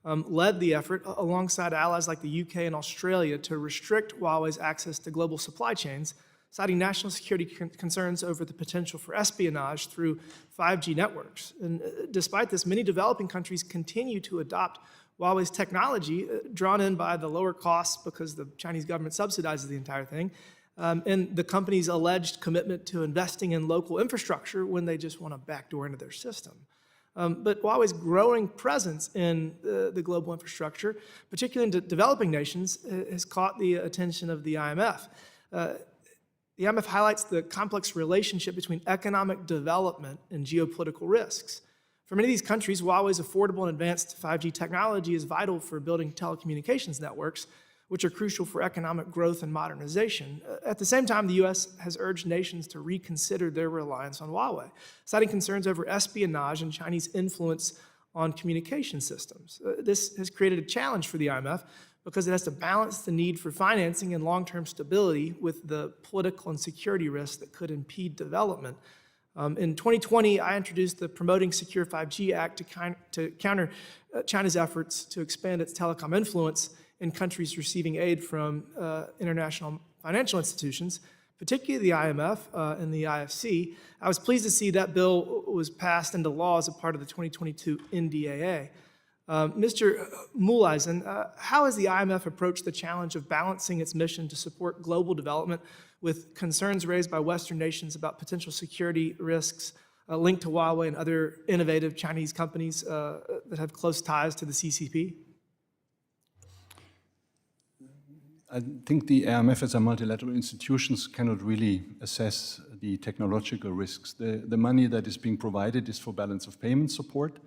led the effort alongside allies like the UK and Australia to restrict Huawei's access to global supply chains, citing national security concerns over the potential for espionage through 5G networks. And despite this, many developing countries continue to adopt Huawei's technology, drawn in by the lower costs because the Chinese government subsidizes the entire thing, and the company's alleged commitment to investing in local infrastructure when they just want to backdoor into their system. But Huawei's growing presence in the global infrastructure, particularly in developing nations, has caught the attention of the IMF. The IMF highlights the complex relationship between economic development and geopolitical risks. For many of these countries, Huawei's affordable and advanced 5G technology is vital for building telecommunications networks, which are crucial for economic growth and modernization. At the same time, the U.S. has urged nations to reconsider their reliance on Huawei, citing concerns over espionage and Chinese influence on communication systems. This has created a challenge for the IMF because it has to balance the need for financing and long-term stability with the political and security risks that could impede development. In 2020, I introduced the Promoting Secure 5G Act to counter China's efforts to expand its telecom influence in countries receiving aid from international financial institutions, particularly the IMF and the IFC. I was pleased to see that bill was passed into law as a part of the 2022 NDAA. Mr. Mühleisen, how has the IMF approached the challenge of balancing its mission to support global development with concerns raised by Western nations about potential security risks linked to Huawei and other innovative Chinese companies that have close ties to the CCP? I think the IMF as a multilateral institutions cannot really assess the technological risks. The money that is being provided is for balance of payment support.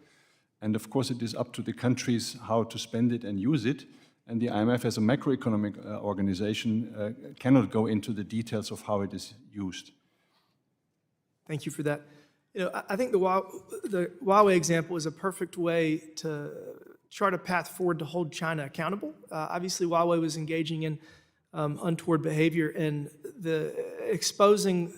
And of course, it is up to the countries how to spend it and use it. And the IMF as a macroeconomic organization cannot go into the details of how it is used. Thank you for that. I think the Huawei example is a perfect way to chart a path forward to hold China accountable. Obviously, Huawei was engaging in untoward behavior, and exposing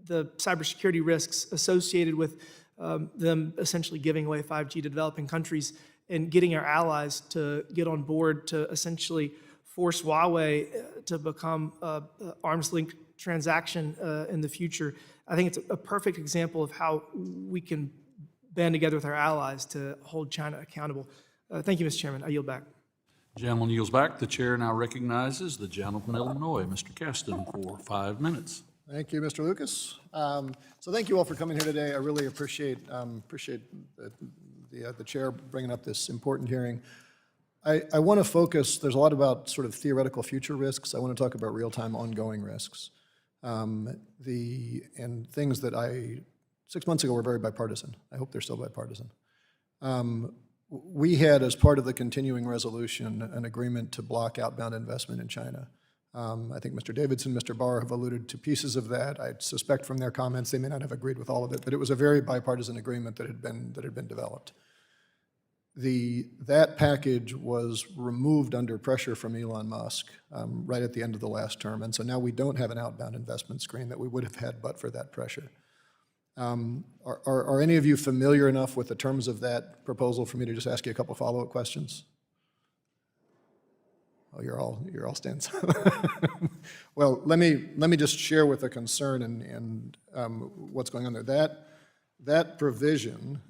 the cybersecurity risks associated with them essentially giving away 5G to developing countries and getting our allies to get on board to essentially force Huawei to become an arm's-length transaction in the future. I think it's a perfect example of how we can band together with our allies to hold China accountable. Thank you, Mr. Chairman. I yield back. Gentleman yields back. The chair now recognizes the gentleman from Illinois, Mr. Keston, for 5 minutes. Thank you, Mr. Lucas. So thank you all for coming here today. I really appreciate the chair bringing up this important hearing. I want to focus, there's a lot about sort of theoretical future risks. I want to talk about real-time ongoing risks. And things that 6 months ago were very bipartisan. I hope they're still bipartisan. We had, as part of the continuing resolution, an agreement to block outbound investment in China. I think Mr. Davidson, Mr. Barr have alluded to pieces of that. I suspect from their comments they may not have agreed with all of it, but it was a very bipartisan agreement that had been developed. That package was removed under pressure from Elon Musk right at the end of the last term, and so now we don't have an outbound investment screen that we would have had but for that pressure. Are any of you familiar enough with the terms of that proposal for me to just ask you a couple follow-up questions? Oh, you're all stands. Well, let me just share with the concern and what's going on there. That provision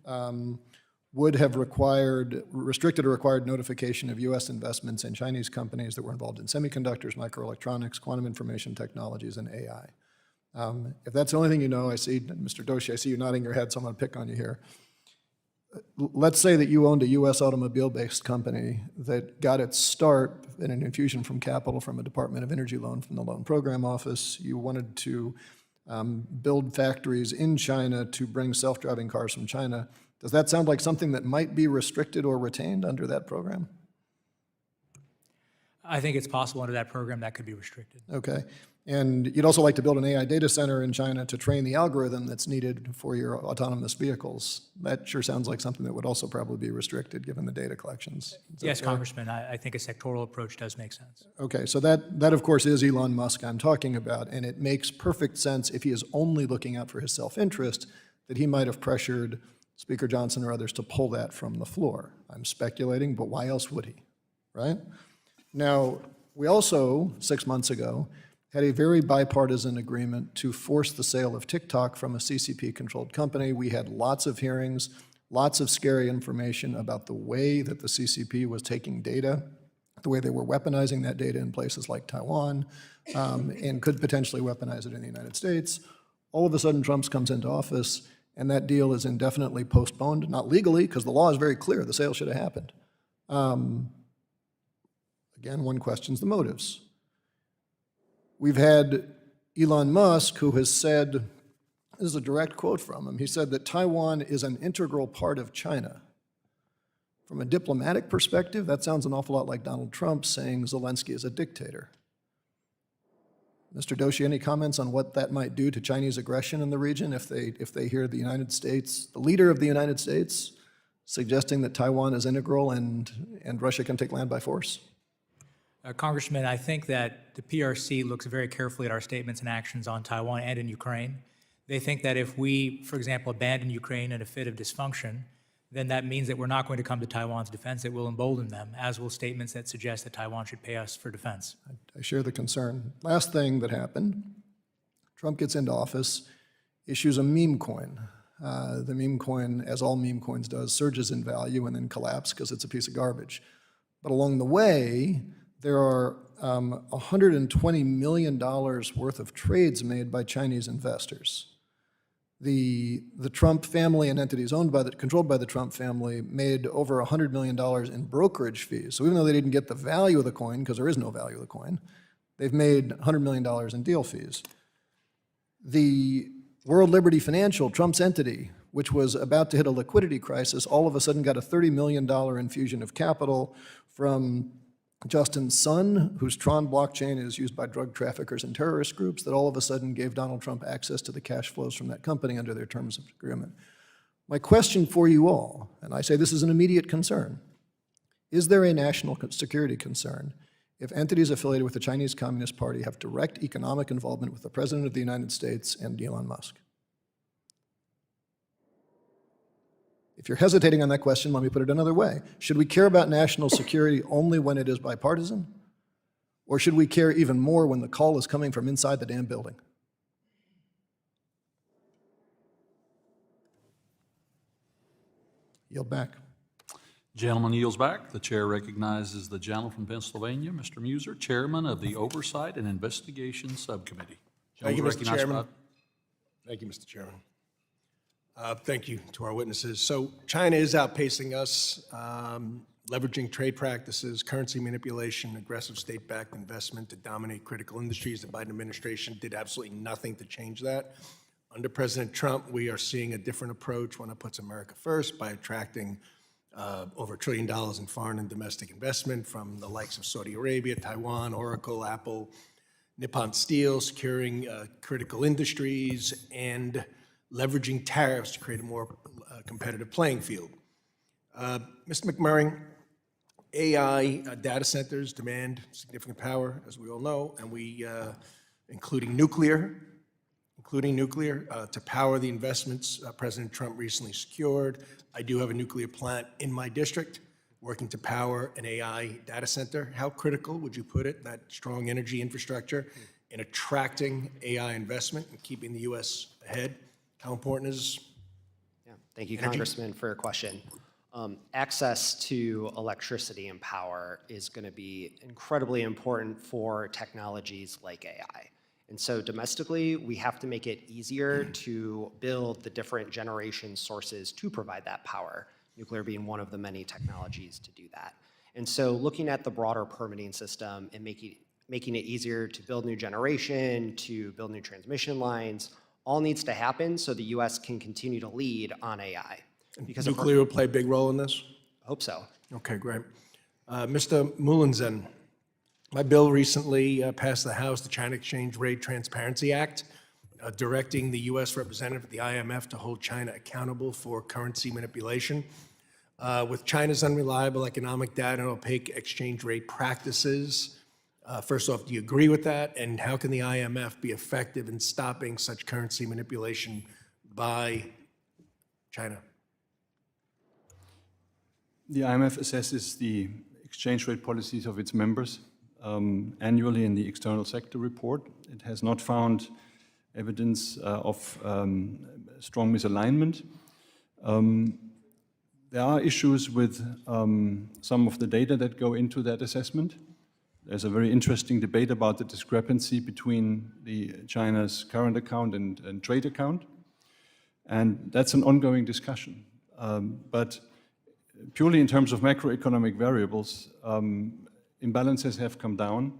would have restricted or required notification of U.S. investments in Chinese companies that were involved in semiconductors, microelectronics, quantum information technologies, and AI. If that's the only thing you know, I see, Mr. Doshi, I see you nodding your head, so I'm going to pick on you here. Let's say that you owned a U.S. automobile-based company that got its start in an infusion from capital from a Department of Energy loan from the Loan Program Office. You wanted to build factories in China to bring self-driving cars from China. Does that sound like something that might be restricted or retained under that program? I think it's possible under that program that could be restricted. Okay. And you'd also like to build an AI data center in China to train the algorithm that's needed for your autonomous vehicles. That sure sounds like something that would also probably be restricted given the data collections. Yes, Congressman, I think a sectoral approach does make sense. Okay, so that of course is Elon Musk I'm talking about, and it makes perfect sense if he is only looking out for his self-interest that he might have pressured Speaker Johnson or others to pull that from the floor. I'm speculating, but why else would he, right? Now, we also, 6 months ago, had a very bipartisan agreement to force the sale of TikTok from a CCP-controlled company. We had lots of hearings, lots of scary information about the way that the CCP was taking data, the way they were weaponizing that data in places like Taiwan, and could potentially weaponize it in the United States. All of a sudden, Trump comes into office, and that deal is indefinitely postponed, not legally, because the law is very clear, the sale should have happened. Again, one questions the motives. We've had Elon Musk, who has said, this is a direct quote from him, he said that Taiwan is an integral part of China. From a diplomatic perspective, that sounds an awful lot like Donald Trump saying Zelensky is a dictator. Mr. Doshi, any comments on what that might do to Chinese aggression in the region if they hear the United States, the leader of the United States, suggesting that Taiwan is integral and Russia can take land by force? Congressman, I think that the PRC looks very carefully at our statements and actions on Taiwan and in Ukraine. They think that if we, for example, abandon Ukraine in a fit of dysfunction, then that means that we're not going to come to Taiwan's defense. It will embolden them, as will statements that suggest that Taiwan should pay us for defense. I share the concern. Last thing that happened, Trump gets into office, issues a meme coin. The meme coin, as all meme coins does, surges in value and then collapses because it's a piece of garbage. But along the way, there are $120 million worth of trades made by Chinese investors. The Trump family and entities controlled by the Trump family made over $100 million in brokerage fees. So even though they didn't get the value of the coin, because there is no value of the coin, they've made $100 million in deal fees. The World Liberty Financial, Trump's entity, which was about to hit a liquidity crisis, all of a sudden got a $30 million infusion of capital from Justin's son, whose Tron blockchain is used by drug traffickers and terrorist groups, that all of a sudden gave Donald Trump access to the cash flows from that company under their terms of agreement. My question for you all, and I say this is an immediate concern, is there a national security concern if entities affiliated with the Chinese Communist Party have direct economic involvement with the President of the United States and Elon Musk? If you're hesitating on that question, let me put it another way. Should we care about national security only when it is bipartisan? Or should we care even more when the call is coming from inside the damn building? Yield back. Gentleman yields back. The chair recognizes the gentleman from Pennsylvania, Mr. Muser, chairman of the Oversight and Investigation Subcommittee. Thank you, Gentleman Mr. recognized Chairman. by- Thank you, Mr. Chairman. Thank you to our witnesses. So China is outpacing us, leveraging trade practices, currency manipulation, aggressive state-backed investment to dominate critical industries. The Biden administration did absolutely nothing to change that. Under President Trump, we are seeing a different approach, one that puts America first by attracting over $1 trillion in foreign and domestic investment from the likes of Saudi Arabia, Taiwan, Oracle, Apple, Nippon Steel, securing critical industries, and leveraging tariffs to create a more competitive playing field. Mr. McMurray, AI data centers demand significant power, as we all know, and including nuclear, to power the investments President Trump recently secured. I do have a nuclear plant in my district working to power an AI data center. How critical would you put it, that strong energy infrastructure, in attracting AI investment and keeping the U.S. ahead? How important is Thank you, energy? Congressman, for your question. Access to electricity and power is going to be incredibly important for technologies like AI. And so domestically, we have to make it easier to build the different generation sources to provide that power, nuclear being one of the many technologies to do that. And so looking at the broader permitting system and making it easier to build new generation, to build new transmission lines, all needs to happen so the U.S. can continue to lead on AI. Because nuclear will play a big role in this? I hope so. Okay, great. Mr. Mühleisen, my bill recently passed the House, the China Exchange Rate Transparency Act, directing the U.S. representative at the IMF to hold China accountable for currency manipulation. With China's unreliable economic data and opaque exchange rate practices, first off, do you agree with that? And how can the IMF be effective in stopping such currency manipulation by China? The IMF assesses the exchange rate policies of its members annually in the external sector report. It has not found evidence of strong misalignment. There are issues with some of the data that go into that assessment. There's a very interesting debate about the discrepancy between China's current account and trade account. And that's an ongoing discussion. But purely in terms of macroeconomic variables, imbalances have come down,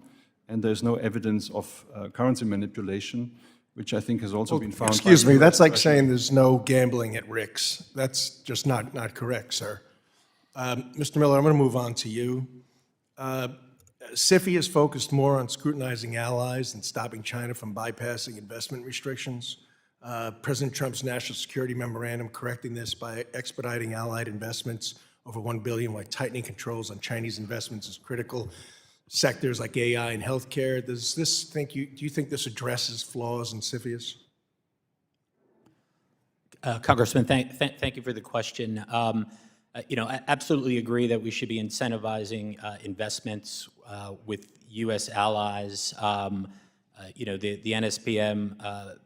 and there's no evidence of currency manipulation, which I think has also been found. Excuse me, that's like saying there's no gambling at Rick's. That's just not correct, sir. Mr. Miller, I'm going to move on to you. SIFI is focused more on scrutinizing allies and stopping China from bypassing investment restrictions. President Trump's national security memorandum correcting this by expediting allied investments over $1 billion while tightening controls on Chinese investments is critical. Sectors like AI and healthcare. Do you think this addresses flaws in CFIUS? Congressman, thank you for the question. I absolutely agree that we should be incentivizing investments with U.S. allies. The NSPM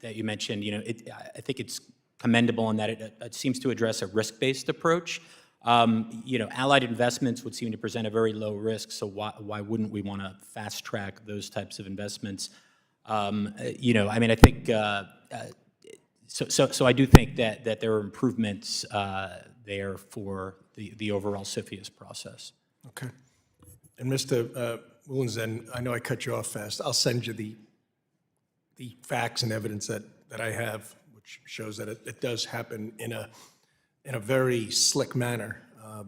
that you mentioned, I think it's commendable in that it seems to address a risk-based approach. Allied investments would seem to present a very low risk, so why wouldn't we want to fast-track those types of investments? I think, so I do think that there are improvements there for the overall CFIUS process. Okay. And Mr. Mühleisen, I know I cut you off fast. I'll send you the facts and evidence that I have, which shows that it does happen in a very slick manner,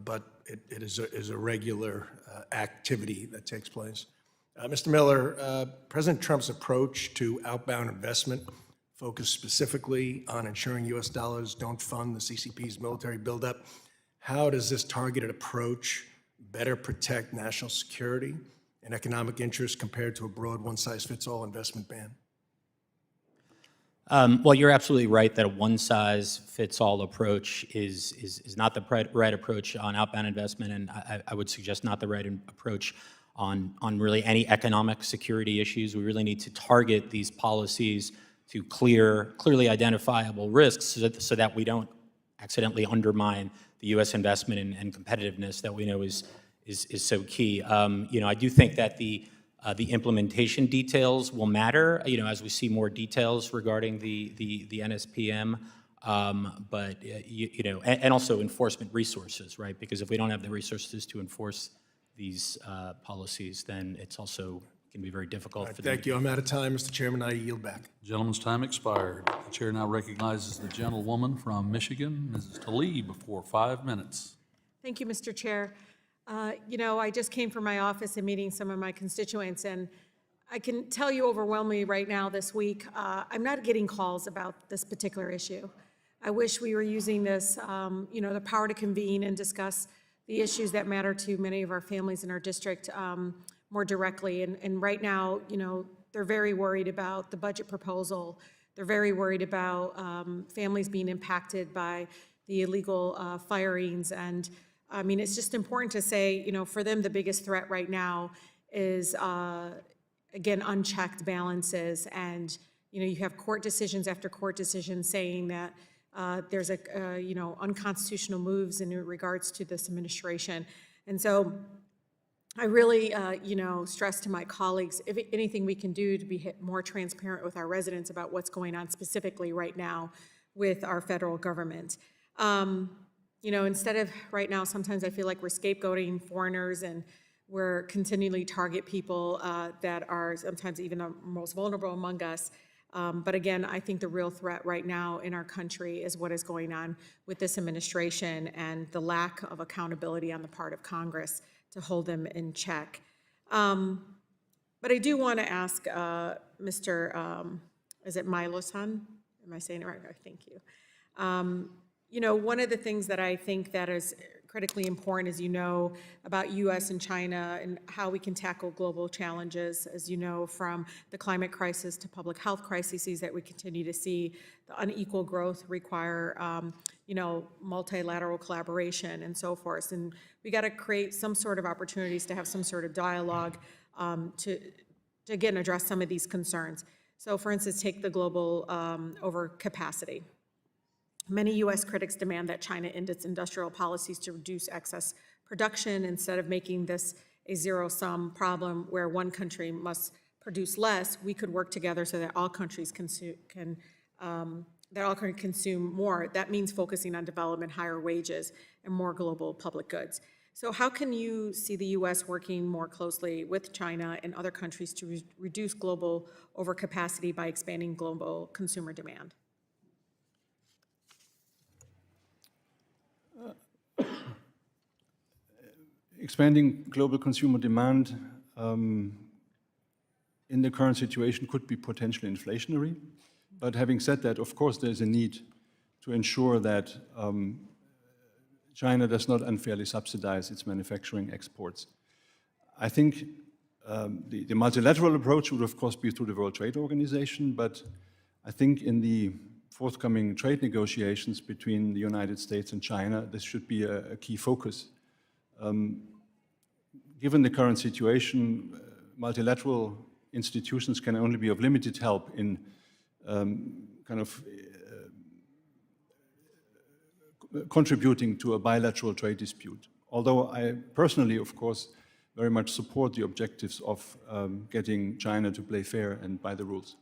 but it is a regular activity that takes place. Mr. Miller, President Trump's approach to outbound investment focused specifically on ensuring U.S. dollars don't fund the CCP's military buildup. How does this targeted approach better protect national security and economic interests compared to a broad one-size-fits-all investment ban? Well, you're absolutely right that a one-size-fits-all approach is not the right approach on outbound investment, and I would suggest not the right approach on really any economic security issues. We really need to target these policies to clearly identifiable risks so that we don't accidentally undermine the U.S. investment and competitiveness that we know is so key. I do think that the implementation details will matter, as we see more details regarding the NSPM, and also enforcement resources, right? Because if we don't have the resources to enforce these policies, then it's also can be very difficult for them. Thank you. I'm out of time, Mr. Chairman. I yield back. Gentleman's time expired. The chair now recognizes the gentlewoman from Michigan, Mrs. Tlaib, for 5 minutes. Thank you, Mr. Chair. I just came from my office and meeting some of my constituents, and I can tell you overwhelmingly right now this week, I'm not getting calls about this particular issue. I wish we were using this, the power to convene and discuss the issues that matter to many of our families in our district more directly. And right now, they're very worried about the budget proposal. They're very worried about families being impacted by the illegal firings. And it's just important to say, for them, the biggest threat right now is, again, unchecked balances. And, you have court decisions after court decisions saying that there's unconstitutional moves in regards to this administration. And so I really, stress to my colleagues, if anything we can do to be more transparent with our residents about what's going on specifically right now with our federal government. Instead of right now, sometimes I feel like we're scapegoating foreigners and we're continually target people that are sometimes even the most vulnerable among us. But again, I think the real threat right now in our country is what is going on with this administration and the lack of accountability on the part of Congress to hold them in check. But I do want to ask Mr. Is it Mühleisen? Am I saying it right? Thank you. One of the things that I think that is critically important is, about U.S. and China and how we can tackle global challenges, as you know, from the climate crisis to public health crises that we continue to see. The unequal growth require, multilateral collaboration and so forth. And we got to create some sort of opportunities to have some sort of dialogue to again, address some of these concerns. So for instance, take the global overcapacity. Many U.S. critics demand that China end its industrial policies to reduce excess production instead of making this a zero-sum problem where one country must produce less. We could work together so that all countries can consume more. That means focusing on development, higher wages, and more global public goods. So how can you see the U.S. working more closely with China and other countries to reduce global overcapacity by expanding global consumer demand? Expanding global consumer demand in the current situation could be potentially inflationary. But having said that, of course, there's a need to ensure that China does not unfairly subsidize its manufacturing exports. I think the multilateral approach would, of course, be through the World Trade Organization, but I think in the forthcoming trade negotiations between the United States and China, this should be a key focus. Given the current situation, multilateral institutions can only be of limited help in contributing to a bilateral trade dispute. Although I personally, of course, very much support the objectives of getting China to play fair and by the rules.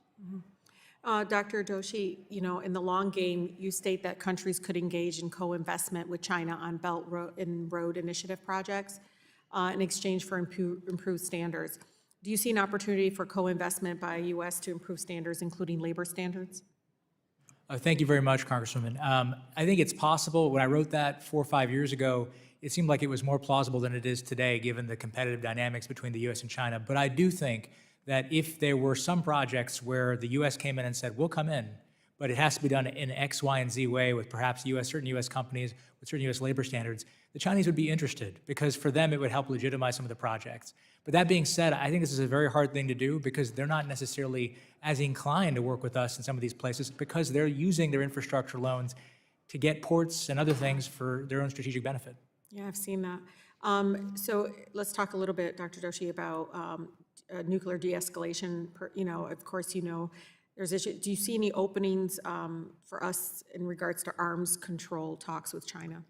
Dr. Doshi, you know, in the long game, you state that countries could engage in co-investment with China on Belt and Road Initiative projects in exchange for improved standards. Do you see an opportunity for co-investment by U.S. to improve standards, including labor standards? Thank you very much, Congresswoman. I think it's possible. When I wrote that 4 or 5 years ago, it seemed like it was more plausible than it is today, given the competitive dynamics between the U.S. and China. But I do think that if there were some projects where the U.S. came in and said, we'll come in, but it has to be done in X, Y, and Z way with perhaps certain U.S. companies with certain U.S. labor standards, the Chinese would be interested because for them it would help legitimize some of the projects. But that being said, I think this is a very hard thing to do because they're not necessarily as inclined to work with us in some of these places because they're using their infrastructure loans to get ports and other things for their own strategic benefit. Yeah, I've seen that. So let's talk a little bit, Dr. Doshi, about nuclear de-escalation. You know, of course, you know, there's issues. Do you see any openings for us in regards to arms control talks with China?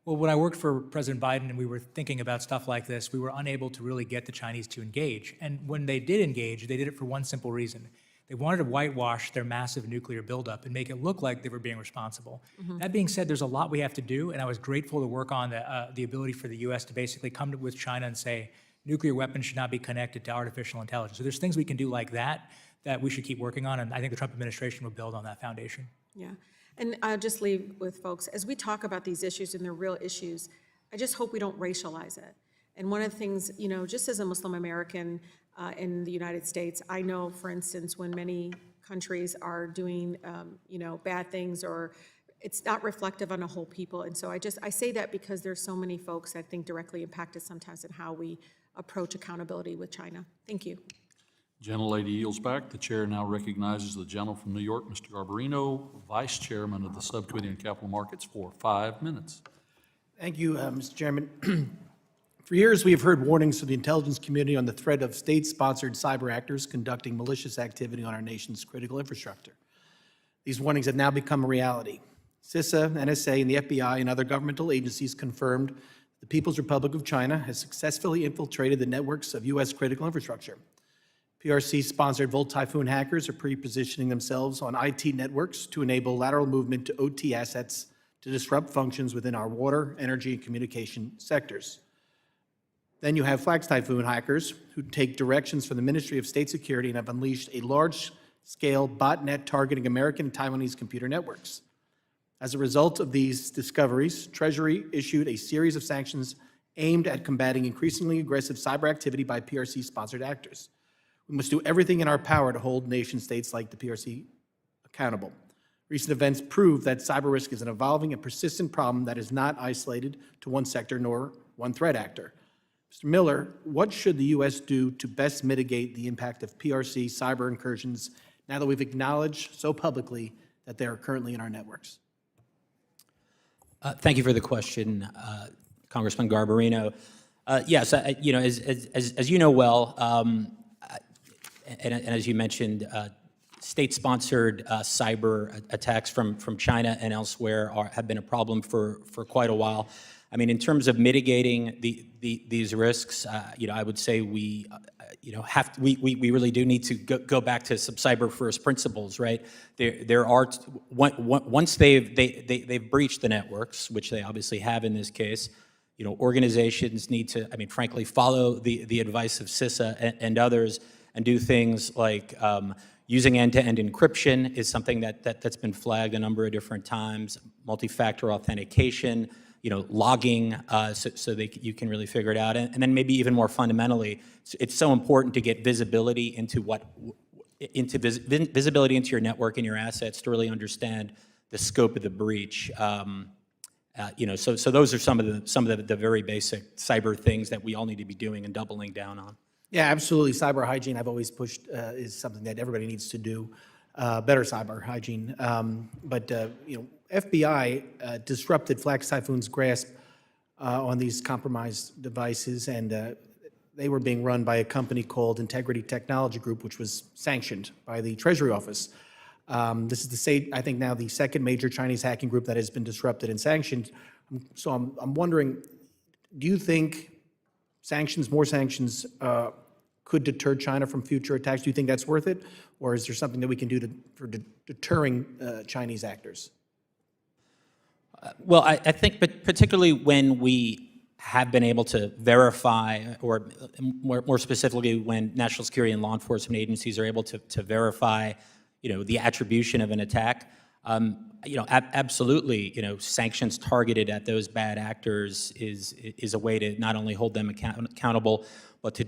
Well, when I worked for President Biden and we were thinking about stuff like this, we were unable to really get the Chinese to engage. And when they did engage, they did it for one simple reason. They wanted to whitewash their massive nuclear buildup and make it look like they were being responsible. That being said, there's a lot we have to do, and I was grateful to work on the ability for the U.S. to basically come with China and say, nuclear weapons should not be connected to artificial intelligence. So there's things we can do like that we should keep working on, and I think the Trump administration will build on that foundation. Yeah, and I'll just leave with folks, as we talk about these issues and they're real issues, I just hope we don't racialize it. And one of the things, you know, just as a Muslim American in the United States, I know, for instance, when many countries are doing, you know, bad things or it's not reflective on a whole people. And so I say that because there's so many folks I think directly impacted sometimes in how we approach accountability with China. Thank you. Gentlelady yields back. The chair now recognizes the gentleman from New York, Mr. Garbarino, Vice Chairman of the Subcommittee on Capital Markets, for 5 minutes. Thank you, Mr. Chairman. For years, we have heard warnings from the intelligence community on the threat of state-sponsored cyber actors conducting malicious activity on our nation's critical infrastructure. These warnings have now become a reality. CISA, NSA, and the FBI and other governmental agencies confirmed the People's Republic of China has successfully infiltrated the networks of U.S. critical infrastructure. PRC-sponsored Volt Typhoon hackers are pre-positioning themselves on IT networks to enable lateral movement to OT assets to disrupt functions within our water, energy, and communication sectors. Then you have Flax Typhoon hackers who take directions from the Ministry of State Security and have unleashed a large-scale botnet targeting American and Taiwanese computer networks. As a result of these discoveries, Treasury issued a series of sanctions aimed at combating increasingly aggressive cyber activity by PRC-sponsored actors. We must do everything in our power to hold nation-states like the PRC accountable. Recent events prove that cyber risk is an evolving and persistent problem that is not isolated to one sector nor one threat actor. Mr. Miller, what should the U.S. do to best mitigate the impact of PRC cyber incursions now that we've acknowledged so publicly that they are currently in our networks? Thank you for the question, Congressman Garbarino. Yes, you know, as you know well, and as you mentioned, state-sponsored cyber attacks from China and elsewhere have been a problem for quite a while. I mean, in terms of mitigating these risks, you know, I would say we really do need to go back to some cyber first principles, right? There are once they've breached the networks, which they obviously have in this case. You know, organizations need to, I mean, frankly, follow the advice of CISA and others, and do things like using end-to-end encryption is something that's been flagged a number of different times. Multi-factor authentication. You know, logging so you can really figure it out. And then maybe even more fundamentally, it's so important to get visibility into visibility into your network and your assets to really understand the scope of the breach. You know, so those are some of the very basic cyber things that we all need to be doing and doubling down on. Yeah, absolutely. Cyber hygiene, I've always pushed, is something that everybody needs to do. Better cyber hygiene. You know, FBI disrupted Flax Typhoon's grasp on these compromised devices, and they were being run by a company called Integrity Technology Group, which was sanctioned by the Treasury Office. This is I think now the second major Chinese hacking group that has been disrupted and sanctioned. So I'm wondering, do you think more sanctions could deter China from future attacks? Do you think that's worth it? Or is there something that we can do for deterring Chinese actors? Well, I think, but particularly when we have been able to verify, or more specifically, when national security and law enforcement agencies are able to verify, the attribution of an attack, absolutely, sanctions targeted at those bad actors is a way to not only hold them accountable, but to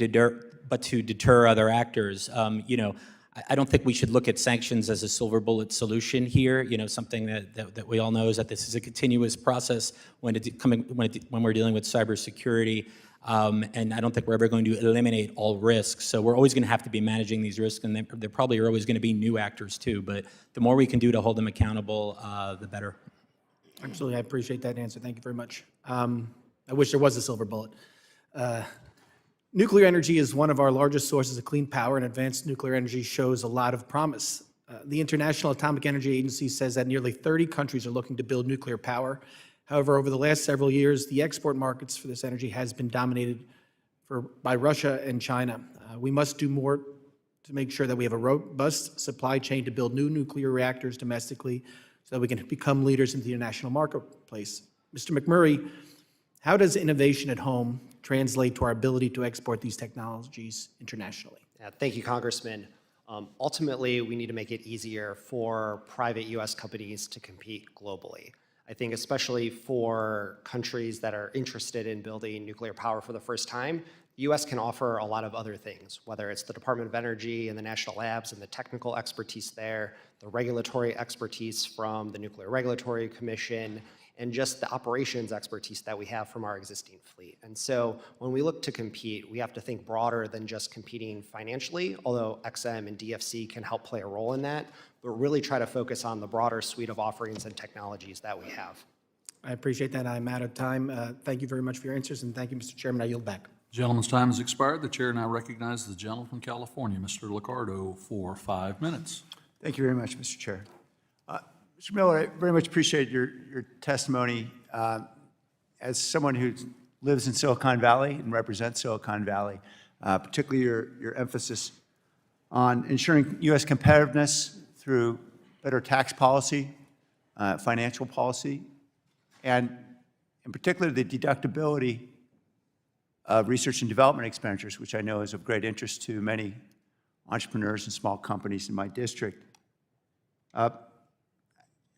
deter other actors. I don't think we should look at sanctions as a silver bullet solution here. Something that we all know is that this is a continuous process when we're dealing with cybersecurity, and I don't think we're ever going to eliminate all risks. So we're always going to have to be managing these risks, and there probably are always going to be new actors too. But the more we can do to hold them accountable, the better. Absolutely, I appreciate that answer. Thank you very much. I wish there was a silver bullet. Nuclear energy is one of our largest sources of clean power, and advanced nuclear energy shows a lot of promise. The International Atomic Energy Agency says that nearly 30 countries are looking to build nuclear power. However, over the last several years, the export markets for this energy has been dominated by Russia and China. We must do more to make sure that we have a robust supply chain to build new nuclear reactors domestically so that we can become leaders in the international marketplace. Mr. McMurray, how does innovation at home translate to our ability to export these technologies internationally? Yeah, thank you, Congressman. Ultimately, we need to make it easier for private U.S. companies to compete globally. I think especially for countries that are interested in building nuclear power for the first time, the U.S. can offer a lot of other things, whether it's the Department of Energy and the national labs and the technical expertise there, the regulatory expertise from the Nuclear Regulatory Commission, and just the operations expertise that we have from our existing fleet. And so when we look to compete, we have to think broader than just competing financially, although XM and DFC can help play a role in that, but really try to focus on the broader suite of offerings and technologies that we have. I appreciate that. I'm out of time. Thank you very much for your answers, and thank you, Mr. Chairman. I yield back. Gentleman's time has expired. The chair now recognizes the gentleman from California, Mr. Liccardo, for 5 minutes. Thank you very much, Mr. Chair. Mr. Miller, I very much appreciate your testimony. As someone who lives in Silicon Valley and represents Silicon Valley, particularly your emphasis on ensuring U.S. competitiveness through better tax policy, financial policy, and in particular the deductibility of research and development expenditures, which I know is of great interest to many entrepreneurs and small companies in my district.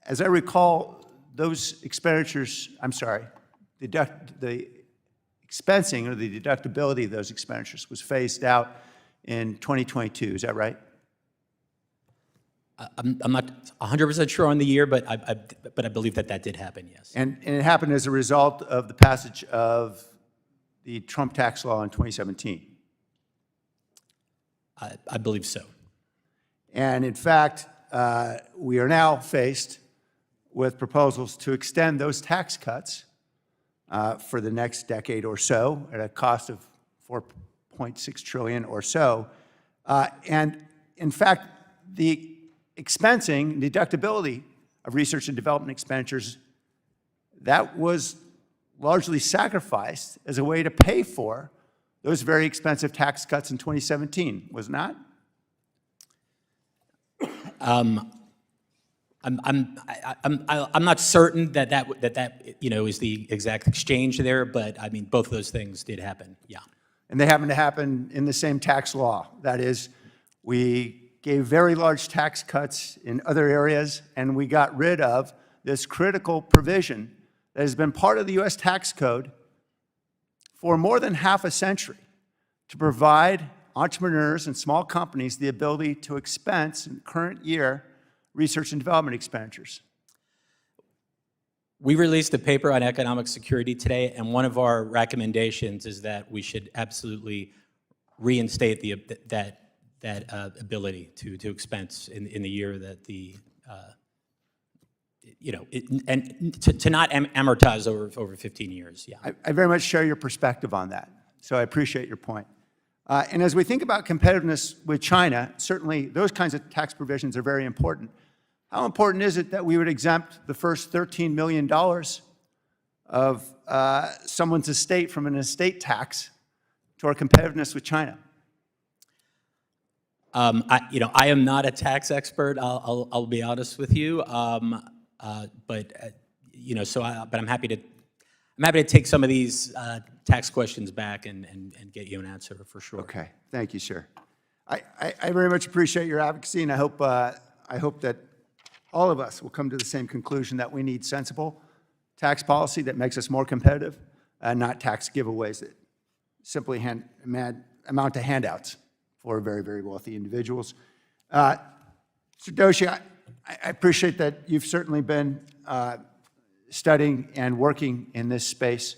As I recall, those expenditures, the expensing or the deductibility of those expenditures was phased out in 2022, is that right? I'm not 100% sure on the year, but I believe that did happen, yes. And it happened as a result of the passage of the Trump tax law in 2017? I believe so. And in fact, we are now faced with proposals to extend those tax cuts for the next decade or so at a cost of $4.6 trillion or so. And in fact, the expensing, deductibility of research and development expenditures, that was largely sacrificed as a way to pay for those very expensive tax cuts in 2017, was it not? I'm not certain that is the exact exchange there, but I mean both of those things did happen. Yeah. And they happen to happen in the same tax law. That is, we gave very large tax cuts in other areas, and we got rid of this critical provision that has been part of the U.S. tax code for more than half a century to provide entrepreneurs and small companies the ability to expense in the current year research and development expenditures. We released a paper on economic security today, and one of our recommendations is that we should absolutely reinstate that ability to expense in the year that and to not amortize over 15 years. Yeah. I very much share your perspective on that, so I appreciate your point. And as we think about competitiveness with China, certainly those kinds of tax provisions are very important. how important is it that we would exempt the first $13 million of someone's estate from an estate tax to our competitiveness with China? I am not a tax expert. I'll be honest with you. But I'm happy to take some of these tax questions back and get you an answer for sure. Okay, thank you, sir. I very much appreciate your advocacy, and I hope that all of us will come to the same conclusion that we need sensible tax policy that makes us more competitive, and not tax giveaways that simply amount to handouts for very, very wealthy individuals. Mr. Doshi, I appreciate that you've certainly been studying and working in this space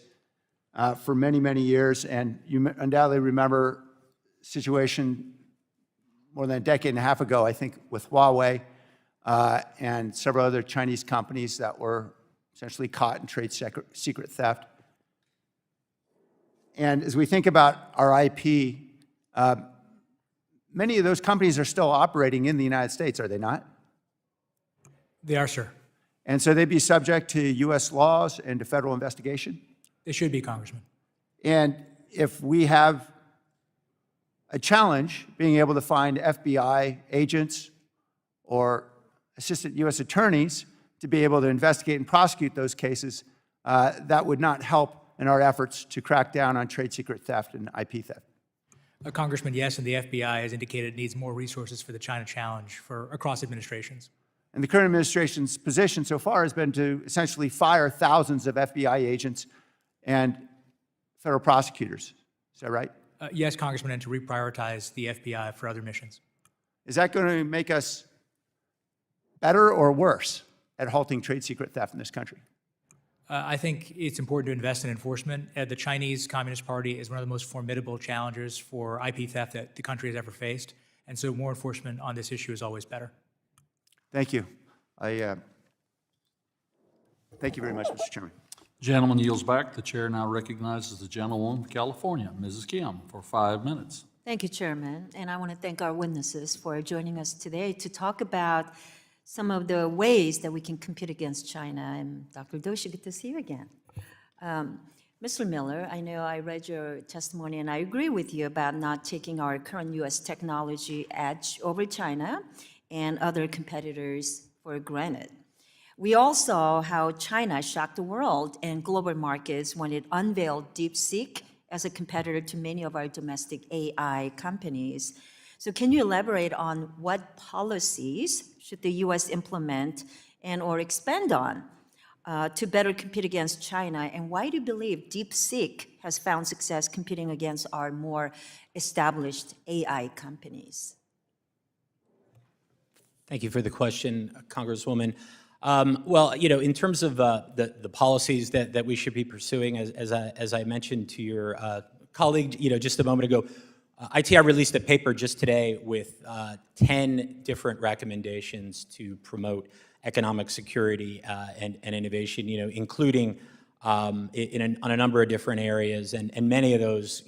for many, many years, and you undoubtedly remember a situation more than a decade and a half ago, I think, with Huawei and several other Chinese companies that were essentially caught in trade secret theft. And as we think about our IP, many of those companies are still operating in the United States, are they not? They are, sir. And so they'd be subject to U.S. laws and to federal investigation? They should be, Congressman. And if we have a challenge being able to find FBI agents or assistant U.S. attorneys to be able to investigate and prosecute those cases, that would not help in our efforts to crack down on trade secret theft and IP theft. Congressman, yes, and the FBI has indicated it needs more resources for the China challenge across administrations. And the current administration's position so far has been to essentially fire thousands of FBI agents and federal prosecutors. Is that right? Yes, Congressman, and to reprioritize the FBI for other missions. Is that going to make us better or worse at halting trade secret theft in this country? I think it's important to invest in enforcement. The Chinese Communist Party is one of the most formidable challengers for IP theft that the country has ever faced, and so more enforcement on this issue is always better. Thank you. Thank you very much, Mr. Chairman. Gentleman yields back. The chair now recognizes the gentlewoman from California, Mrs. Kim, for 5 minutes. Thank you, Chairman. And I want to thank our witnesses for joining us today to talk about some of the ways that we can compete against China. And Dr. Doshi, good to see you again. Mr. Miller, I know I read your testimony and I agree with you about not taking our current U.S. technology edge over China and other competitors for granted. We all saw how China shocked the world and global markets when it unveiled DeepSeek as a competitor to many of our domestic AI companies. So can you elaborate on what policies should the U.S. implement and or expand on to better compete against China? And why do you believe DeepSeek has found success competing against our more established AI companies? Thank you for the question, Congresswoman. Well, in terms of the policies that we should be pursuing, as I mentioned to your colleague, just a moment ago, ITI released a paper just today with 10 different recommendations to promote economic security and innovation, including on a number of different areas, and many of those,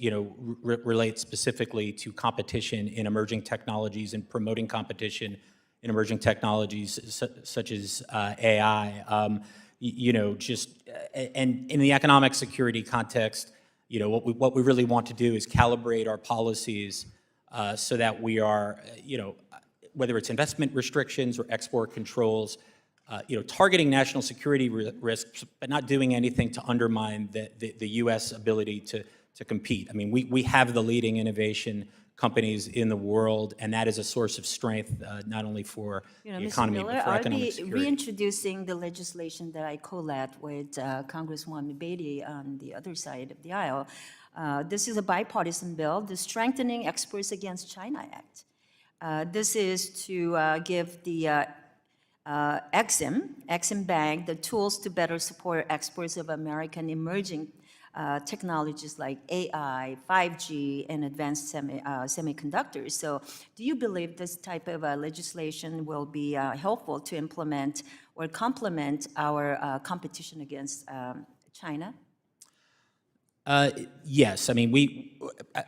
relate specifically to competition in emerging technologies and promoting competition in emerging technologies such as AI. And in the economic security context, what we really want to do is calibrate our policies so that we are, whether it's investment restrictions or export controls, targeting national security risks, but not doing anything to undermine the U.S. ability to compete. I mean, we have the leading innovation companies in the world, and that is a source of strength not only for the economy, Mr. Miller, but for I'll economic be security. reintroducing the legislation that I co-led with Congresswoman Beatty on the other side of the aisle. This is a bipartisan bill, the Strengthening Exports Against China Act. This is to give the Exim Bank the tools to better support exports of American emerging technologies like AI, 5G, and advanced semiconductors. So do you believe this type of legislation will be helpful to implement or complement our competition against China? Yes, I mean,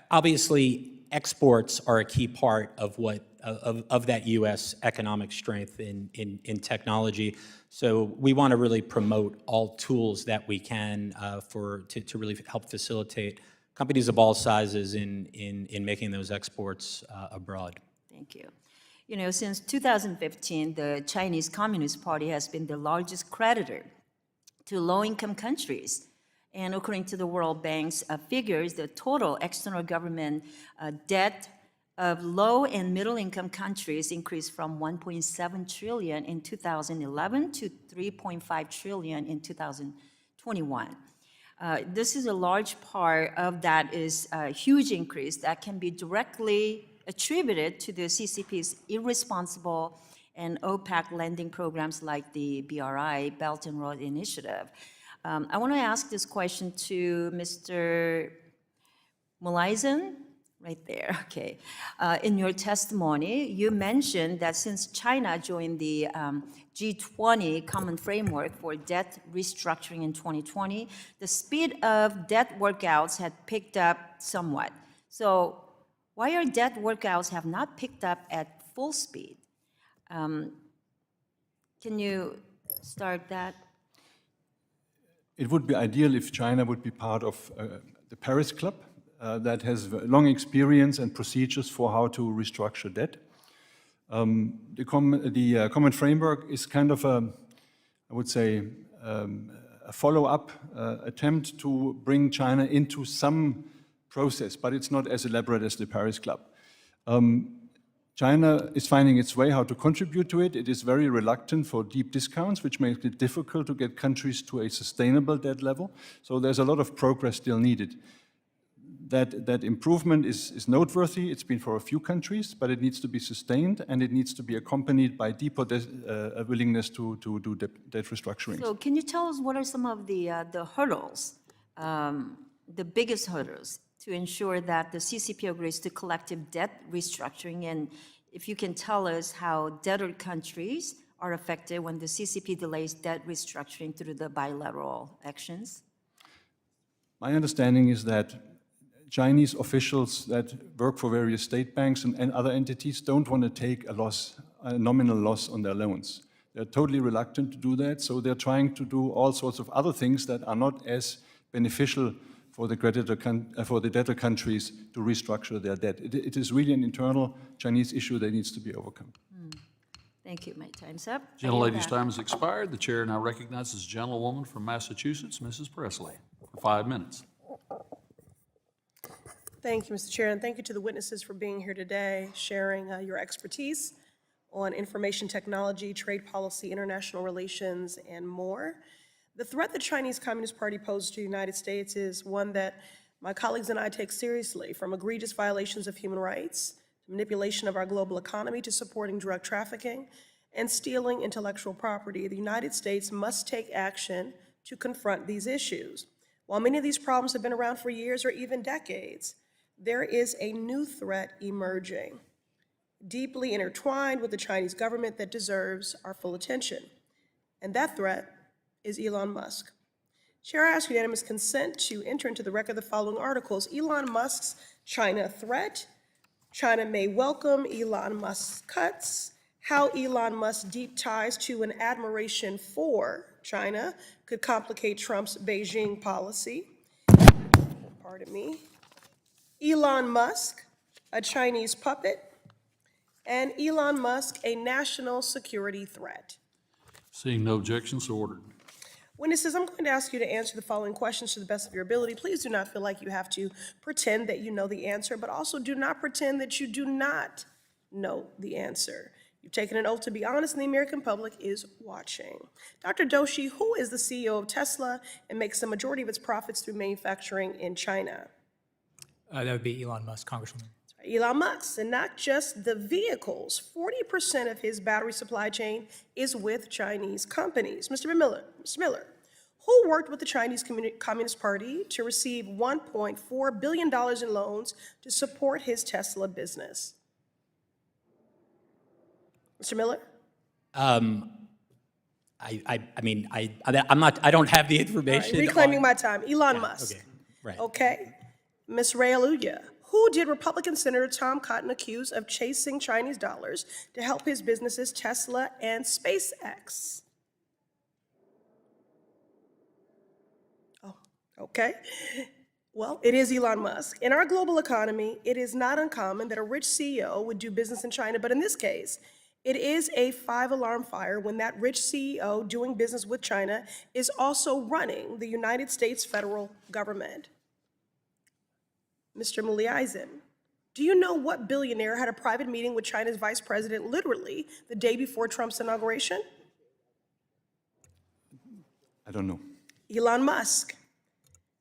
obviously exports are a key part of what of that U.S. economic strength in technology. So we want to really promote all tools that we can to really help facilitate companies of all sizes in making those exports abroad. Thank you. You know, since 2015, the Chinese Communist Party has been the largest creditor to low-income countries. And according to the World Bank's figures, the total external government debt of low and middle-income countries increased from 1.7 trillion in 2011 to 3.5 trillion in 2021. This is a large part of that is a huge increase that can be directly attributed to the CCP's irresponsible and opaque lending programs like the BRI, Belt and Road Initiative. I want to ask this question to Mr. Mühleisen, right there, okay. In your testimony, you mentioned that since China joined the G20 Common Framework for Debt Restructuring in 2020, the speed of debt workouts had picked up somewhat. So why our debt workouts have not picked up at full speed? Can you start that? It would be ideal if China would be part of the Paris Club that has long experience and procedures for how to restructure debt. The Common Framework is kind of I would say, a follow-up attempt to bring China into some process, but it's not as elaborate as the Paris Club. China is finding its way how to contribute to it. It is very reluctant for deep discounts, which makes it difficult to get countries to a sustainable debt level. So there's a lot of progress still needed. That improvement is noteworthy. It's been for a few countries, but it needs to be sustained, and it needs to be accompanied by deeper willingness to do debt restructuring. So can you tell us what are some of the hurdles, the biggest hurdles, to ensure that the CCP agrees to collective debt restructuring, and if you can tell us how debtor countries are affected when the CCP delays debt restructuring through the bilateral actions? My understanding is that Chinese officials that work for various state banks and other entities don't want to take a nominal loss on their loans. They're totally reluctant to do that, so they're trying to do all sorts of other things that are not as beneficial for the debtor countries to restructure their debt. It is really an internal Chinese issue that needs to be overcome. Thank you. My time's up. Gentlelady's time has expired. The chair now recognizes the gentlewoman from Massachusetts, Mrs. Presley, for 5 minutes. Thank you, Mr. Chair, and thank you to the witnesses for being here today, sharing your expertise on information technology, trade policy, international relations, and more. The threat the Chinese Communist Party poses to the United States is one that my colleagues and I take seriously, from egregious violations of human rights, to manipulation of our global economy, to supporting drug trafficking and stealing intellectual property. The United States must take action to confront these issues. While many of these problems have been around for years or even decades, there is a new threat emerging, deeply intertwined with the Chinese government, that deserves our full attention. And that threat is Elon Musk. Chair, I ask unanimous consent to enter into the record the following articles: Elon Musk's China threat, China may welcome Elon Musk's cuts, how Elon Musk's deep ties to and admiration for China could complicate Trump's Beijing policy. Pardon me. Elon Musk, a Chinese puppet, and Elon Musk, a national security threat. Seeing no objections, so ordered. Witnesses, I'm going to ask you to answer the following questions to the best of your ability. Please do not feel like you have to pretend that you know the answer, but also do not pretend that you do not know the answer. You've taken an oath to be honest, and the American public is watching. Dr. Doshi, who is the CEO of Tesla and makes the majority of its profits through manufacturing in China? That would be Elon Musk, Congresswoman. Elon Musk, and not just the vehicles. 40% of his battery supply chain is with Chinese companies. Mr. Miller, who worked with the Chinese Communist Party to receive $1.4 billion in loans to support his Tesla business? Mr. Miller? I don't have the information. Right, reclaiming my time. Elon Musk. Okay, right. Okay. Ms. Realuya, Who did Republican Senator Tom Cotton accuse of chasing Chinese dollars to help his businesses Tesla and SpaceX? Oh, okay. Well, it is Elon Musk. In our global economy, it is not uncommon that a rich CEO would do business in China, but in this case, it is a five-alarm fire when that rich CEO doing business with China is also running the United States federal government. Mr. Mühleisen, do you know what billionaire had a private meeting with China's vice president literally the day before Trump's inauguration? I don't know. Elon Musk.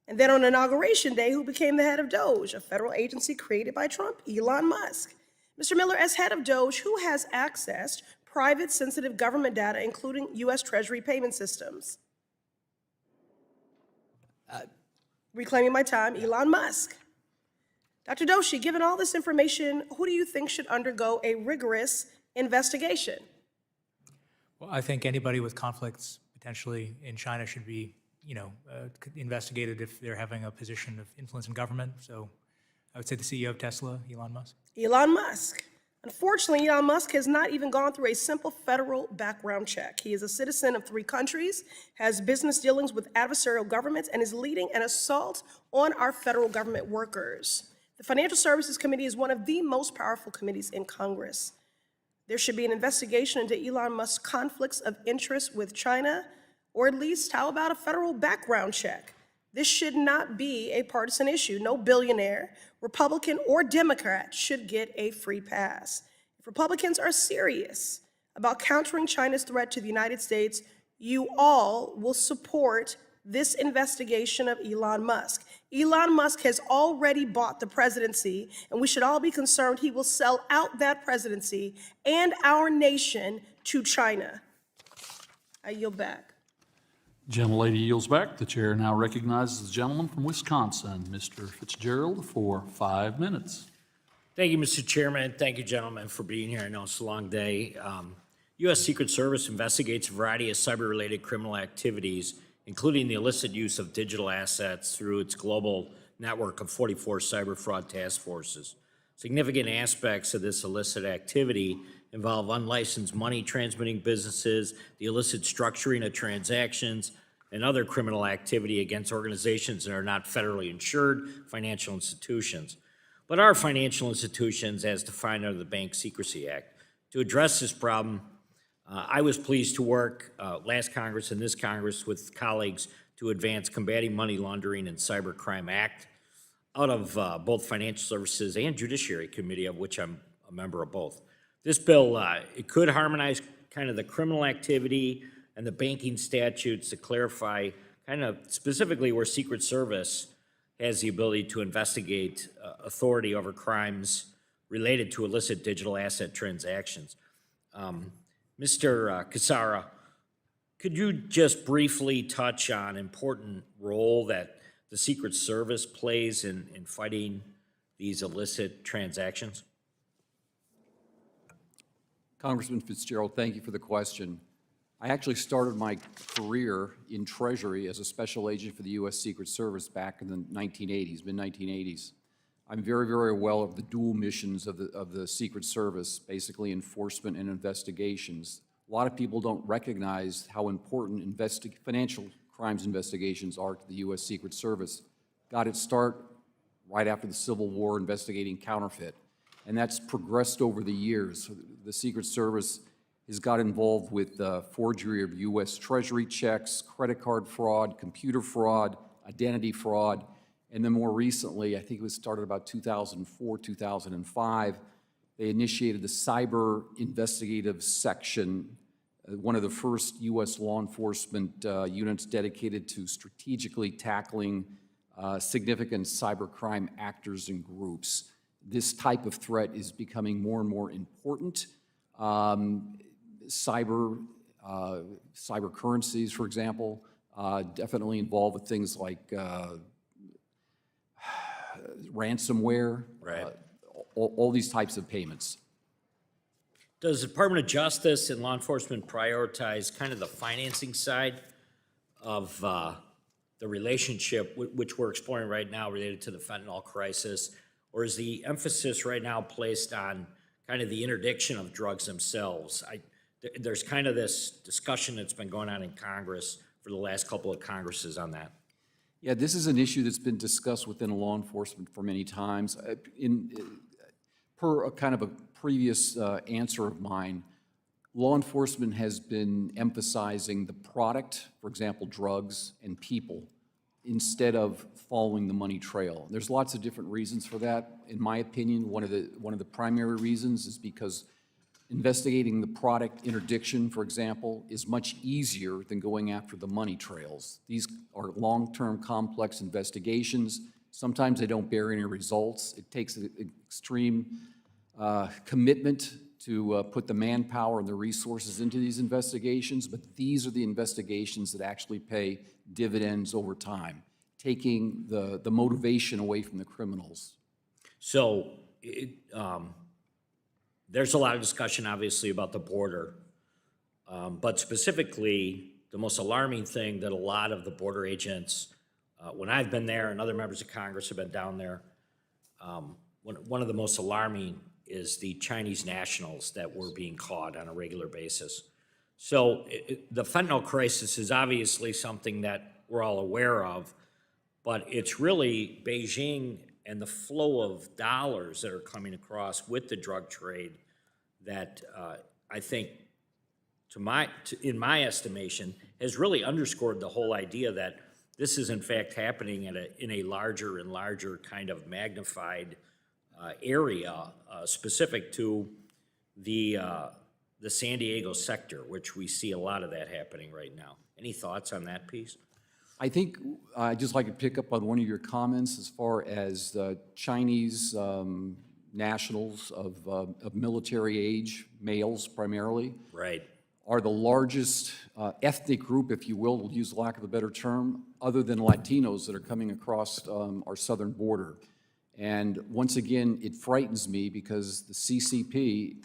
And then on Inauguration Day, who became the head of Doge, a federal agency created by Trump? Elon Musk. Mr. Miller, as head of Doge, who has accessed private sensitive government data, including U.S. Treasury payment systems? Reclaiming my time, Elon Musk. Dr. Doshi, given all this information, who do you think should undergo a rigorous investigation? Well, I think anybody with conflicts potentially in China should be, investigated if they're having a position of influence in government. So I would say the CEO of Tesla, Elon Musk. Elon Musk. Unfortunately, Elon Musk has not even gone through a simple federal background check. He is a citizen of 3 countries, has business dealings with adversarial governments, and is leading an assault on our federal government workers. The Financial Services Committee is one of the most powerful committees in Congress. There should be an investigation into Elon Musk's conflicts of interest with China, or at least, how about a federal background check? This should not be a partisan issue. No billionaire, Republican or Democrat, should get a free pass. If Republicans are serious about countering China's threat to the United States, you all will support this investigation of Elon Musk. Elon Musk has already bought the presidency, and we should all be concerned he will sell out that presidency and our nation to China. I yield back. Gentlelady yields back. The chair now recognizes the gentleman from Wisconsin, Mr. Fitzgerald, for 5 minutes. Thank you, Mr. Chairman. Thank you, gentlemen, for being here. I know it's a long day. U.S. Secret Service investigates a variety of cyber-related criminal activities, including the illicit use of digital assets through its global network of 44 cyber fraud task forces. Significant aspects of this illicit activity involve unlicensed money transmitting businesses, the illicit structuring of transactions, and other criminal activity against organizations that are not federally insured financial institutions, but are financial institutions as defined under the Bank Secrecy Act. To address this problem, I was pleased to work last Congress and this Congress with colleagues to advance Combating Money Laundering and Cybercrime Act out of both Financial Services and Judiciary Committee, of which I'm a member of both. This bill, it could harmonize kind of the criminal activity and the banking statutes to clarify kind of specifically where Secret Service has the ability to investigate authority over crimes related to illicit digital asset transactions. Mr. Cassara, could you just briefly touch on important role that the Secret Service plays in fighting these illicit transactions? Congressman Fitzgerald, thank you for the question. I actually started my career in Treasury as a special agent for the U.S. Secret Service back in the 1980s, mid-1980s. I'm very, very aware of the dual missions of the Secret Service, basically enforcement and investigations. A lot of people don't recognize how important financial crimes investigations are to the U.S. Secret Service. Got its start right after the Civil War investigating counterfeit, and that's progressed over the years. So the Secret Service has got involved with forgery of U.S. Treasury checks, credit card fraud, computer fraud, identity fraud, and then more recently, I think it was started about 2004, 2005, they initiated the Cyber Investigative Section, one of the first U.S. law enforcement units dedicated to strategically tackling significant cybercrime actors and groups. This type of threat is becoming more and more important. Cyber currencies, for example, definitely involved with things like ransomware, right. All these types of payments. Does the Department of Justice and law enforcement prioritize kind of the financing side of the relationship, which we're exploring right now related to the fentanyl crisis, Or is the emphasis right now placed on kind of the interdiction of drugs themselves? There's kind of this discussion that's been going on in Congress for the last couple of Congresses on that. Yeah, this is an issue that's been discussed within law enforcement for many times. Per a kind of a previous answer of mine, law enforcement has been emphasizing the product, for example, drugs and people, instead of following the money trail. There's lots of different reasons for that. In my opinion, one of the primary reasons is because investigating the product interdiction, for example, is much easier than going after the money trails. These are long-term complex investigations. Sometimes they don't bear any results. It takes an extreme commitment to put the manpower and the resources into these investigations, but these are the investigations that actually pay dividends over time, taking the motivation away from the criminals. So there's a lot of discussion, obviously, about the border, but specifically, the most alarming thing that a lot of the border agents, when I've been there and other members of Congress have been down there, one of the most alarming is the Chinese nationals that were being caught on a regular basis. So the fentanyl crisis is obviously something that we're all aware of, but it's really Beijing and the flow of dollars that are coming across with the drug trade that I think, in my estimation, has really underscored the whole idea that this is in fact happening in a larger and larger kind of magnified area specific to the San Diego sector, which we see a lot of that happening right now. Any thoughts on that piece? I think I'd just like to pick up on one of your comments as far as the Chinese nationals of military age, males primarily. Right. Are the largest ethnic group, if you will, we'll use lack of a better term, other than Latinos that are coming across our southern border. And once again, it frightens me because the CCP,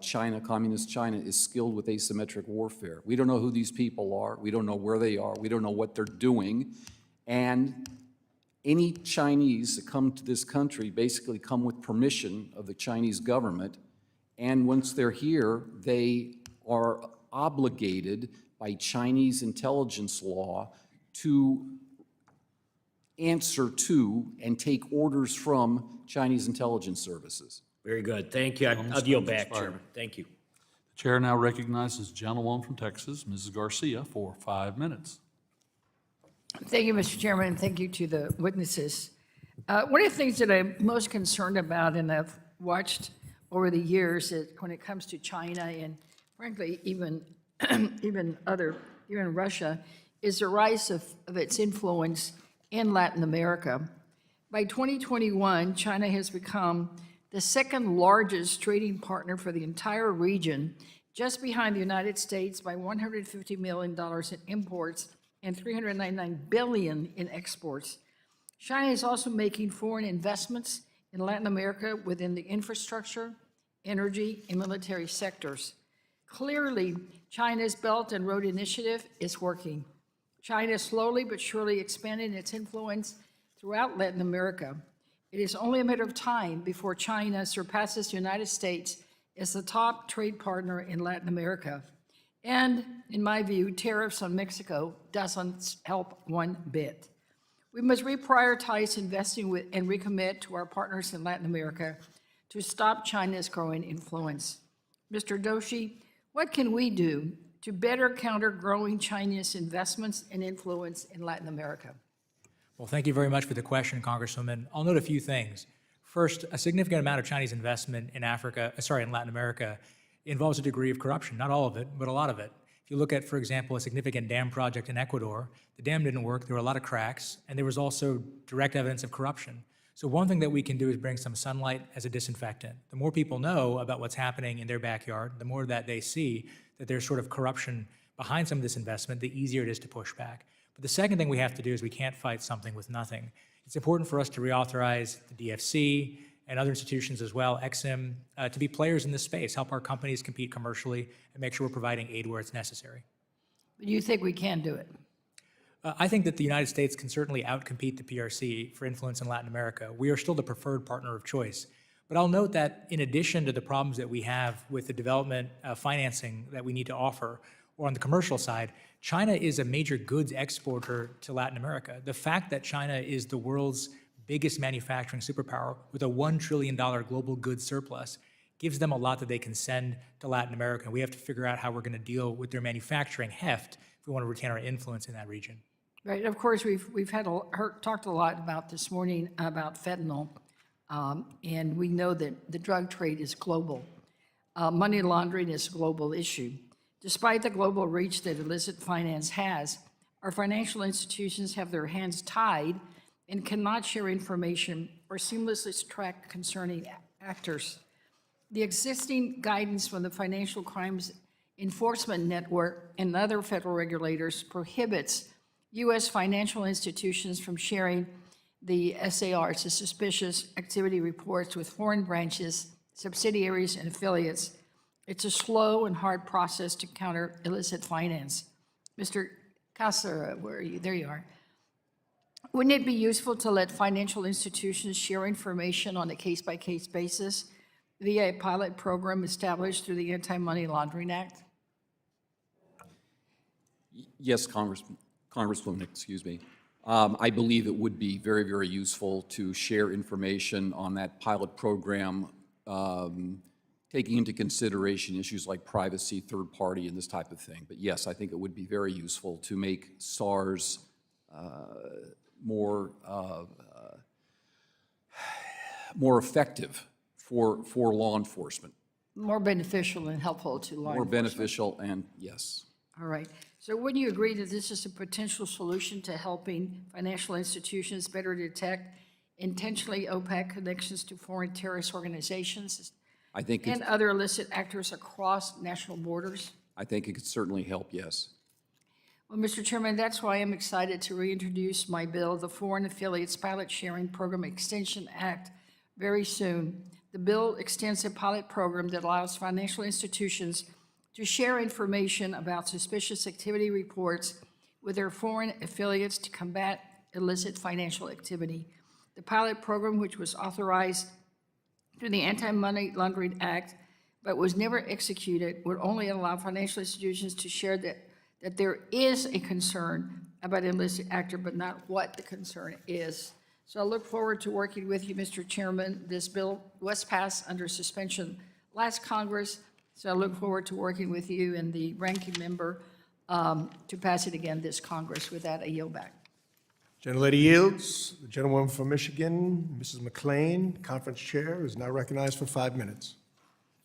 China, Communist China, is skilled with asymmetric warfare. We don't know who these people are. We don't know where they are. We don't know what they're doing. And any Chinese that come to this country basically come with permission of the Chinese government. And once they're here, they are obligated by Chinese intelligence law to answer to and take orders from Chinese intelligence services. Very good. Thank you. I'll yield back, Chairman. Thank you. The chair now recognizes the gentlewoman from Texas, Mrs. Garcia, for 5 minutes. Thank you, Mr. Chairman, and thank you to the witnesses. One of the things that I'm most concerned about, and I've watched over the years, is when it comes to China and frankly even Russia, is the rise of its influence in Latin America. By 2021, China has become the second largest trading partner for the entire region, just behind the United States by $150 million in imports and $399 billion in exports. China is also making foreign investments in Latin America within the infrastructure, energy, and military sectors. Clearly, China's Belt and Road Initiative is working. China is slowly but surely expanding its influence throughout Latin America. It is only a matter of time before China surpasses the United States as the top trade partner in Latin America. And in my view, tariffs on Mexico doesn't help one bit. We must reprioritize investing with and recommit to our partners in Latin America to stop China's growing influence. Mr. Doshi, what can we do to better counter growing Chinese investments and influence in Latin America? Well, thank you very much for the question, Congresswoman. I'll note a few things. First, a significant amount of Chinese investment in Latin America involves a degree of corruption. Not all of it, but a lot of it. If you look at, for example, a significant dam project in Ecuador, the dam didn't work, there were a lot of cracks, and there was also direct evidence of corruption. So one thing that we can do is bring some sunlight as a disinfectant. The more people know about what's happening in their backyard, the more that they see that there's sort of corruption behind some of this investment, the easier it is to push back. But the second thing we have to do is we can't fight something with nothing. It's important for us to reauthorize the DFC and other institutions as well, EXIM, to be players in this space, help our companies compete commercially, and make sure we're providing aid where it's necessary. Do you think we can do it? I think that the United States can certainly outcompete the PRC for influence in Latin America. We are still the preferred partner of choice. But I'll note that in addition to the problems that we have with the development financing that we need to offer, or on the commercial side, China is a major goods exporter to Latin America. The fact that China is the world's biggest manufacturing superpower with a $1 trillion global goods surplus gives them a lot that they can send to Latin America. We have to figure out how we're going to deal with their manufacturing heft if we want to retain our influence in that region. Right, of course, we've talked a lot about this morning about fentanyl, and we know that the drug trade is global. Money laundering is a global issue. Despite the global reach that illicit finance has, our financial institutions have their hands tied and cannot share information or seamlessly track concerning actors. The existing guidance from the Financial Crimes Enforcement Network and other federal regulators prohibits U.S. financial institutions from sharing the SARs, the Suspicious Activity Reports, with foreign branches, subsidiaries, and affiliates. It's a slow and hard process to counter illicit finance. Mr. Cassara, where are you? There you are. Wouldn't it be useful to let financial institutions share information on a case-by-case basis via a pilot program established through the Anti-Money Laundering Act? Yes, Congresswoman, excuse me. I believe it would be very, very useful to share information on that pilot program, taking into consideration issues like privacy, third party, and this type of thing. But yes, I think it would be very useful to make SARs more effective for law enforcement. More beneficial and helpful to law enforcement. More beneficial, and yes. All right. So wouldn't you agree that this is a potential solution to helping financial institutions better detect intentionally opaque connections to foreign terrorist organizations I think and other illicit actors across national borders? I think it could certainly help, yes. Well, Mr. Chairman, that's why I'm excited to reintroduce my bill, the Foreign Affiliates Pilot Sharing Program Extension Act, very soon. The bill extends a pilot program that allows financial institutions to share information about suspicious activity reports with their foreign affiliates to combat illicit financial activity. The pilot program, which was authorized through the Anti-Money Laundering Act but was never executed, would only allow financial institutions to share that there is a concern about an illicit actor, but not what the concern is. So I look forward to working with you, Mr. Chairman. This bill was passed under suspension last Congress, so I look forward to working with you and the ranking member to pass it again this Congress. With that, I yield back. Gentlelady yields. The gentlewoman from Michigan, Mrs. McLean, conference chair, is now recognized for 5 minutes.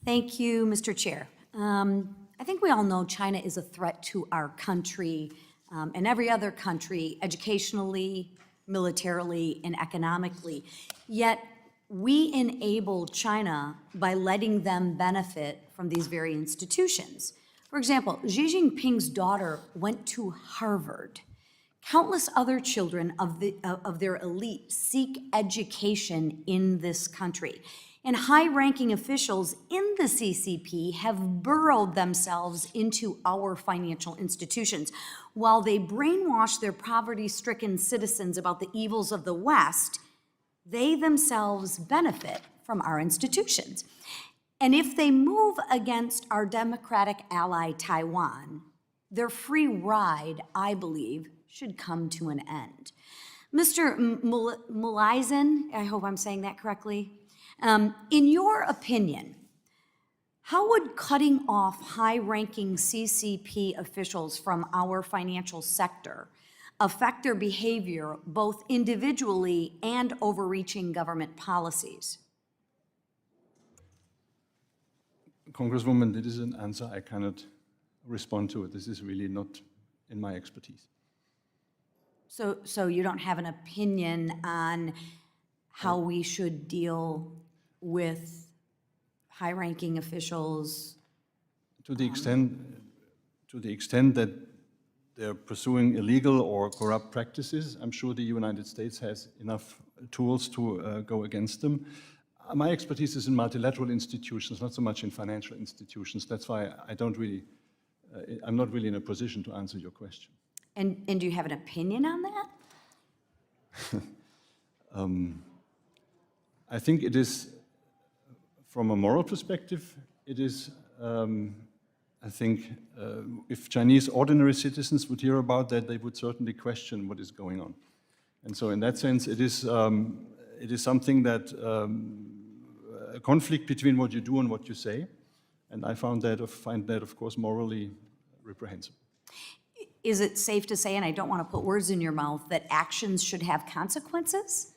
Thank you, Mr. Chair. I think we all know China is a threat to our country and every other country, educationally, militarily, and economically. Yet we enable China by letting them benefit from these very institutions. For example, Xi Jinping's daughter went to Harvard. Countless other children of their elite seek education in this country. And high-ranking officials in the CCP have burrowed themselves into our financial institutions. While they brainwash their poverty-stricken citizens about the evils of the West, they themselves benefit from our institutions. And if they move against our democratic ally, Taiwan, their free ride, I believe, should come to an end. Mr. Mühleisen, I hope I'm saying that correctly, in your opinion, how would cutting off high-ranking CCP officials from our financial sector affect their behavior both individually and overreaching government policies? Congresswoman, this is an answer I cannot respond to. This is really not in my expertise. So you don't have an opinion on how we should deal with high-ranking officials? To the extent that they're pursuing illegal or corrupt practices, I'm sure the United States has enough tools to go against them. My expertise is in multilateral institutions, not so much in financial institutions. That's why I'm not really in a position to answer your question. And do you have an opinion on that? I think it is, from a moral perspective, it is, I think, if Chinese ordinary citizens would hear about that, they would certainly question what is going on. And so in that sense, it is something that, a conflict between what you do and what you say, and I find that, of course, morally reprehensible. Is it safe to say, and I don't want to put words in your mouth, that actions should have consequences?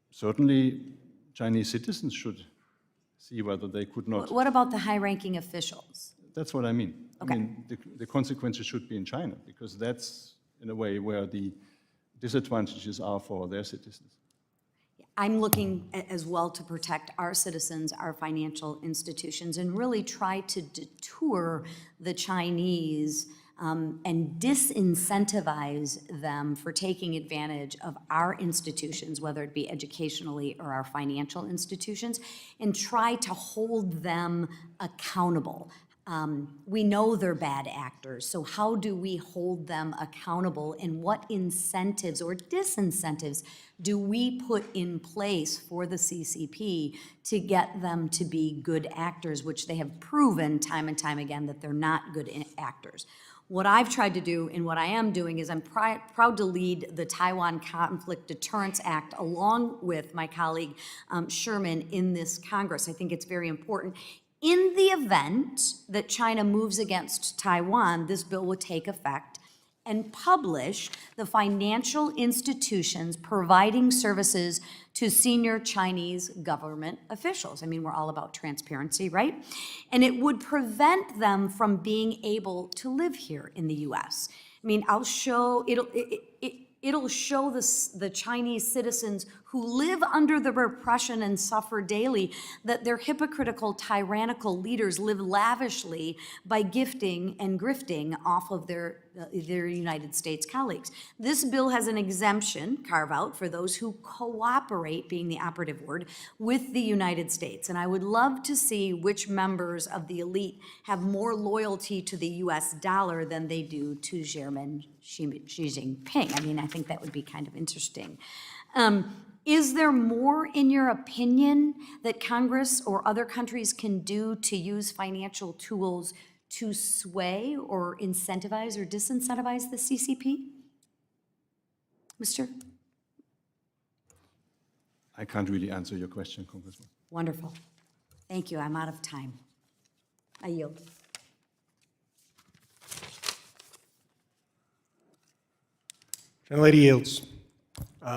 Certainly, Chinese citizens should see whether they could not. What about the high-ranking officials? That's what I mean. Okay. I mean, the consequences should be in China, because that's, in a way, where the disadvantages are for their citizens. I'm looking as well to protect our citizens, our financial institutions, and really try to deter the Chinese and disincentivize them for taking advantage of our institutions, whether it be educationally or our financial institutions, and try to hold them accountable. We know they're bad actors, so how do we hold them accountable, and what incentives or disincentives do we put in place for the CCP to get them to be good actors, which they have proven time and time again that they're not good actors. What I've tried to do and what I am doing is I'm proud to lead the Taiwan Conflict Deterrence Act along with my colleague Sherman in this Congress. I think it's very important. In the event that China moves against Taiwan, this bill would take effect and publish the financial institutions providing services to senior Chinese government officials. I mean, we're all about transparency, right? And it would prevent them from being able to live here in the US. I mean, it'll show the Chinese citizens who live under the repression and suffer daily that their hypocritical, tyrannical leaders live lavishly by gifting and grifting off of their United States colleagues. This bill has an exemption carve-out for those who cooperate, being the operative word, with the United States. And I would love to see which members of the elite have more loyalty to the US dollar than they do to Chairman Xi Jinping. I mean, I think that would be kind of interesting. Is there more, in your opinion, that Congress or other countries can do to use financial tools to sway or incentivize or disincentivize the CCP? Mr. I can't really answer your question, Congressman. Wonderful. Thank you. I'm out of time. I yield. Gentlelady yields.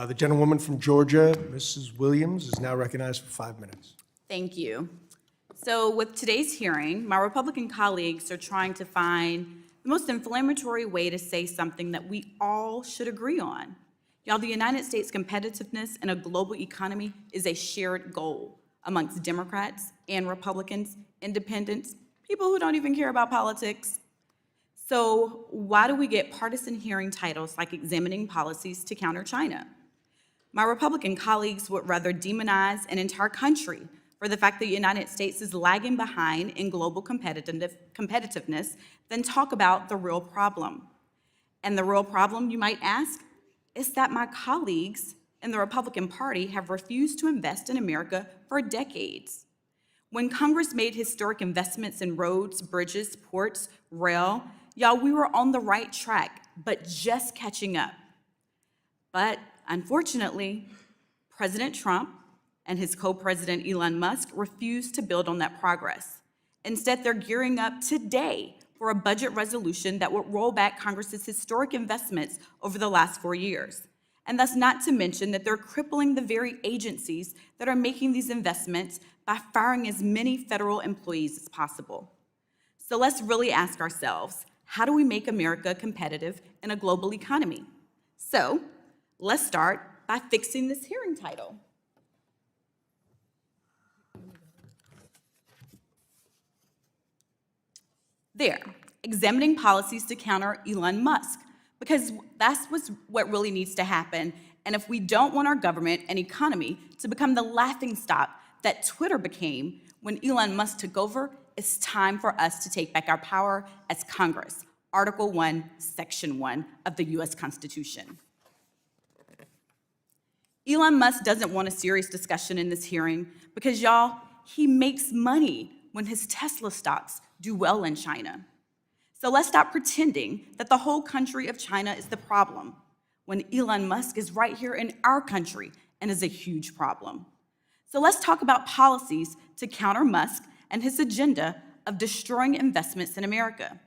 The gentlewoman from Georgia, Mrs. Williams, is now recognized for 5 minutes. Thank you. So with today's hearing, my Republican colleagues are trying to find the most inflammatory way to say something that we all should agree on. Y'all, the United States' competitiveness in a global economy is a shared goal amongst Democrats and Republicans, independents, people who don't even care about politics. So why do we get partisan hearing titles like examining policies to counter China? My Republican colleagues would rather demonize an entire country for the fact that the United States is lagging behind in global competitiveness than talk about the real problem. And the real problem, you might ask, is that my colleagues in the Republican Party have refused to invest in America for decades. When Congress made historic investments in roads, bridges, ports, rail, y'all, we were on the right track, but just catching up. But unfortunately, President Trump and his co-president Elon Musk refused to build on that progress. Instead, they're gearing up today for a budget resolution that would roll back Congress's historic investments over the last 4 years. And that's not to mention that they're crippling the very agencies that are making these investments by firing as many federal employees as possible. So let's really ask ourselves, how do we make America competitive in a global economy? So let's start by fixing this hearing title. There, examining policies to counter Elon Musk, because that's what really needs to happen. And if we don't want our government and economy to become the laughingstock that Twitter became when Elon Musk took over, it's time for us to take back our power as Congress. Article 1, Section 1 of the U.S. Constitution. Elon Musk doesn't want a serious discussion in this hearing because, y'all, he makes money when his Tesla stocks do well in China. So let's stop pretending that the whole country of China is the problem when Elon Musk is right here in our country and is a huge problem. So let's talk about policies to counter Musk and his agenda of destroying investments in America.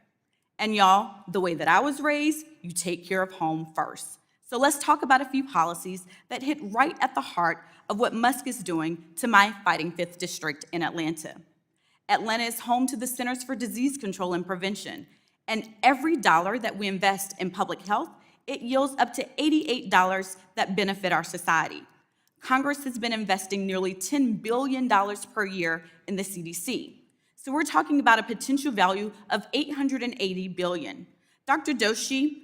And y'all, the way that I was raised, you take care of home first. So let's talk about a few policies that hit right at the heart of what Musk is doing to my fighting 5th District in Atlanta. Atlanta is home to the Centers for Disease Control and Prevention, and every dollar that we invest in public health, it yields up to $88 that benefit our society. Congress has been investing nearly $10 billion per year in the CDC. So we're talking about a potential value of $880 billion. Dr. Doshi,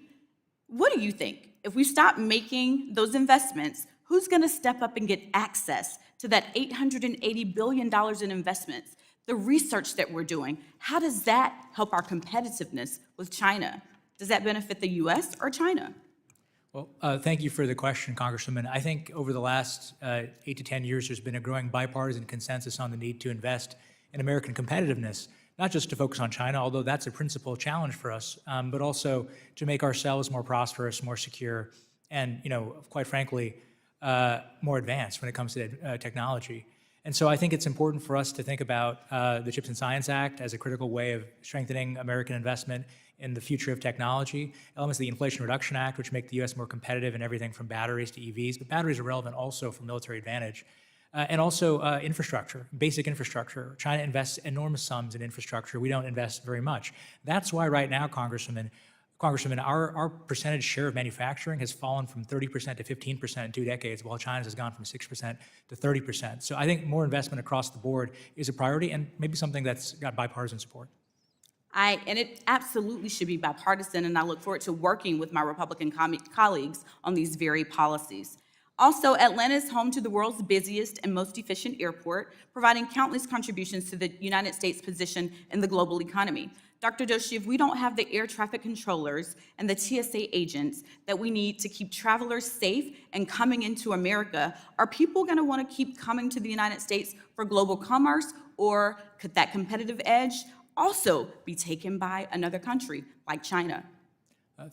what do you think? If we stop making those investments, who's going to step up and get access to that $880 billion in investments? The research that we're doing, how does that help our competitiveness with China? Does that benefit the U.S. or China? Well, thank you for the question, Congresswoman. I think over the last 8 to 10 years, there's been a growing bipartisan consensus on the need to invest in American competitiveness, not just to focus on China, although that's a principal challenge for us, but also to make ourselves more prosperous, more secure, and, quite frankly, more advanced when it comes to technology. And so I think it's important for us to think about the CHIPS and Science Act as a critical way of strengthening American investment in the future of technology, elements of the Inflation Reduction Act, which make the U.S. more competitive in everything from batteries to EVs, but batteries are relevant also for military advantage. And also infrastructure, basic infrastructure. China invests enormous sums in infrastructure. We don't invest very much. That's why right now, Congresswoman, our percentage share of manufacturing has fallen from 30% to 15% in 2 decades, while China's has gone from 6% to 30%. So I think more investment across the board is a priority and maybe something that's got bipartisan support. And it absolutely should be bipartisan, and I look forward to working with my Republican colleagues on these very policies. Also, Atlanta is home to the world's busiest and most efficient airport, providing countless contributions to the United States' position in the global economy. Dr. Doshi, if we don't have the air traffic controllers and the TSA agents that we need to keep travelers safe and coming into America, are people going to want to keep coming to the United States for global commerce, or could that competitive edge also be taken by another country like China?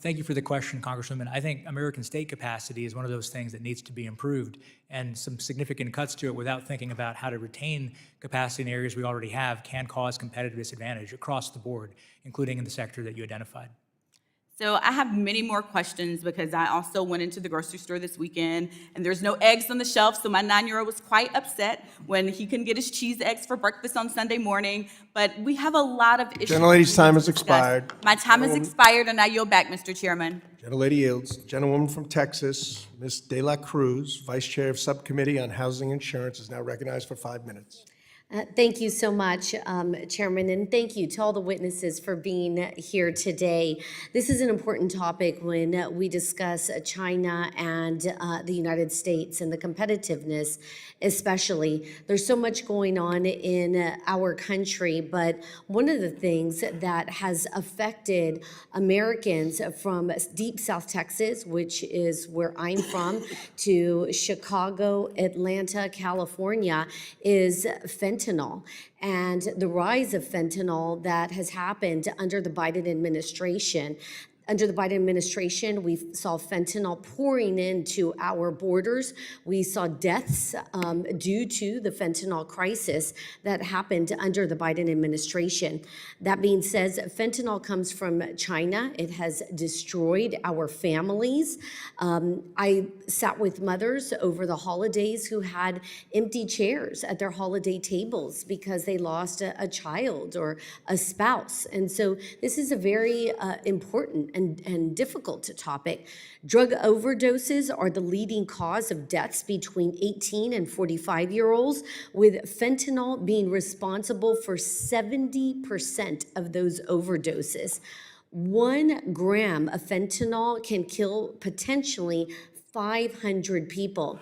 Thank you for the question, Congresswoman. I think American state capacity is one of those things that needs to be improved, and some significant cuts to it without thinking about how to retain capacity in areas we already have can cause competitive disadvantage across the board, including in the sector that you identified. So I have many more questions because I also went into the grocery store this weekend and there's no eggs on the shelf, so my 9-year-old was quite upset when he couldn't get his cheese eggs for breakfast on Sunday morning. But we have a lot of issues. Gentlelady's time has expired. My time has expired, and I yield back, Mr. Chairman. Gentlelady yields. Gentlewoman from Texas, Ms. De La Cruz, Vice Chair of Subcommittee on Housing Insurance, is now recognized for 5 minutes. Thank you so much, Chairman, and thank you to all the witnesses for being here today. This is an important topic when we discuss China and the United States and the competitiveness, especially. There's so much going on in our country, but one of the things that has affected Americans from deep South Texas, which is where I'm from, to Chicago, Atlanta, California, is fentanyl and the rise of fentanyl that has happened under the Biden administration. Under the Biden administration, we saw fentanyl pouring into our borders. We saw deaths due to the fentanyl crisis that happened under the Biden administration. That being said, fentanyl comes from China. It has destroyed our families. I sat with mothers over the holidays who had empty chairs at their holiday tables because they lost a child or a spouse. And so this is a very important and difficult topic. Drug overdoses are the leading cause of deaths between 18 and 45-year-olds, with fentanyl being responsible for 70% of those overdoses. 1 gram of fentanyl can kill potentially 500 people.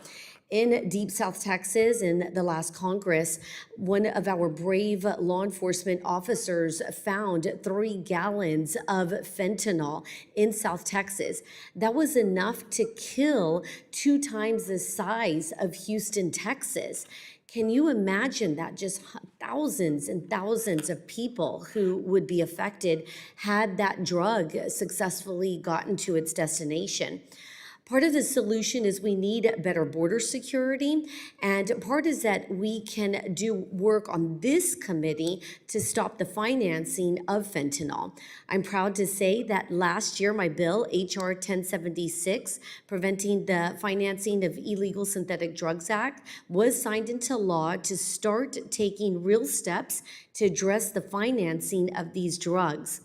In Deep South Texas, in the last Congress, one of our brave law enforcement officers found 3 gallons of fentanyl in South Texas. That was enough to kill 2 times the size of Houston, Texas. Can you imagine that just thousands and thousands of people who would be affected had that drug successfully gotten to its destination? Part of the solution is we need better border security, and part is that we can do work on this committee to stop the financing of fentanyl. I'm proud to say that last year, my bill, HR 1076, Preventing the Financing of Illegal Synthetic Drugs Act, was signed into law to start taking real steps to address the financing of these drugs.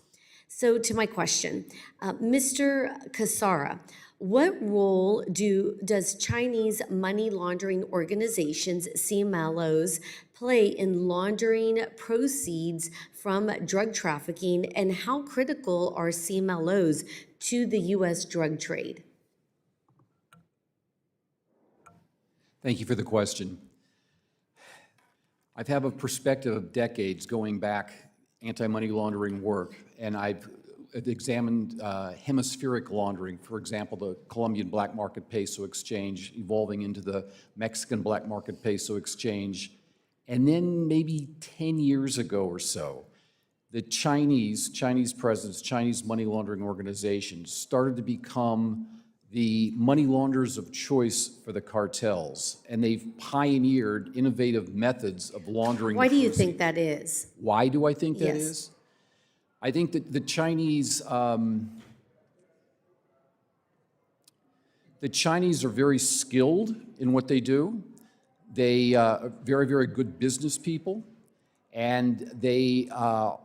So to my question, Mr. Cassara, what role does Chinese money laundering organizations, CMLOs, play in laundering proceeds from drug trafficking, and how critical are CMLOs to the U.S. drug trade? Thank you for the question. I've had a perspective of decades going back anti-money laundering work, and I've examined hemispheric laundering, for example, the Colombian black market peso exchange evolving into the Mexican black market peso exchange. And then maybe 10 years ago or so, the Chinese presence, Chinese money laundering organizations started to become the money launderers of choice for the cartels. And they've pioneered innovative methods of laundering. Why do you think that is? Why do I think that Yes. is? I think that the Chinese are very skilled in what they do. They are very, very good business people, and they are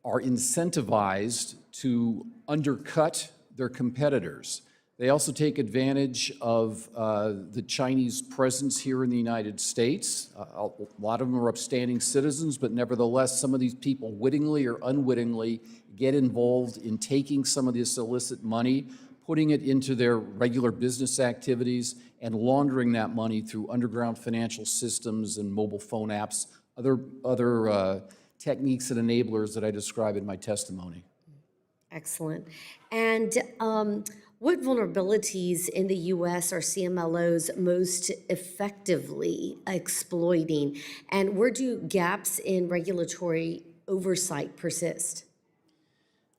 incentivized to undercut their competitors. They also take advantage of the Chinese presence here in the United States. A lot of them are upstanding citizens, but nevertheless, some of these people wittingly or unwittingly get involved in taking some of this illicit money, putting it into their regular business activities, and laundering that money through underground financial systems and mobile phone apps, other techniques and enablers that I describe in my testimony. Excellent. And what vulnerabilities in the U.S. are CMLOs most effectively exploiting? And where do gaps in regulatory oversight persist?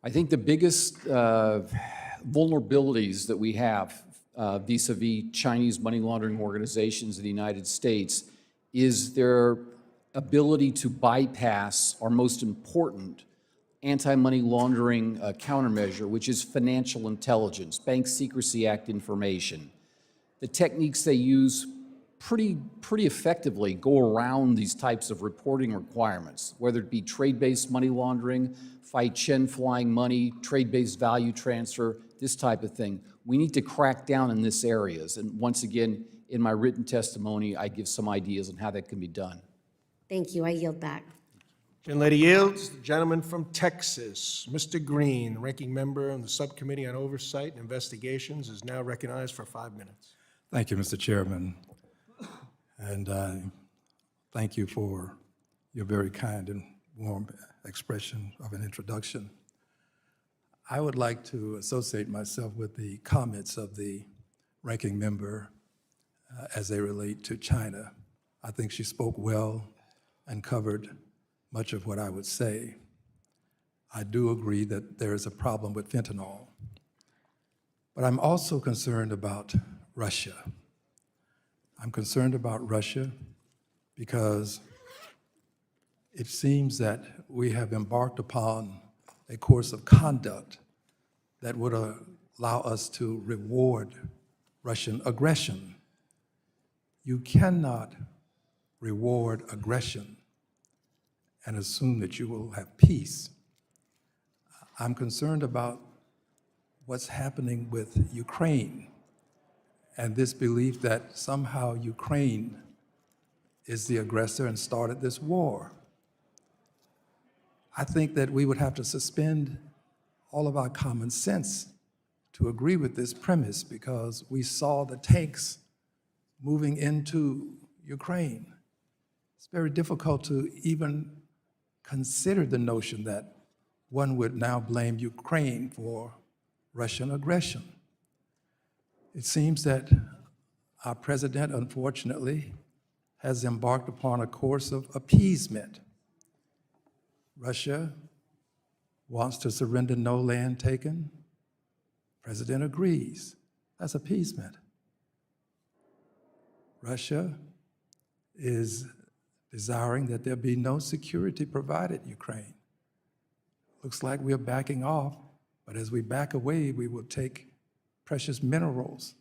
I think the biggest vulnerabilities that we have vis-a-vis Chinese money laundering organizations in the United States is their ability to bypass our most important anti-money laundering countermeasure, which is financial intelligence, Bank Secrecy Act information. The techniques they use pretty effectively go around these types of reporting requirements, whether it be trade-based money laundering, Fai Chen flying money, trade-based value transfer, this type of thing. We need to crack down in these areas. And once again, in my written testimony, I give some ideas on how that can be done. Thank you. I yield back. Gentlelady yields. The gentleman from Texas, Mr. Green, ranking member on the Subcommittee on Oversight and Investigations, is now recognized for 5 minutes. Thank you, Mr. Chairman. And thank you for your very kind and warm expression of an introduction. I would like to associate myself with the comments of the ranking member as they relate to China. I think she spoke well and covered much of what I would say. I do agree that there is a problem with fentanyl, but I'm also concerned about Russia. I'm concerned about Russia because it seems that we have embarked upon a course of conduct that would allow us to reward Russian aggression. You cannot reward aggression and assume that you will have peace. I'm concerned about what's happening with Ukraine and this belief that somehow Ukraine is the aggressor and started this war. I think that we would have to suspend all of our common sense to agree with this premise because we saw the tanks moving into Ukraine. It's very difficult to even consider the notion that one would now blame Ukraine for Russian aggression. It seems that our president, unfortunately, has embarked upon a course of appeasement. Russia wants to surrender no land taken. President agrees. That's appeasement. Russia is desiring that there be no security provided Ukraine. Looks like we're backing off, but as we back away, we will take precious minerals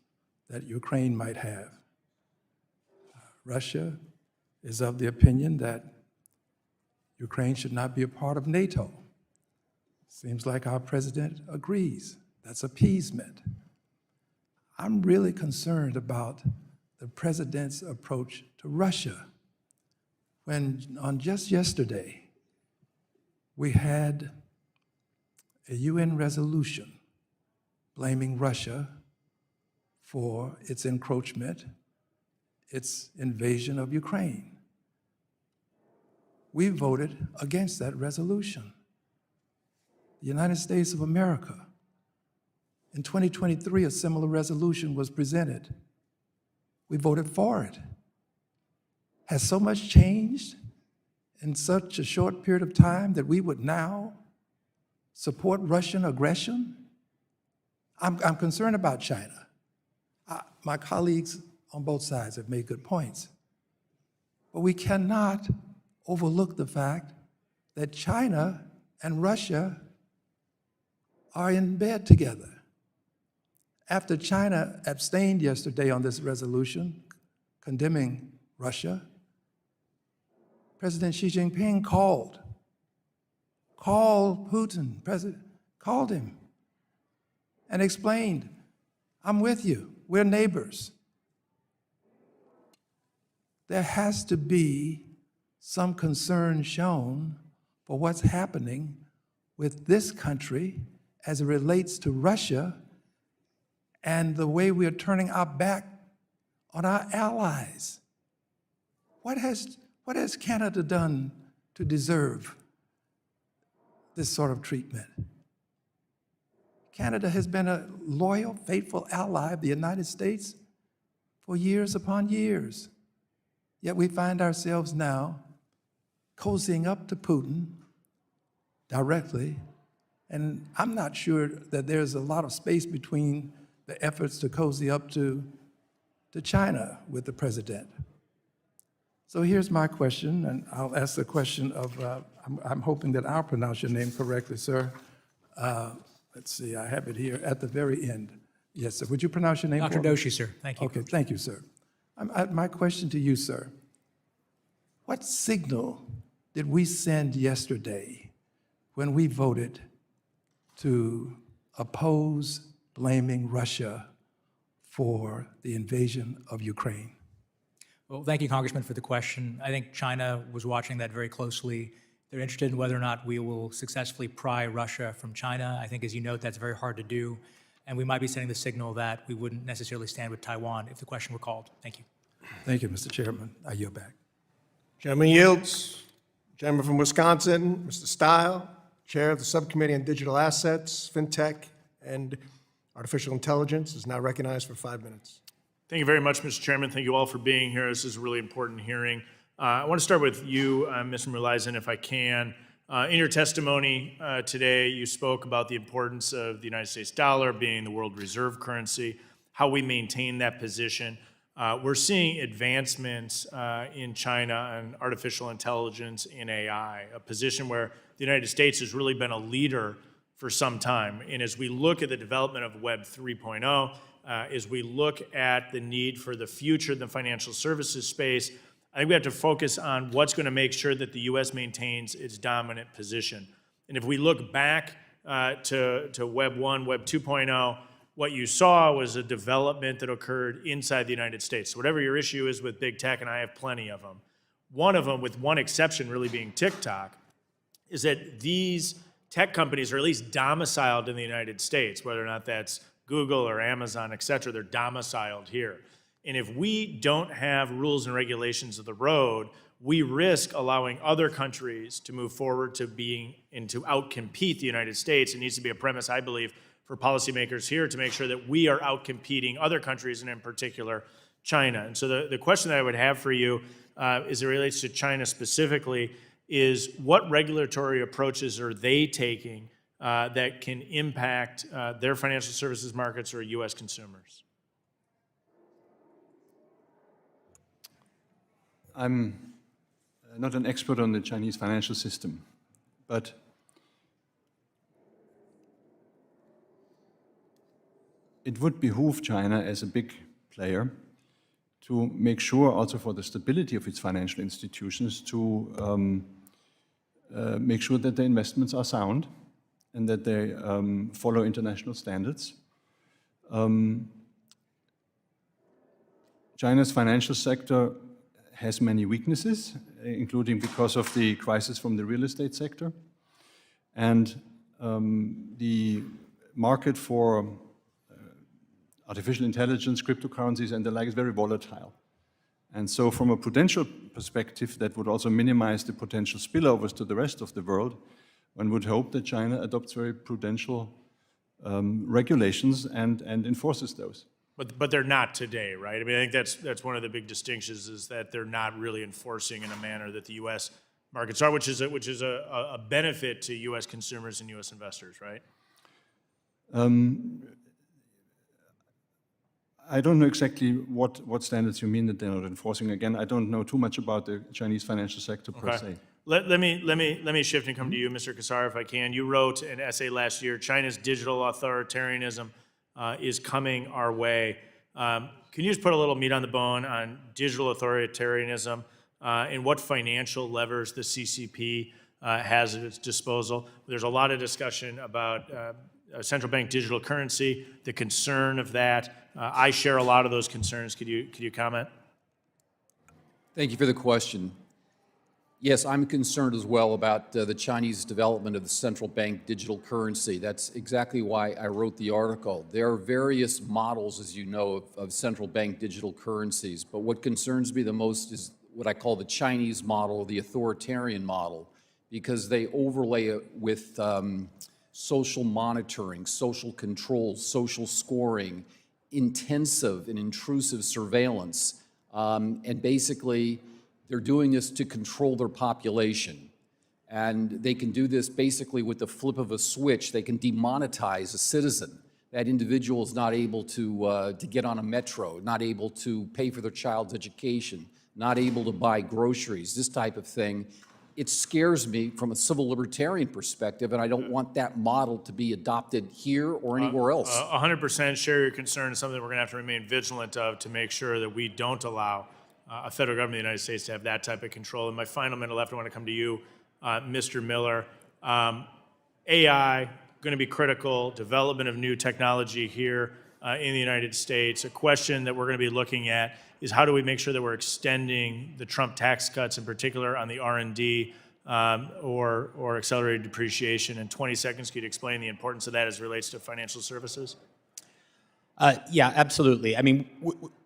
that Ukraine might have. Russia is of the opinion that Ukraine should not be a part of NATO. Seems like our president agrees. That's appeasement. I'm really concerned about the president's approach to Russia. When on just yesterday, we had a UN resolution blaming Russia for its encroachment, its invasion of Ukraine. We voted against that resolution. The United States of America. In 2023, a similar resolution was presented. We voted for it. Has so much changed in such a short period of time that we would now support Russian aggression? I'm concerned about China. My colleagues on both sides have made good points. But we cannot overlook the fact that China and Russia are in bed together. After China abstained yesterday on this resolution condemning Russia, President Xi Jinping called Putin, called him and explained, I'm with you, we're neighbors. There has to be some concern shown for what's happening with this country as it relates to Russia and the way we are turning our back on our allies. What has Canada done to deserve this sort of treatment? Canada has been a loyal, faithful ally of the United States for years upon years. Yet we find ourselves now cozying up to Putin directly, and I'm not sure that there's a lot of space between the efforts to cozy up to China with the president. So here's my question, and I'll ask the question of, I'm hoping that I'll pronounce your name correctly, sir. Let's see, I have it here at the very end. Yes, sir. Would you pronounce your name? Dr. Doshi, sir. Thank you. Okay, thank you, sir. My question to you, sir. What signal did we send yesterday when we voted to oppose blaming Russia for the invasion of Ukraine? Well, thank you, Congressman, for the question. I think China was watching that very closely. They're interested in whether or not we will successfully pry Russia from China. I think, as you note, that's very hard to do. And we might be sending the signal that we wouldn't necessarily stand with Taiwan if the question were called. Thank you. Thank you, Mr. Chairman. I yield back. Gentleman yields. Gentleman from Wisconsin, Mr. Starr, Chair of the Subcommittee on Digital Assets, FinTech, and Artificial Intelligence, is now recognized for 5 minutes. Thank you very much, Mr. Chairman. Thank you all for being here. This is a really important hearing. I want to start with you, Mr. Mühleisen, if I can. In your testimony today, you spoke about the importance of the United States dollar being the world reserve currency, how we maintain that position. We're seeing advancements in China on artificial intelligence and AI, a position where the United States has really been a leader for some time. And as we look at the development of Web 3.0, as we look at the need for the future in the financial services space, I think we have to focus on what's going to make sure that the U.S. maintains its dominant position. And if we look back to Web 1, Web 2.0, what you saw was a development that occurred inside the United States. So whatever your issue is with big tech, and I have plenty of them, one of them, with one exception really being TikTok, is that these tech companies are at least domiciled in the United States, whether or not that's Google or Amazon, et cetera, they're domiciled here. And if we don't have rules and regulations of the road, we risk allowing other countries to move forward to being and to outcompete the United States. It needs to be a premise, I believe, for policymakers here to make sure that we are outcompeting other countries, and in particular, China. And so the question that I would have for you, as it relates to China specifically, is what regulatory approaches are they taking that can impact their financial services markets or U.S. consumers? I'm not an expert on the Chinese financial system, but it would behoove China as a big player to make sure also for the stability of its financial institutions to make sure that the investments are sound and that they follow international standards. China's financial sector has many weaknesses, including because of the crisis from the real estate sector. And the market for artificial intelligence, cryptocurrencies, and the like is very volatile. And so from a prudential perspective, that would also minimize the potential spillovers to the rest of the world. One would hope that China adopts very prudential regulations and enforces those. But they're not today, right? I mean, I think that's one of the big distinctions, is that they're not really enforcing in a manner that the U.S. markets are, which is a benefit to U.S. consumers and U.S. investors, right? I don't know exactly what standards you mean that they're not enforcing. Again, I don't know too much about the Chinese financial sector per se. Let me shift and come to you, Mr. Cassara, if I can. You wrote an essay last year, China's Digital Authoritarianism is Coming Our Way. Can you just put a little meat on the bone on digital authoritarianism and what financial levers the CCP has at its disposal? There's a lot of discussion about central bank digital currency, the concern of that. I share a lot of those concerns. Could you comment? Thank you for the question. Yes, I'm concerned as well about the Chinese development of the central bank digital currency. That's exactly why I wrote the article. There are various models, as you know, of central bank digital currencies, but what concerns me the most is what I call the Chinese model, the authoritarian model, because they overlay it with social monitoring, social control, social scoring, intensive and intrusive surveillance, and basically they're doing this to control their population. And they can do this basically with the flip of a switch. They can demonetize a citizen. That individual is not able to get on a metro, not able to pay for their child's education, not able to buy groceries, this type of thing. It scares me from a civil libertarian perspective, and I don't want that model to be adopted here or anywhere else. 100% share your concern. It's something we're going to have to remain vigilant of to make sure that we don't allow a federal government of the United States to have that type of control. In my final minute left, I want to come to you, Mr. Miller. AI, going to be critical, development of new technology here in the United States. A question that we're going to be looking at is how do we make sure that we're extending the Trump tax cuts, in particular on the R&D or accelerated depreciation. In 20 seconds, could you explain the importance of that as it relates to financial services? Yeah, absolutely. I mean,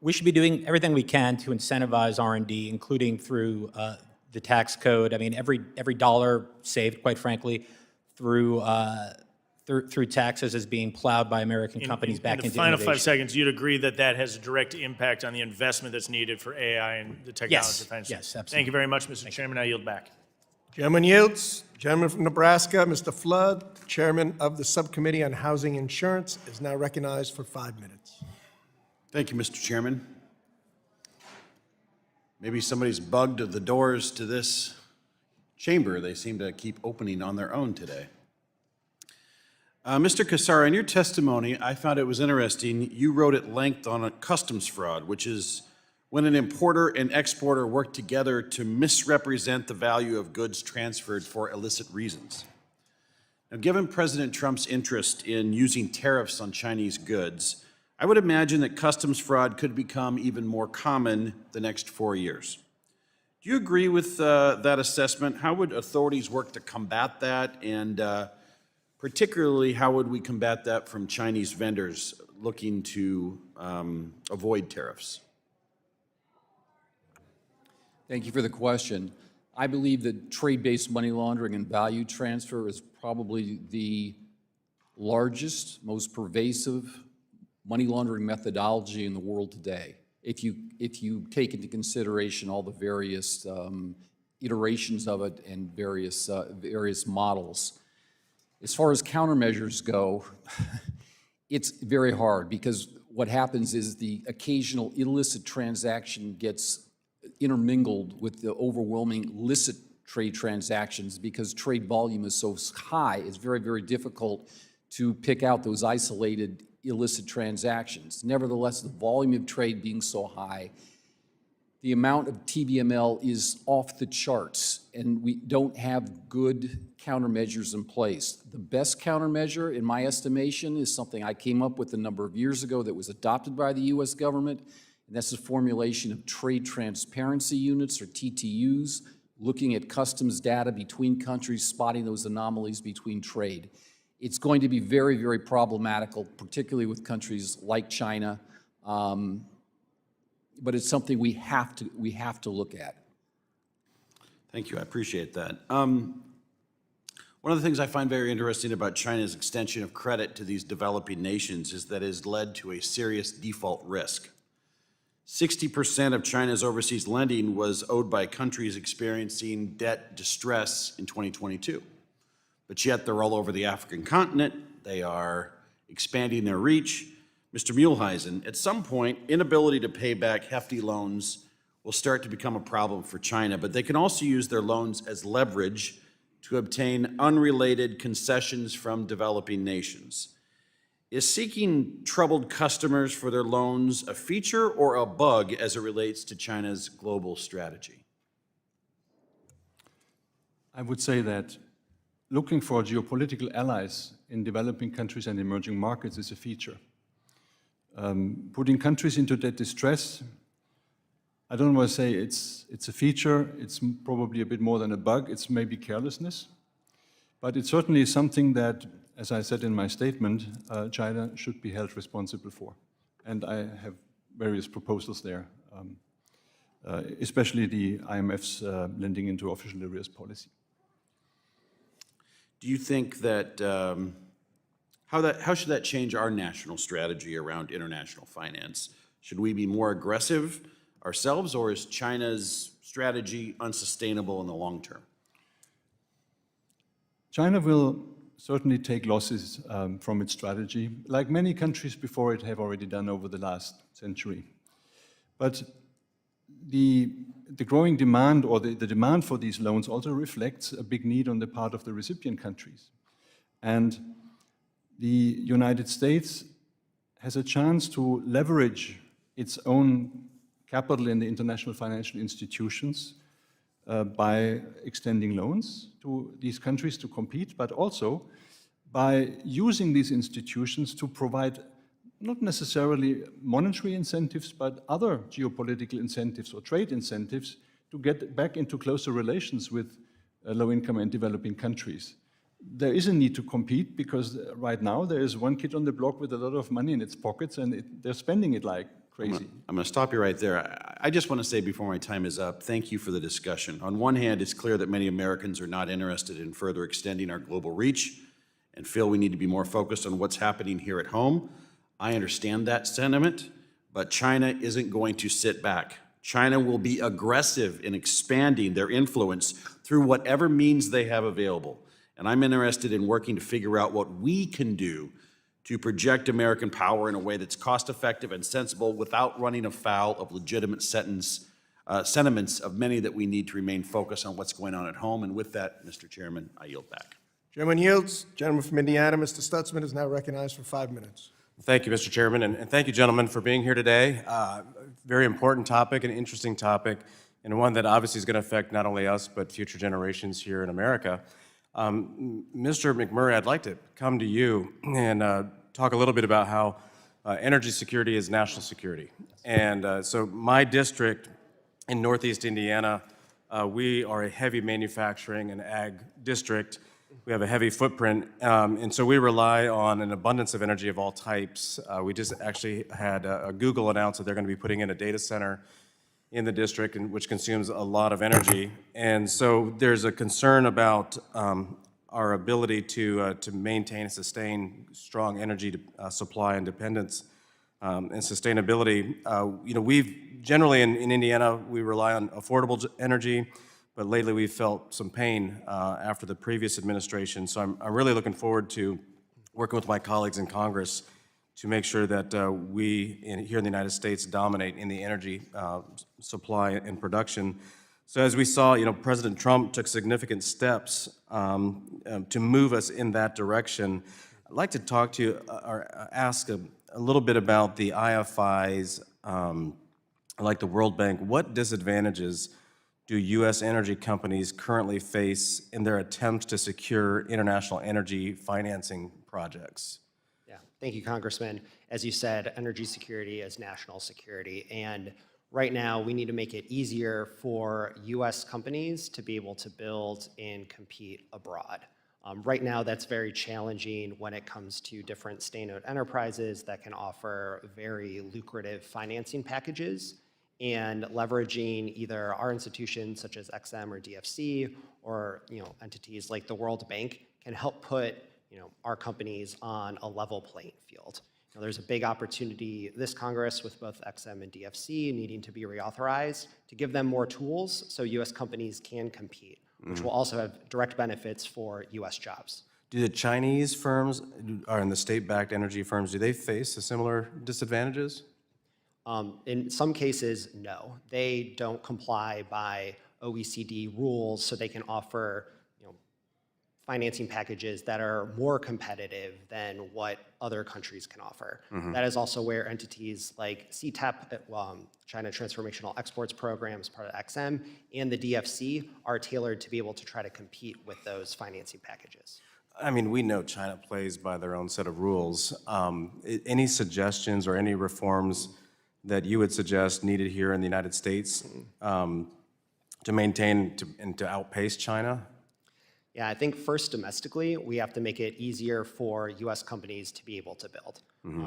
we should be doing everything we can to incentivize R&D, including through the tax code. I mean, every dollar saved, quite frankly, through taxes is being plowed by American companies back into innovation. In the final 5 seconds, you'd agree that that has a direct impact on the investment that's needed for AI and the technology of financial. Yes, absolutely. Thank you very much, Mr. Chairman. I yield back. Gentleman yields. Gentleman from Nebraska, Mr. Flood, Chairman of the Subcommittee on Housing Insurance, is now recognized for 5 minutes. Thank you, Mr. Chairman. Maybe somebody's bugged the doors to this chamber. They seem to keep opening on their own today. Mr. Cassara, in your testimony, I found it was interesting. You wrote at length on a customs fraud, which is when an importer and exporter work together to misrepresent the value of goods transferred for illicit reasons. Now, given President Trump's interest in using tariffs on Chinese goods, I would imagine that customs fraud could become even more common the next 4 years. Do you agree with that assessment? How would authorities work to combat that? And particularly, how would we combat that from Chinese vendors looking to avoid tariffs? Thank you for the question. I believe that trade-based money laundering and value transfer is probably the largest, most pervasive money laundering methodology in the world today. If you take into consideration all the various iterations of it and various models. As far as countermeasures go, it's very hard because what happens is the occasional illicit transaction gets intermingled with the overwhelming licit trade transactions because trade volume is so high, it's very, very difficult to pick out those isolated illicit transactions. Nevertheless, the volume of trade being so high, the amount of TBML is off the charts, and we don't have good countermeasures in place. The best countermeasure, in my estimation, is something I came up with a number of years ago that was adopted by the U.S. government, and that's the formulation of trade transparency units, or TTUs, looking at customs data between countries, spotting those anomalies between trade. It's going to be very, very problematical, particularly with countries like China, but it's something we have to look at. Thank you, I appreciate that. One of the things I find very interesting about China's extension of credit to these developing nations is that it has led to a serious default risk. 60% of China's overseas lending was owed by countries experiencing debt distress in 2022. But yet they're all over the African continent, they are expanding their reach. Mr. Mühleisen, at some point, inability to pay back hefty loans will start to become a problem for China, but they can also use their loans as leverage to obtain unrelated concessions from developing nations. Is seeking troubled customers for their loans a feature or a bug as it relates to China's global strategy? I would say that looking for geopolitical allies in developing countries and emerging markets is a feature. Putting countries into debt distress, I don't want to say it's a feature, it's probably a bit more than a bug, it's maybe carelessness, but it certainly is something that, as I said in my statement, China should be held responsible for. And I have various proposals there, especially the IMF's lending into official arrears policy. Do you think that, how should that change our national strategy around international finance? Should we be more aggressive ourselves, or is China's strategy unsustainable in the long term? China will certainly take losses from its strategy, like many countries before it have already done over the last century. But the growing demand, or the demand for these loans, also reflects a big need on the part of the recipient countries. And the United States has a chance to leverage its own capital in the international financial institutions by extending loans to these countries to compete, but also by using these institutions to provide not necessarily monetary incentives, but other geopolitical incentives or trade incentives to get back into closer relations with low-income and developing countries. There is a need to compete because right now there is one kid on the block with a lot of money in its pockets and they're spending it like crazy. I'm going to stop you right there. I just want to say before my time is up, thank you for the discussion. On one hand, it's clear that many Americans are not interested in further extending our global reach and feel we need to be more focused on what's happening here at home. I understand that sentiment, but China isn't going to sit back. China will be aggressive in expanding their influence through whatever means they have available. And I'm interested in working to figure out what we can do to project American power in a way that's cost-effective and sensible without running afoul of legitimate sentiments of many that we need to remain focused on what's going on at home. And with that, Mr. Chairman, I yield back. Chairman yields. Gentleman from Indiana, Mr. Stutzman, is now recognized for 5 minutes. Thank you, Mr. Chairman, and thank you, gentlemen, for being here today. Very important topic, an interesting topic, and one that obviously is going to affect not only us, but future generations here in America. Mr. McMurray, I'd like to come to you and talk a little bit about how energy security is national security. And so my district in Northeast Indiana, we are a heavy manufacturing and ag district. We have a heavy footprint, and so we rely on an abundance of energy of all types. We just actually had Google announce that they're going to be putting in a data center in the district, and which consumes a lot of energy. And so there's a concern about our ability to maintain and sustain strong energy supply independence and sustainability. We've generally in Indiana, we rely on affordable energy, but lately we've felt some pain after the previous administration. So I'm really looking forward to working with my colleagues in Congress to make sure that we here in the United States dominate in the energy supply and production. So as we saw, President Trump took significant steps to move us in that direction. I'd like to talk to you or ask a little bit about the IFIs, like the World Bank. What disadvantages do U.S. energy companies currently face in their attempts to secure international energy financing projects? Yeah, thank you, Congressman. As you said, energy security is national security, and right now we need to make it easier for U.S. companies to be able to build and compete abroad. Right now, that's very challenging when it comes to different state-owned enterprises that can offer very lucrative financing packages, and leveraging either our institutions such as XM or DFC, or entities like the World Bank can help put our companies on a level playing field. There's a big opportunity this Congress with both XM and DFC needing to be reauthorized to give them more tools so U.S. companies can compete, which will also have direct benefits for U.S. jobs. Do the Chinese firms and the state-backed energy firms, do they face similar disadvantages? In some cases, no. They don't comply by OECD rules, so they can offer financing packages that are more competitive than what other countries can offer. That is also where entities like CTEP, China Transformational Exports Program, as part of XM, and the DFC are tailored to be able to try to compete with those financing packages. I mean, we know China plays by their own set of rules. Any suggestions or any reforms that you would suggest needed here in the United States to maintain and to outpace China? Yeah, I think first domestically, we have to make it easier for U.S. companies to be able to build.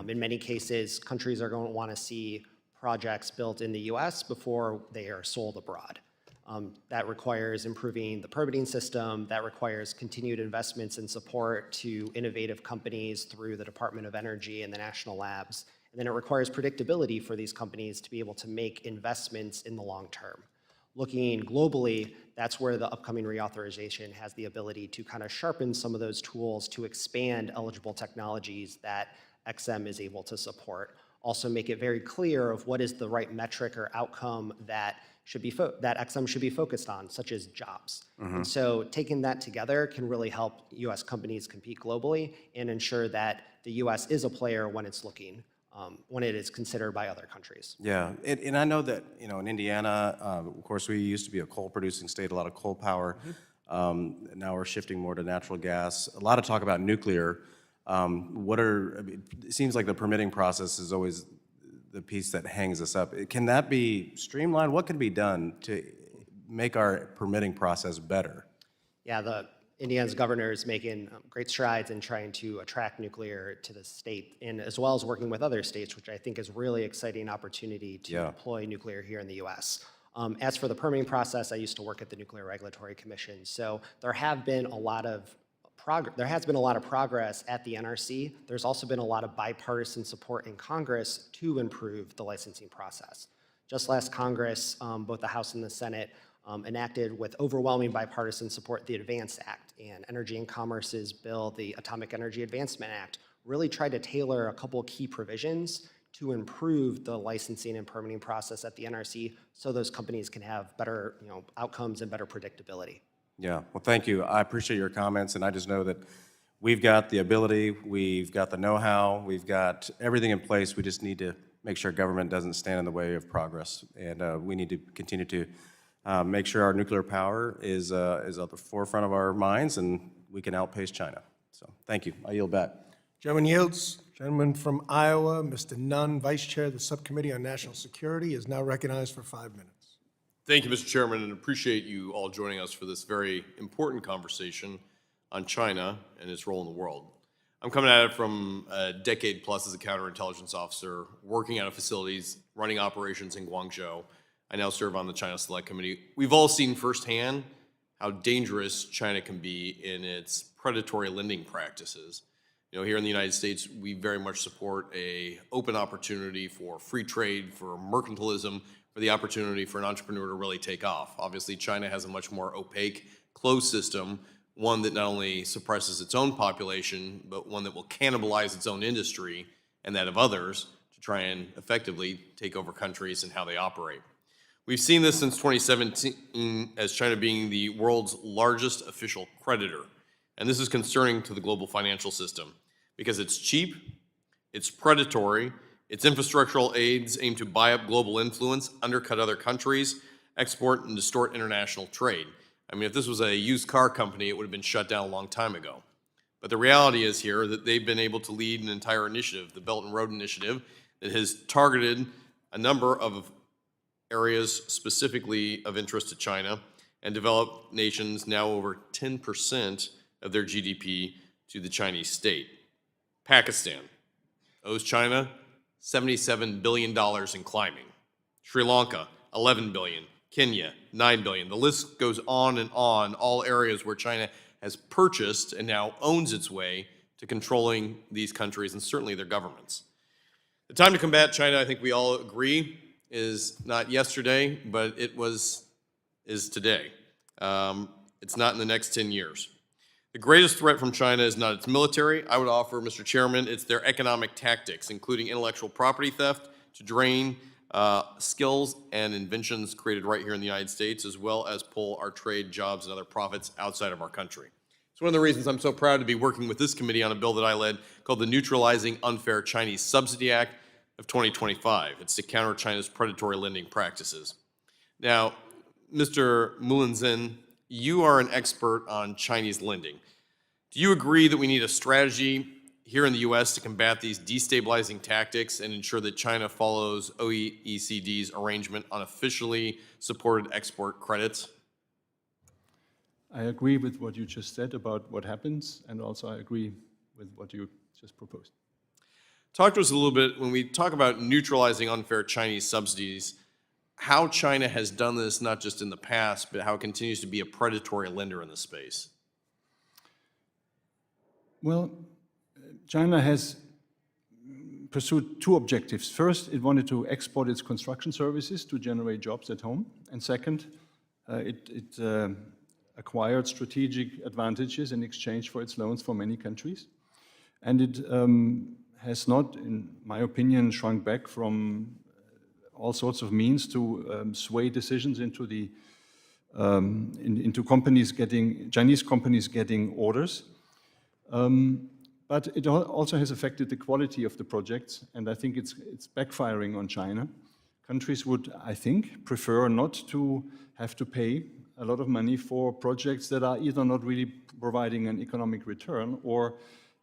In many cases, countries are going to want to see projects built in the U.S. before they are sold abroad. That requires improving the permitting system. That requires continued investments and support to innovative companies through the Department of Energy and the national labs. And then it requires predictability for these companies to be able to make investments in the long term. Looking globally, that's where the upcoming reauthorization has the ability to kind of sharpen some of those tools to expand eligible technologies that XM is able to support. Also make it very clear of what is the right metric or outcome that XM should be focused on, such as jobs. And so taking that together can really help U.S. companies compete globally and ensure that the U.S. is a player when it's looking, when it is considered by other countries. Yeah, and I know that, in Indiana, of course, we used to be a coal-producing state, a lot of coal power. Now we're shifting more to natural gas. A lot of talk about nuclear. It seems like the permitting process is always the piece that hangs us up. Can that be streamlined? What can be done to make our permitting process better? Yeah, Indiana's governor is making great strides in trying to attract nuclear to the state, and as well as working with other states, which I think is a really exciting opportunity to deploy nuclear here in the U.S. As for the permitting process, I used to work at the Nuclear Regulatory Commission, so there has been a lot of progress at the NRC. There's also been a lot of bipartisan support in Congress to improve the licensing process. Just last Congress, both the House and the Senate enacted with overwhelming bipartisan support the ADVANCE Act, and Energy and Commerce's bill, the Atomic Energy Advancement Act, really tried to tailor a couple key provisions to improve the licensing and permitting process at the NRC so those companies can have better outcomes and better predictability. Yeah, well, thank you. I appreciate your comments, and I just know that we've got the ability, we've got the know-how, we've got everything in place. We just need to make sure government doesn't stand in the way of progress, and we need to continue to make sure our nuclear power is at the forefront of our minds, and we can outpace China. So, thank you. I yield back. Gentleman yields. Gentleman from Iowa, Mr. Nunn, Vice Chair of the Subcommittee on National Security, is now recognized for 5 minutes. Thank you, Mr. Chairman, and appreciate you all joining us for this very important conversation on China and its role in the world. I'm coming at it from a decade plus as a counterintelligence officer, working out of facilities, running operations in Guangzhou, I now serve on the China Select Committee. We've all seen firsthand how dangerous China can be in its predatory lending practices. You know, here in the United States, we very much support an open opportunity for free trade, for mercantilism, for the opportunity for an entrepreneur to really take off. Obviously, China has a much more opaque, closed system, one that not only suppresses its own population, but one that will cannibalize its own industry and that of others to try and effectively take over countries and how they operate. We've seen this since 2017 as China being the world's largest official creditor. And this is concerning to the global financial system because it's cheap, it's predatory, its infrastructural aids aim to buy up global influence, undercut other countries, export and distort international trade. I mean, if this was a used car company, it would have been shut down a long time ago. But the reality is here that they've been able to lead an entire initiative, the Belt and Road Initiative, that has targeted a number of areas specifically of interest to China and developed nations now over 10% of their GDP to the Chinese state. Pakistan owes China $77 billion in climbing. Sri Lanka, $11 billion. Kenya, $9 billion. The list goes on and on, all areas where China has purchased and now owns its way to controlling these countries and certainly their governments. The time to combat China, I think we all agree, is not yesterday, but is today. It's not in the next 10 years. The greatest threat from China is not its military. I would offer, Mr. Chairman, it's their economic tactics, including intellectual property theft to drain skills and inventions created right here in the United States, as well as pull our trade, jobs, and other profits outside of our country. It's one of the reasons I'm so proud to be working with this committee on a bill that I led called the Neutralizing Unfair Chinese Subsidy Act of 2025. It's to counter China's predatory lending practices. Now, Mr. Mühleisen, you are an expert on Chinese lending. Do you agree that we need a strategy here in the U.S. to combat these destabilizing tactics and ensure that China follows OECD's arrangement on officially supported export credits? I agree with what you just said about what happens, and also I agree with what you just proposed. Talk to us a little bit, when we talk about neutralizing unfair Chinese subsidies, how China has done this not just in the past, but how it continues to be a predatory lender in the space. Well, China has pursued two objectives. First, it wanted to export its construction services to generate jobs at home. And second, it acquired strategic advantages in exchange for its loans for many countries. And it has not, in my opinion, shrunk back from all sorts of means to sway decisions into the into Chinese companies getting orders. But it also has affected the quality of the projects, and I think it's backfiring on China. Countries would, I think, prefer not to have to pay a lot of money for projects that are either not really providing an economic return or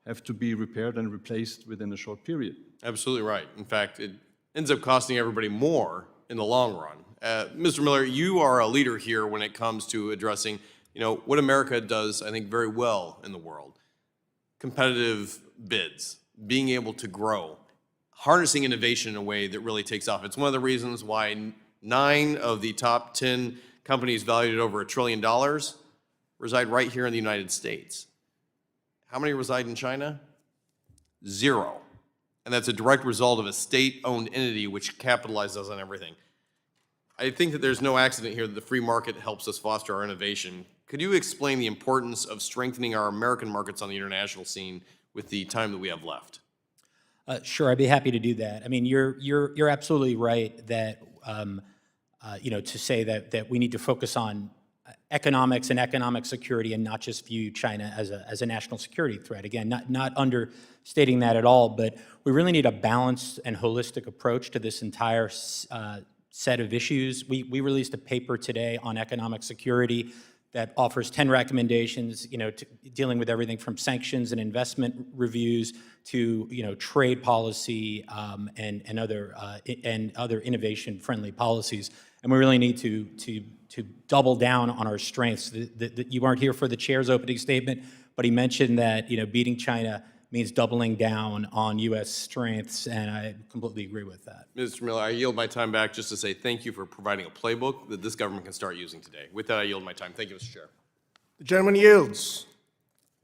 have to be repaired and replaced within a short period. Absolutely right. In fact, it ends up costing everybody more in the long run. Mr. Miller, you are a leader here when it comes to addressing, what America does, I think, very well in the world. Competitive bids, being able to grow, harnessing innovation in a way that really takes off. It's one of the reasons why 9 of the top 10 companies valued at over $1 trillion reside right here in the United States. How many reside in China? 0. And that's a direct result of a state-owned entity which capitalizes on everything. I think that there's no accident here that the free market helps us foster our innovation. Could you explain the importance of strengthening our American markets on the international scene with the time that we have left? Sure, I'd be happy to do that. I mean, you're absolutely right that to say that we need to focus on economics and economic security and not just view China as a national security threat. Again, not understating that at all, but we really need a balanced and holistic approach to this entire set of issues. We released a paper today on economic security that offers 10 recommendations, dealing with everything from sanctions and investment reviews to, trade policy and other innovation-friendly policies. And we really need to double down on our strengths. You weren't here for the chair's opening statement, but he mentioned that, beating China means doubling down on U.S. strengths, and I completely agree with that. Mr. Miller, I yield my time back just to say thank you for providing a playbook that this government can start using today. With that, I yield my time. Thank you, Mr. Chair. The gentleman yields.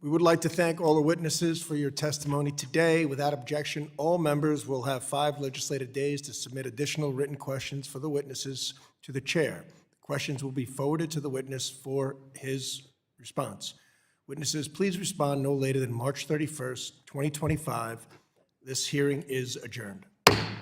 We would like to thank all the witnesses for your testimony today. Without objection, all members will have 5 legislative days to submit additional written questions for the witnesses to the chair. The questions will be forwarded to the witness for his response. Witnesses, please respond no later than March 31st, 2025. This hearing is adjourned.